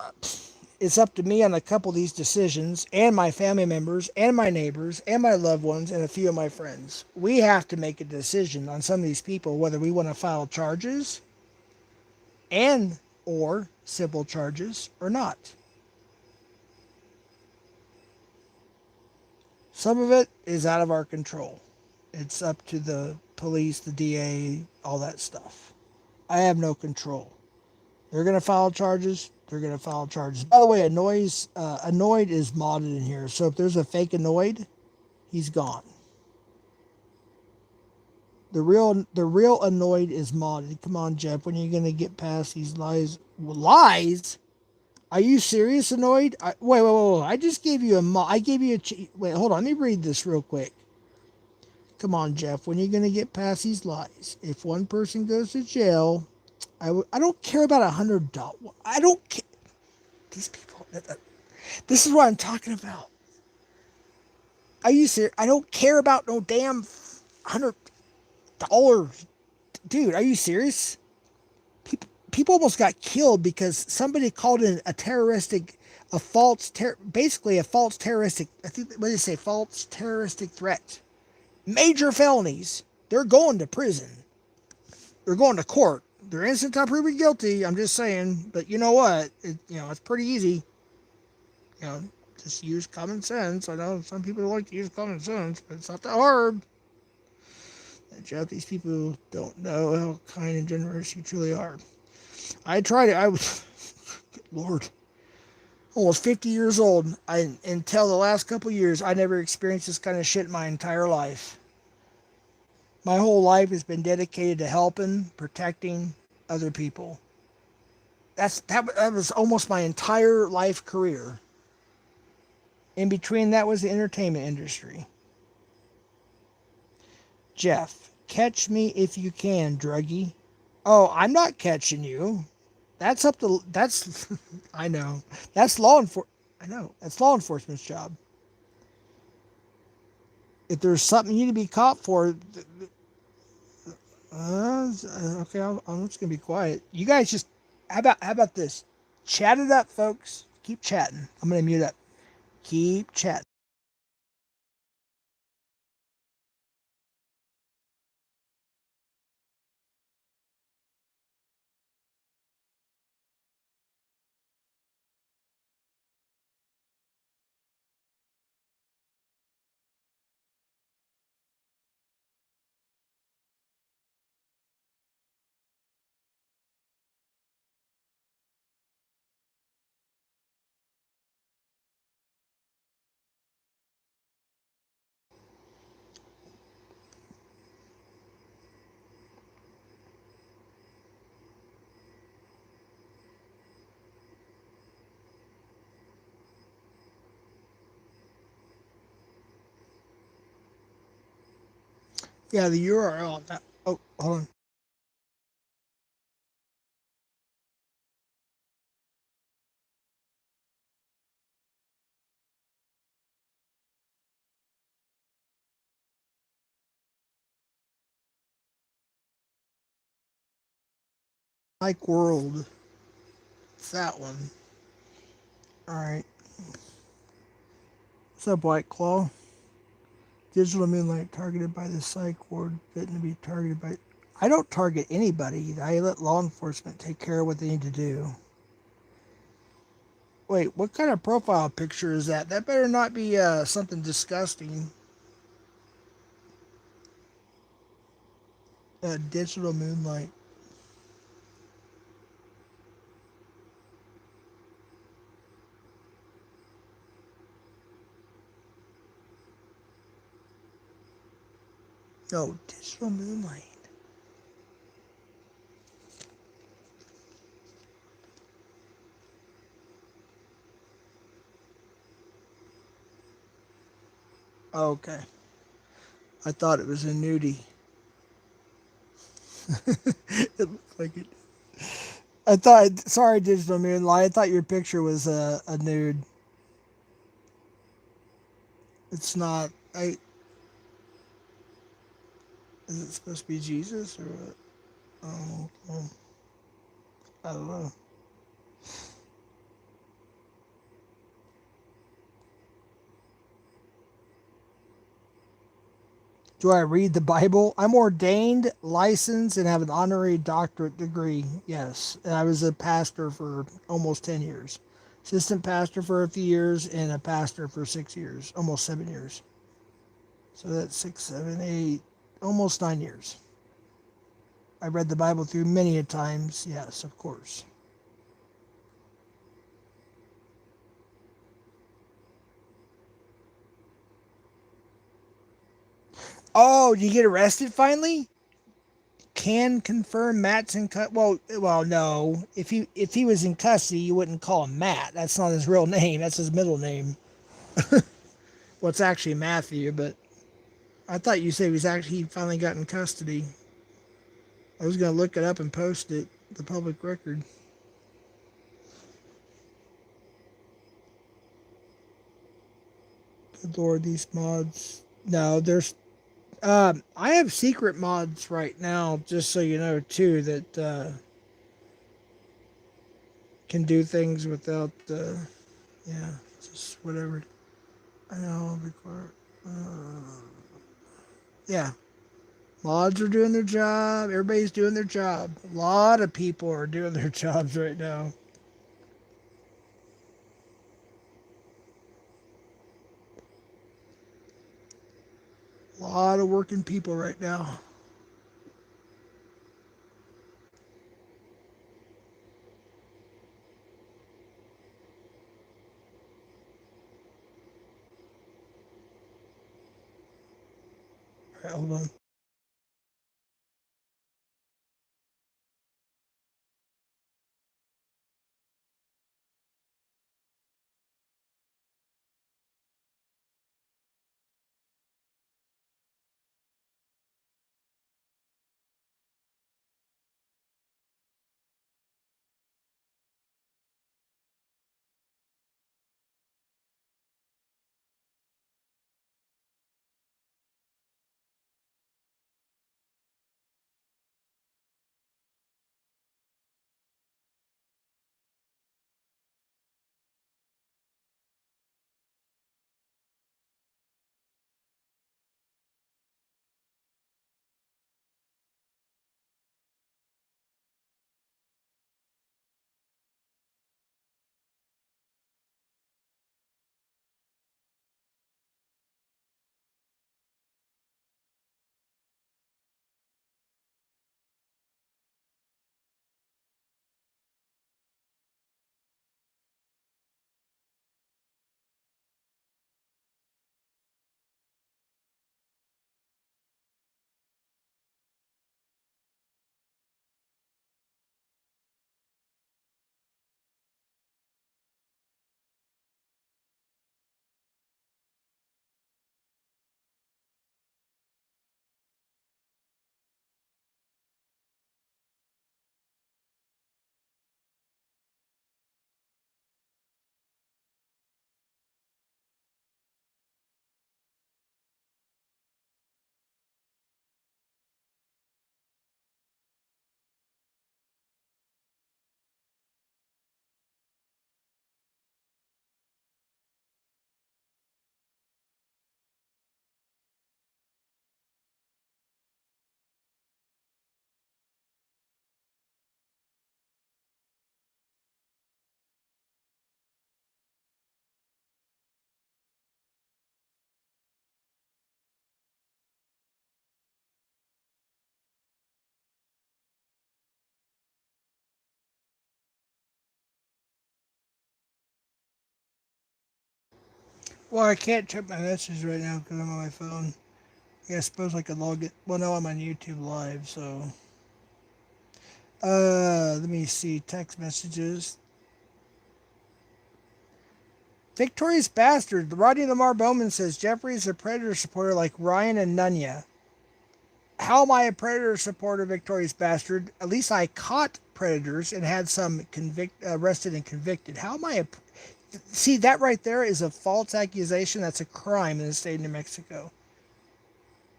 it's up to me on a couple of these decisions, and my family members, and my neighbors, and my loved ones, and a few of my friends. We have to make a decision on some of these people whether we want to file charges and or civil charges or not. Some of it is out of our control. It's up to the police, the DA, all that stuff. I have no control. They're going to file charges. They're going to file charges. By the way, Annoyed is modded in here. So if there's a fake Annoyed, he's gone. The real Annoyed is modded. Come on, Jeff. When are you going to get past these lies? Lies? Are you serious, Annoyed? Wait. I just gave you a mod. I gave you a... Wait, hold on. Let me read this real quick. Come on, Jeff. When are you going to get past these lies? If one person goes to jail... I don't care about $100. I don't care. These people. This is what I'm talking about. Are you serious? I don't care about no damn $100. Dude, are you serious? People almost got killed because somebody called in basically a false terroristic, I think, what did they say? False terroristic threat. Major felonies. They're going to prison. They're going to court. They're innocent until proven guilty. I'm just saying. But you know what? It's pretty easy. Just use common sense. I know some people like to use common sense, but it's not that hard. Jeff, these people don't know how kind and generous you truly are. I tried it. Lord. almost 50 years old. Until the last couple years, I never experienced this kind of shit in my entire life. My whole life has been dedicated to helping, protecting other people. That was almost my entire life career. In between that was the entertainment industry. Jeff, catch me if you can, druggie. Oh, I'm not catching you. That's up to that's I know. That's law enfor I know. That's law enforcement's job. If there's something you need to be caught for, okay, I'm just gonna be quiet. You guys just how about this? Chat it up, folks. Keep chatting. I'm gonna mute up. Keep chatting. Yeah, the URL. Oh, hold on. Like World. It's that one. All right. What's up, White Claw? Digital Moonlight targeted by the psych ward, bitten to be targeted by. I don't target anybody. I let law enforcement take care of what they need to do. Wait, what kind of profile picture is that? That better not be something disgusting. Digital Moonlight. No, Digital Moonlight. Oh, okay. I thought it was a nudie. It looked like it. I thought. Sorry, Digital Moonlight. I thought your picture was a nude. It's not. Is it supposed to be Jesus or what? Oh, I don't know. Do I read the Bible? I'm ordained, licensed, and have an honorary doctorate degree. Yes. And I was a pastor for almost 10 years. Assistant pastor for a few years and a pastor for 6 years, almost 7 years. So that's 6, 7, 8, almost 9 years. I read the Bible through many a times. Yes, of course. Oh, you get arrested finally? Can confirm Matt's in well, no. If he was in custody, you wouldn't call him Matt. That's not his real name. That's his middle name. Well, it's actually Matthew, but I thought you said he finally got in custody. I was gonna look it up and post it, the public record. Good Lord, these mods. No, there's. I have secret mods right now, just so you know too, that can do things without. Yeah, just whatever. I know. Yeah, mods are doing their job. Everybody's doing their job. A lot of people are doing their jobs right now. A lot of working people right now. All right, hold on. Well, I can't check my messages right now because I'm on my phone. Yeah, I suppose I could log it. Well, no, I'm on YouTube Live, so. Let me see. Text messages. Victorious Bastard. Rodney Lamar Bowman says Jeffrey's a Predator supporter like Ryan and Nunya. How am I a Predator supporter, Victorious Bastard? At least I caught Predators and had some arrested and convicted. How am I a. See, that right there is a false accusation. That's a crime in the state of New Mexico.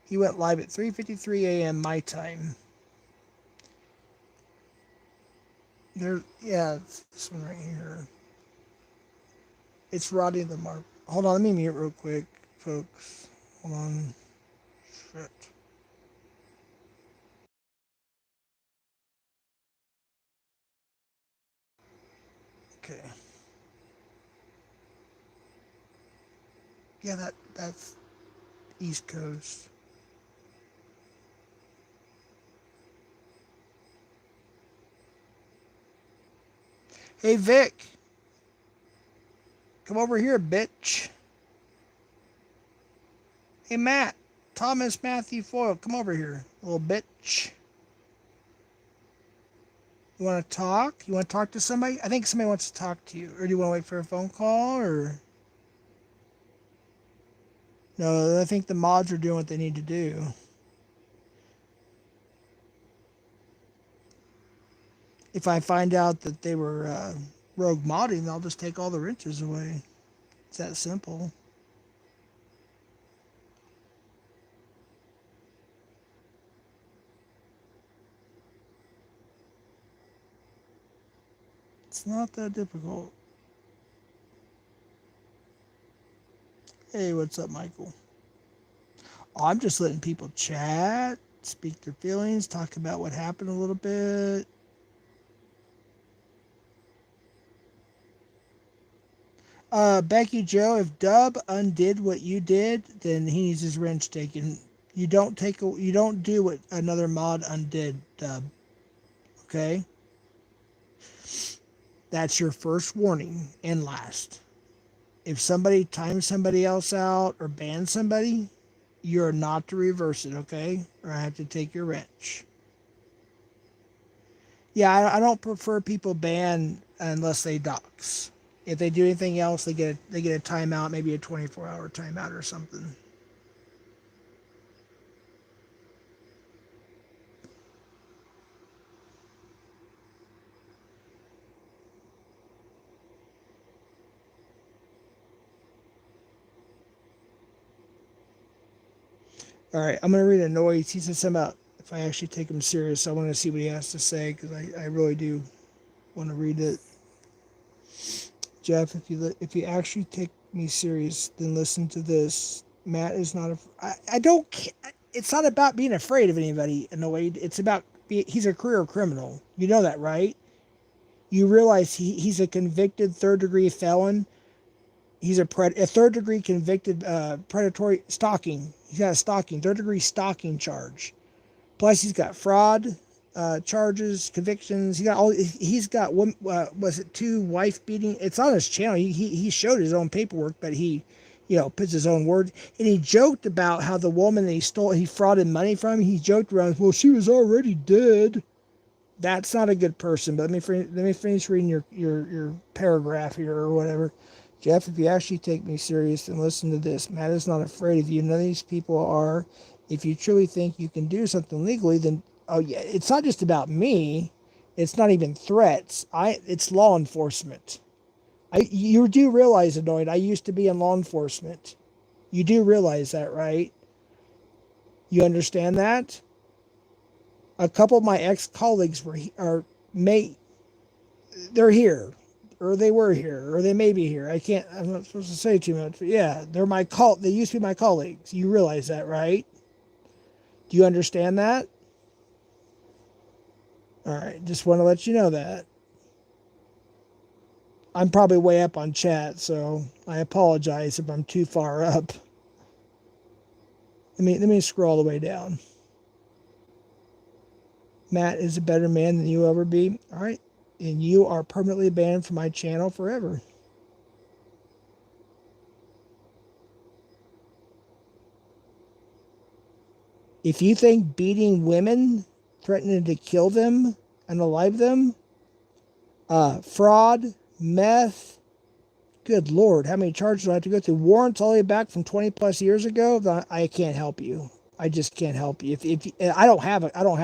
He went live at 3:53 a.m. my time. Yeah, it's this one right here. It's Roddy the Mark. Hold on, let me mute real quick, folks. Hold on. Shit. Okay. Yeah, that's East Coast. Hey Vic, come over here, bitch. Hey Matt, Thomas Matthew Foyle, come over here, little bitch. You want to talk? You want to talk to somebody? I think somebody wants to talk to you. Or do you want to wait for a phone call? Or no? I think the mods are doing what they need to do. If I find out that they were rogue modding, I'll just take all the wrenches away. It's that simple. It's not that difficult. Hey, what's up, Michael? I'm just letting people chat, speak their feelings, talk about what happened a little bit. Becky Joe, if Dub undid what you did, then he needs his wrench taken. You don't do what another mod undid, Dub. Okay? That's your first warning and last. If somebody times somebody else out or bans somebody, You're not to reverse it, okay? Or I have to take your wrench. Yeah, I don't prefer people ban unless they dox. If they do anything else, they get a timeout, maybe a 24-hour timeout or something. All right, I'm gonna read a noise. He said something about if I actually take him serious. I want to see what he has to say because I really do want to read it. Jeff, if you actually take me serious, then listen to this. Matt is not a. I don't. It's not about being afraid of anybody. Annoyed. It's about he's a career criminal. You know that, right? You realize he's a convicted third degree felon. He's a third degree convicted predatory stalking. He's got a stalking third degree stalking charge. Plus, he's got fraud charges, convictions. He got all. He's got one. Was it two wife beating? It's on his channel. He showed his own paperwork, but he, puts his own word. And he joked about how the woman that he frauded money from. He joked around. Well, she was already dead. That's not a good person. But let me finish reading your paragraph here or whatever. Jeff, if you actually take me serious, then listen to this. Matt is not afraid of you. None of these people are. If you truly think you can do something legally, then oh yeah, it's not just about me. It's not even threats. It's law enforcement. You do realize, Annoyed, I used to be in law enforcement. You do realize that, right? You understand that? A couple of my ex-colleagues may they're here, or they were here, or they may be here. I'm not supposed to say too much, but yeah, they used to be my colleagues. You realize that, right? Do you understand that? All right, just want to let you know that. I'm probably way up on chat, so I apologize if I'm too far up. Let me scroll all the way down. Matt is a better man than you'll ever be. All right, and you are permanently banned from my channel forever. If you think beating women, threatening to kill them, unalive them, fraud, meth, good Lord, how many charges do I have to go through? Warrants all the way back from 20 plus years ago. I can't help you. I just can't help you. If I don't have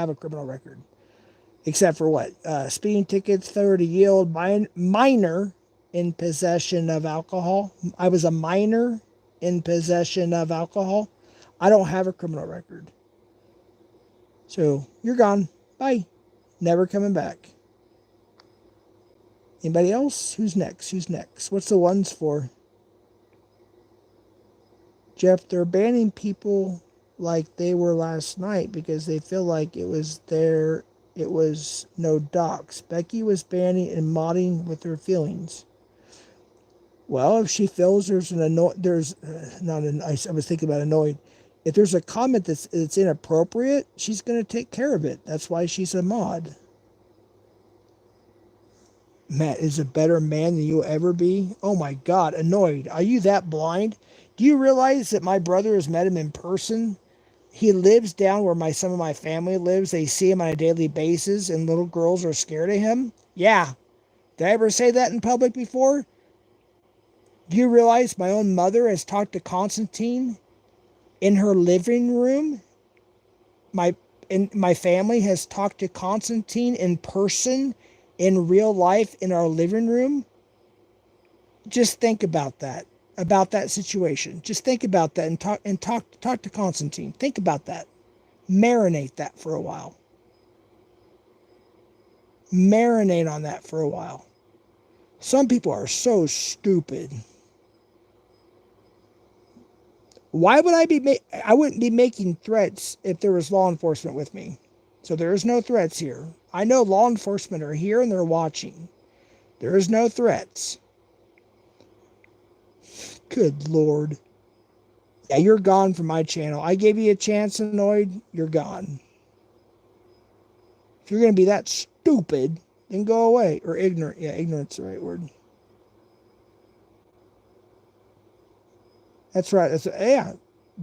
a criminal record, except for what speeding tickets, failure to yield, minor in possession of alcohol. I was a minor in possession of alcohol. I don't have a criminal record. So you're gone. Bye. Never coming back. Anybody else? Who's next? Who's next? What's the ones for? Jeff, they're banning people like they were last night because they feel like it was no docs. Becky was banning and modding with her feelings. Well, if she feels there's I was thinking about annoyed. If there's a comment that's inappropriate, she's going to take care of it. That's why she's a mod. Matt is a better man than you'll ever be. Oh my God, Annoyed. Are you that blind? Do you realize that my brother has met him in person? He lives down where some of my family lives. They see him on a daily basis, and little girls are scared of him. Yeah. Did I ever say that in public before? Do you realize my own mother has talked to Constantine in her living room? My family has talked to Constantine in person, in real life, in our living room. Just think about that situation. Just think about that and talk to Constantine. Think about that. Marinate that for a while. Marinate on that for a while. Some people are so stupid. Why would I wouldn't be making threats if there was law enforcement with me. So there is no threats here. I know law enforcement are here and they're watching. There is no threats. Good Lord. Yeah, you're gone from my channel. I gave you a chance, Annoyed. You're gone. If you're going to be that stupid, then go away. Or ignorant. Yeah, ignorant's the right word. That's right. Yeah.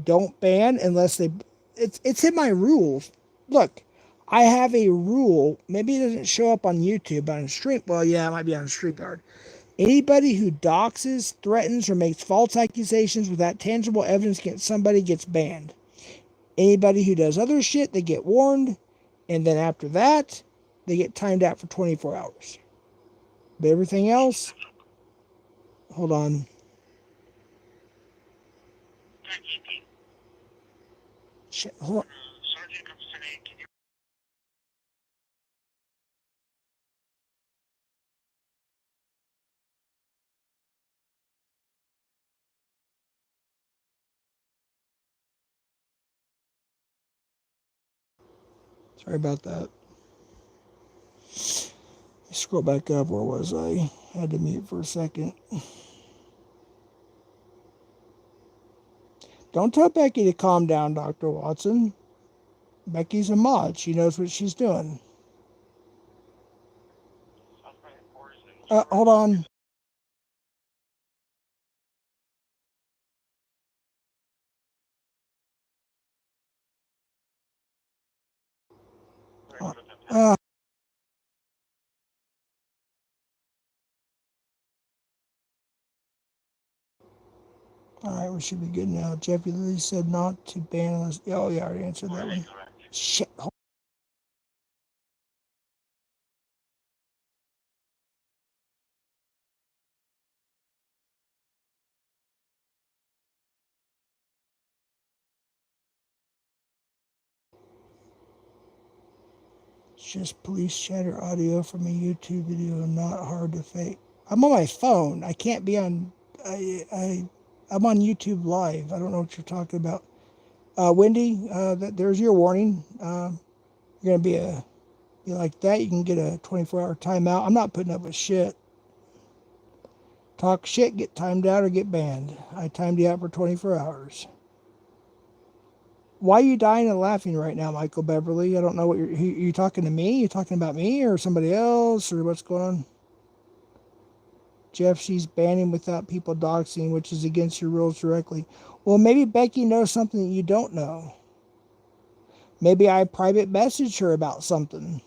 Don't ban unless they. It's in my rules. Look, I have a rule. Maybe it doesn't show up on YouTube, but on stream. Well, yeah, it might be on StreamYard. Anybody who doxes, threatens, or makes false accusations without tangible evidence against somebody gets banned. Anybody who does other shit, they get warned, and then after that, they get timed out for 24 hours. But everything else, hold on. Shit, hold on. Sorry about that. Scroll back up. Where was I? Had to mute for a second. Don't tell Becky to calm down, Dr. Watson. Becky's a mod. She knows what she's doing. Hold on. Uh, all right, we should be good now. Jeffy Lee said not to ban unless. Oh, yeah, I already answered that one. Shit. It's just police chatter audio from a YouTube video, not hard to fake. I'm on my phone. I can't be on. I'm on YouTube Live. I don't know what you're talking about. Wendy, there's your warning. You're gonna be like that. You can get a 24-hour timeout. I'm not putting up with shit. Talk shit, get timed out, or get banned. I timed you out for 24 hours. Why are you dying and laughing right now, Michael Beverly? I don't know what you talking to me? You talking about me or somebody else or what's going on? Jeff, she's banning without people doxing, which is against your rules directly. Well, maybe Becky knows something that you don't know. Maybe I private messaged her about something.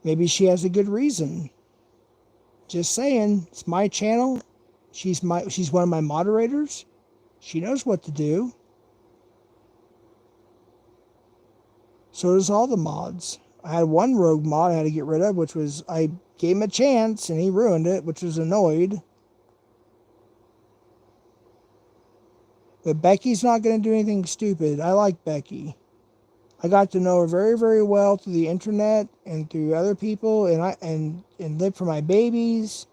Maybe she has a good reason. Just saying, it's my channel. She's one of my moderators. She knows what to do. So does all the mods. I had one rogue mod I had to get rid of, which was I gave him a chance and he ruined it, which was annoyed. But Becky's not going to do anything stupid. I like Becky. I got to know her very, very well through the internet and through other people, and lived for my babies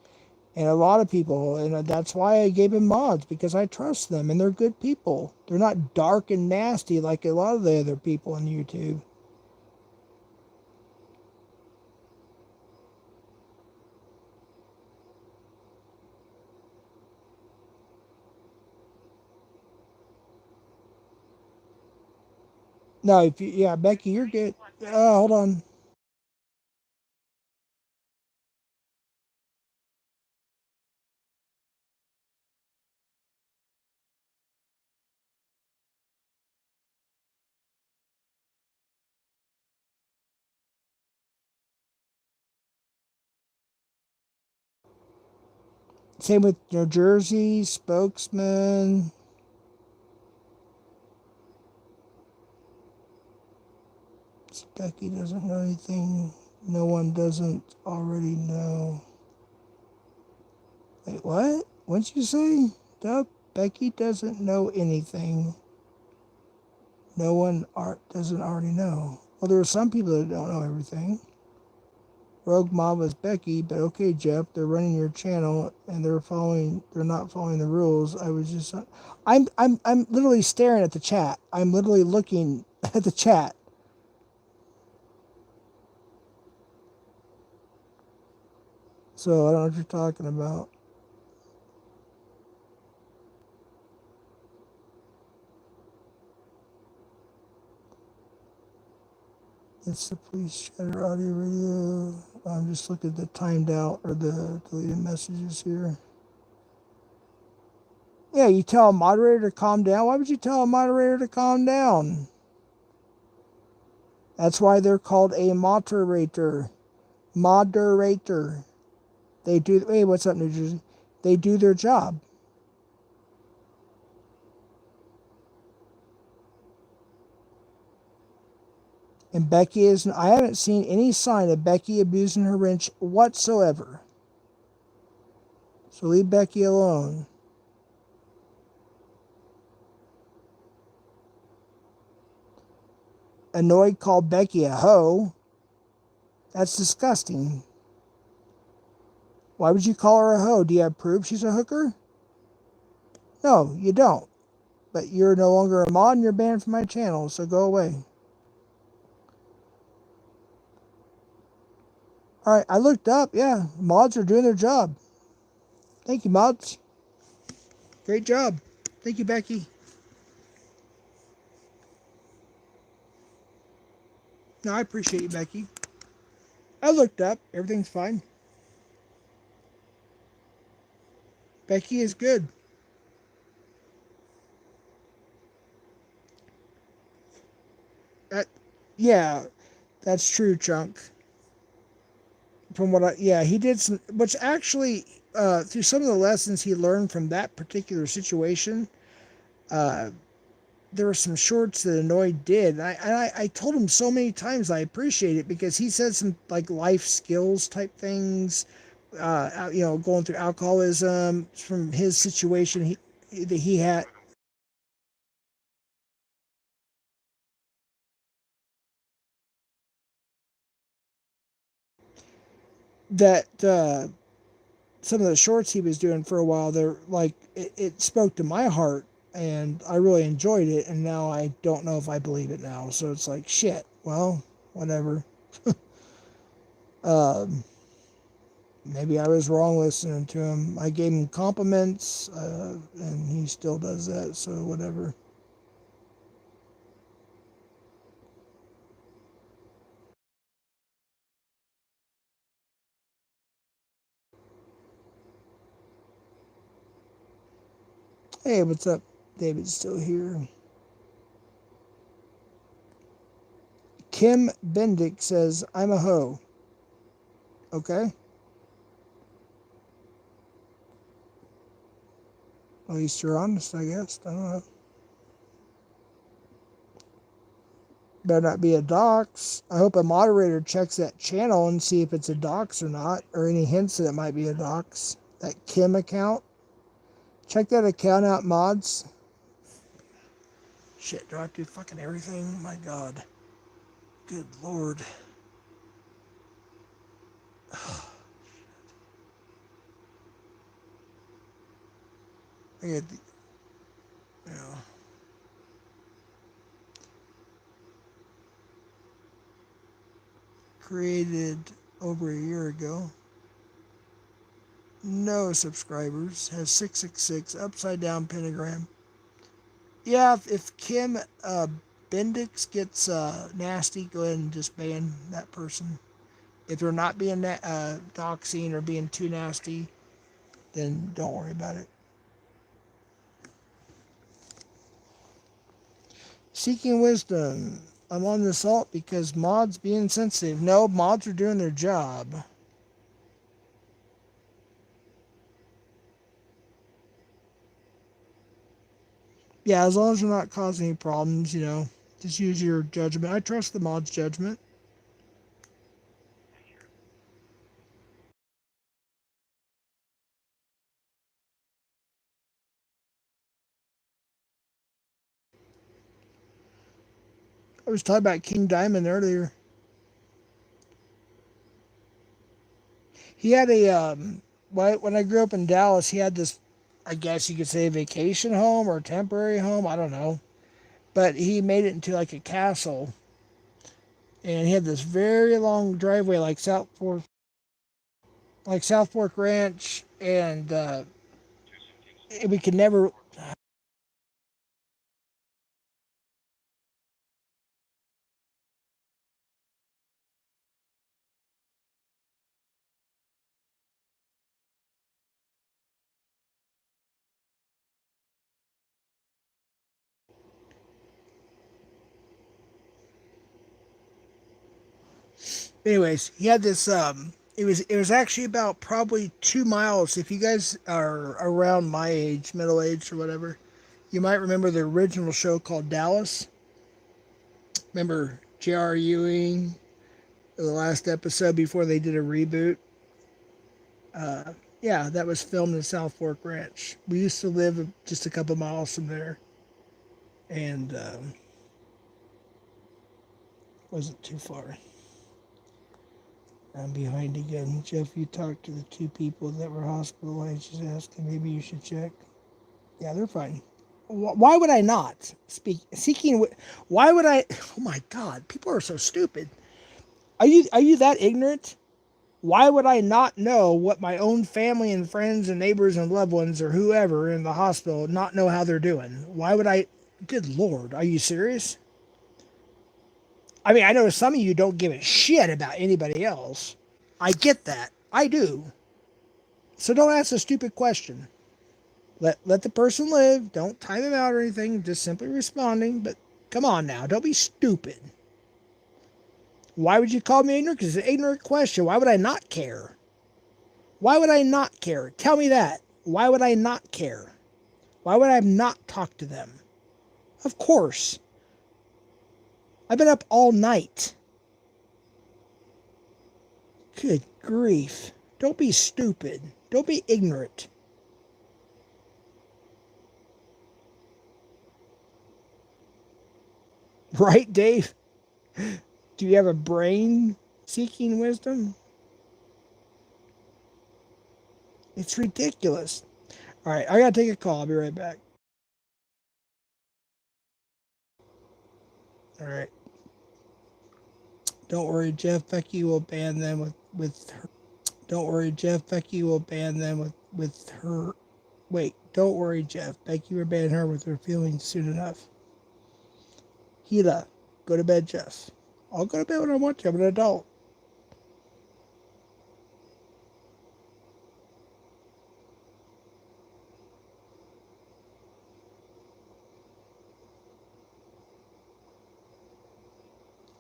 and a lot of people, and that's why I gave him mods, because I trust them and they're good people. They're not dark and nasty like a lot of the other people on YouTube. No, yeah, Becky, you're good. Hold on. Same with New Jersey, spokesman. Becky doesn't know anything no one doesn't already know. Wait, what? What'd you say? Duh, Becky doesn't know anything no one doesn't already know. Well, there are some people that don't know everything. Rogue Mob was Becky, but okay, Jeff, they're running your channel and they're not following the rules. I was just I'm literally staring at the chat. I'm literally looking at the chat. So I don't know what you're talking about. It's the police chatter audio radio. I'm just looking at the timed out or the deleted messages here. Yeah, you tell a moderator to calm down. Why would you tell a moderator to calm down? That's why they're called a moderator. Moderator. They do. Hey, what's up, New Jersey? They do their job. And Becky is. I haven't seen any sign of Becky abusing her wrench whatsoever. So leave Becky alone. Annoyed called Becky a hoe. That's disgusting. Why would you call her a hoe? Do you have proof she's a hooker? No, you don't. But you're no longer a mod and you're banned from my channel, so go away. Alright, I looked up. Yeah, mods are doing their job. Thank you, mods. Great job. Thank you, Becky. No, I appreciate you, Becky. I looked up. Everything's fine. Becky is good. That, yeah, that's true, Chunk. From what yeah, he did some, which actually, through some of the lessons he learned from that particular situation, uh, there were some shorts that Annoyed did. I told him so many times I appreciate it because he said some like life skills type things, going through alcoholism from his situation that he had. That some of the shorts he was doing for a while, they're like it spoke to my heart, and I really enjoyed it. And now I don't know if I believe it now. So it's like shit. Well, whatever. um, Maybe I was wrong listening to him. I gave him compliments, and he still does that. So whatever. Hey, what's up? David's still here. Kim Bendick says, I'm a hoe. Okay. At least you're honest, I guess. I don't know. Better not be a dox. I hope a moderator checks that channel and see if it's a dox or not, or any hints that it might be a dox. That Kim account. Check that account out, mods. Shit, do I have to do fucking everything? My God. Good Lord. I get the, you know, created over a year ago. No subscribers. Has 666 upside down pentagram. Yeah, if Kim Bendix gets nasty, go ahead and just ban that person. If they're not being doxing or being too nasty, then don't worry about it. Seeking wisdom. I'm on the salt because mods being sensitive. No, mods are doing their job. Yeah, as long as they're not causing any problems, just use your judgment. I trust the mod's judgment. I was talking about King Diamond earlier. He had when I grew up in Dallas, he had this, I guess you could say, vacation home or temporary home. I don't know. But he made it into like a castle. And he had this very long driveway like South Fork Ranch. And we could never, Anyways, he had this. It was actually about probably 2 miles. If you guys are around my age, middle age or whatever, you might remember the original show called Dallas. Remember J.R. Ewing, the last episode before they did a reboot. Yeah, that was filmed in South Fork Ranch. We used to live just a couple miles from there, and wasn't too far. I'm behind again. Jeff, you talked to the two people that were hospitalized. Just asking, maybe you should check. Yeah, they're fine. Why would I not speak seeking? Why would I? Oh my God, people are so stupid. Are you that ignorant? Why would I not know what my own family and friends and neighbors and loved ones or whoever in the hospital not know how they're doing? Why would I? Good Lord, are you serious? I mean, I know some of you don't give a shit about anybody else. I get that. I do. So don't ask a stupid question. Let the person live. Don't time them out or anything. Just simply responding. But come on now. Don't be stupid. Why would you call me ignorant? Because it's an ignorant question. Why would I not care? Why would I not care? Tell me that. Why would I not care? Why would I not talk to them? Of course. I've been up all night. Good grief. Don't be stupid. Don't be ignorant. Right, Dave? Do you have a brain seeking wisdom? It's ridiculous. All right, I got to take a call. I'll be right back. All right. Don't worry, Jeff. Becky will ban them with her. Don't worry, Jeff. Becky will ban them with her. Wait, don't worry, Jeff. Becky will ban her with her feelings soon enough. Gila, go to bed, Jeff. I'll go to bed when I want to. I'm an adult.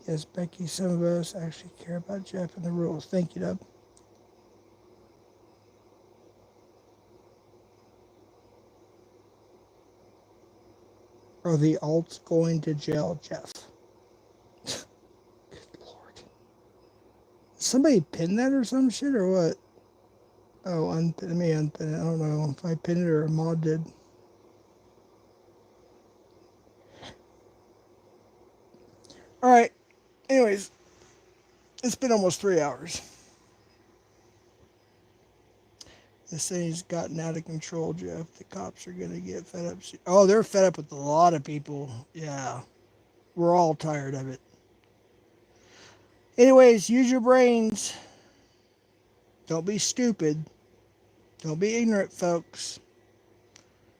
Yes, Becky, some of us actually care about Jeff and the rules. Thank you, Dub. Are the alts going to jail, Jeff? Good Lord. Somebody pin that or some shit or what? Oh, let me unpin it. I don't know if I pinned it or a mod did. All right. Anyways, it's been almost 3 hours. This thing's gotten out of control, Jeff. The cops are gonna get fed up. Oh, they're fed up with a lot of people. Yeah, we're all tired of it. Anyways, use your brains. Don't be stupid. Don't be ignorant, folks.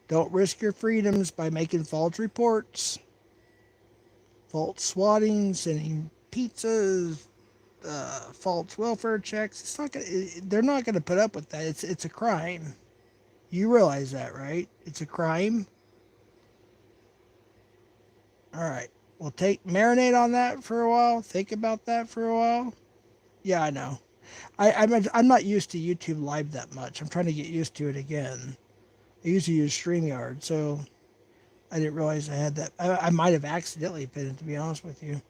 Don't risk your freedoms by making false reports, false swatting, sending pizzas, false welfare checks. It's not gonna. They're not gonna put up with that. It's a crime. You realize that, right? It's a crime. All right. Well, marinate on that for a while. Think about that for a while. Yeah, I know. I'm not used to YouTube Live that much. I'm trying to get used to it again. I usually use StreamYard, so I didn't realize I had that. I might have accidentally pinned it, to be honest with you.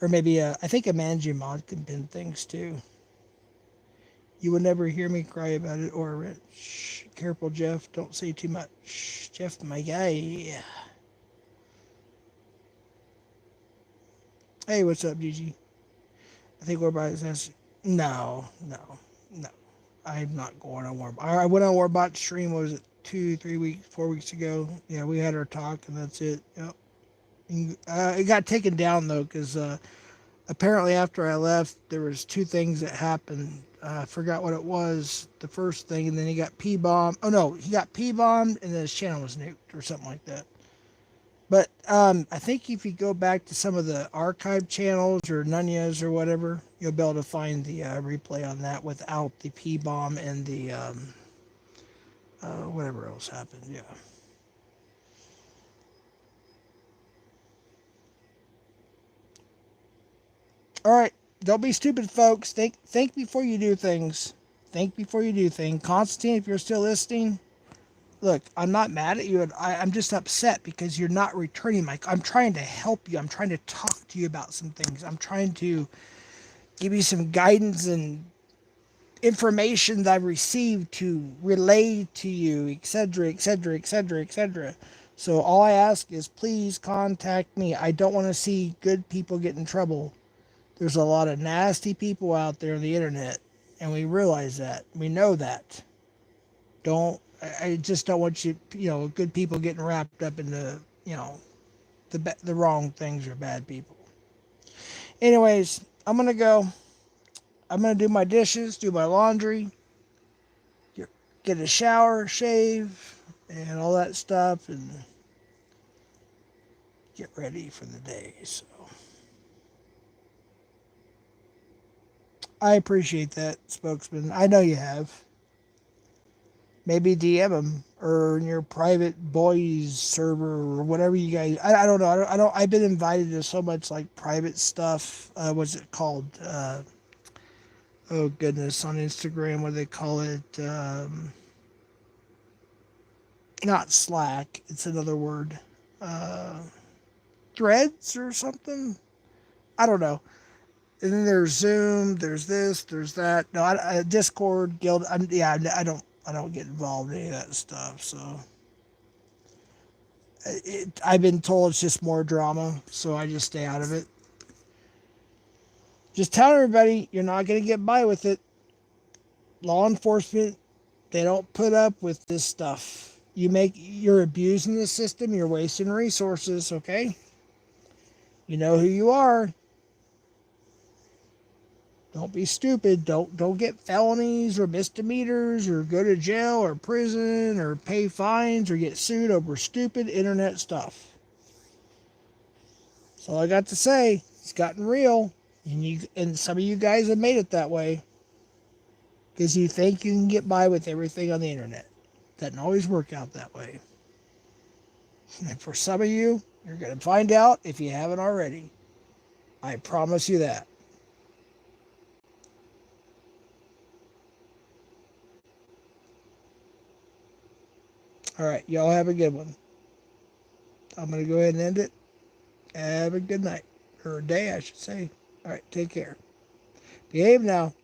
Or maybe I think a managing mod can pin things too. You will never hear me cry about it or rent. Shh, careful, Jeff. Don't say too much. Jeff, my guy. Hey, what's up, Gigi? I think we're about to. No. I'm not going on Warbot. I went on Warbot stream. What was it 2, 3 weeks, 4 weeks ago? Yeah, we had our talk, and that's it. Yep. It got taken down though, because apparently after I left, there was two things that happened. I forgot what it was. The first thing, and then he got P-bombed. Oh no, he got P-bombed, and then his channel was nuked or something like that. But I think if you go back to some of the archive channels or Nunez or whatever, you'll be able to find the replay on that without the P-bomb and the whatever else happened. Yeah. All right. Don't be stupid, folks. Think before you do things. Think before you do things. Constantine, if you're still listening, look, I'm not mad at you. I'm just upset because you're not returning my. I'm trying to help you. I'm trying to talk to you about some things. I'm trying to give you some guidance and information that I've received to relay to you, etc., etc., etc., etc. So all I ask is please contact me. I don't want to see good people get in trouble. There's a lot of nasty people out there on the internet, and we realize that. We know that. Don't I just don't want good people getting wrapped up in the wrong things or bad people. Anyways, I'm gonna go. I'm gonna do my dishes, do my laundry, get a shower, shave, and all that stuff, and get ready for the day. So I appreciate that, spokesman. I know you have. Maybe DM them or in your private boys server or whatever you guys. I don't know. I don't. I've been invited to so much like private stuff. What's it called? Oh goodness, on Instagram, what do they call it? Not Slack. It's another word. Uh, Threads or something. I don't know. And then there's Zoom. There's this. There's that. No, Discord, Guild. Yeah, I don't. I don't get involved in any of that stuff. So I've been told it's just more drama, so I just stay out of it. Just tell everybody you're not going to get by with it. Law enforcement, they don't put up with this stuff. You're abusing the system. You're wasting resources. Okay, you know who you are. Don't be stupid. Don't get felonies or misdemeanors or go to jail or prison or pay fines or get sued over stupid internet stuff. That's all I got to say. It's gotten real, and some of you guys have made it that way because you think you can get by with everything on the internet. Doesn't always work out that way. And for some of you, you're going to find out if you haven't already. I promise you that. All right, y'all have a good one. I'm going to go ahead and end it. Have a good night. Or day, I should say. All right, take care. Behave now.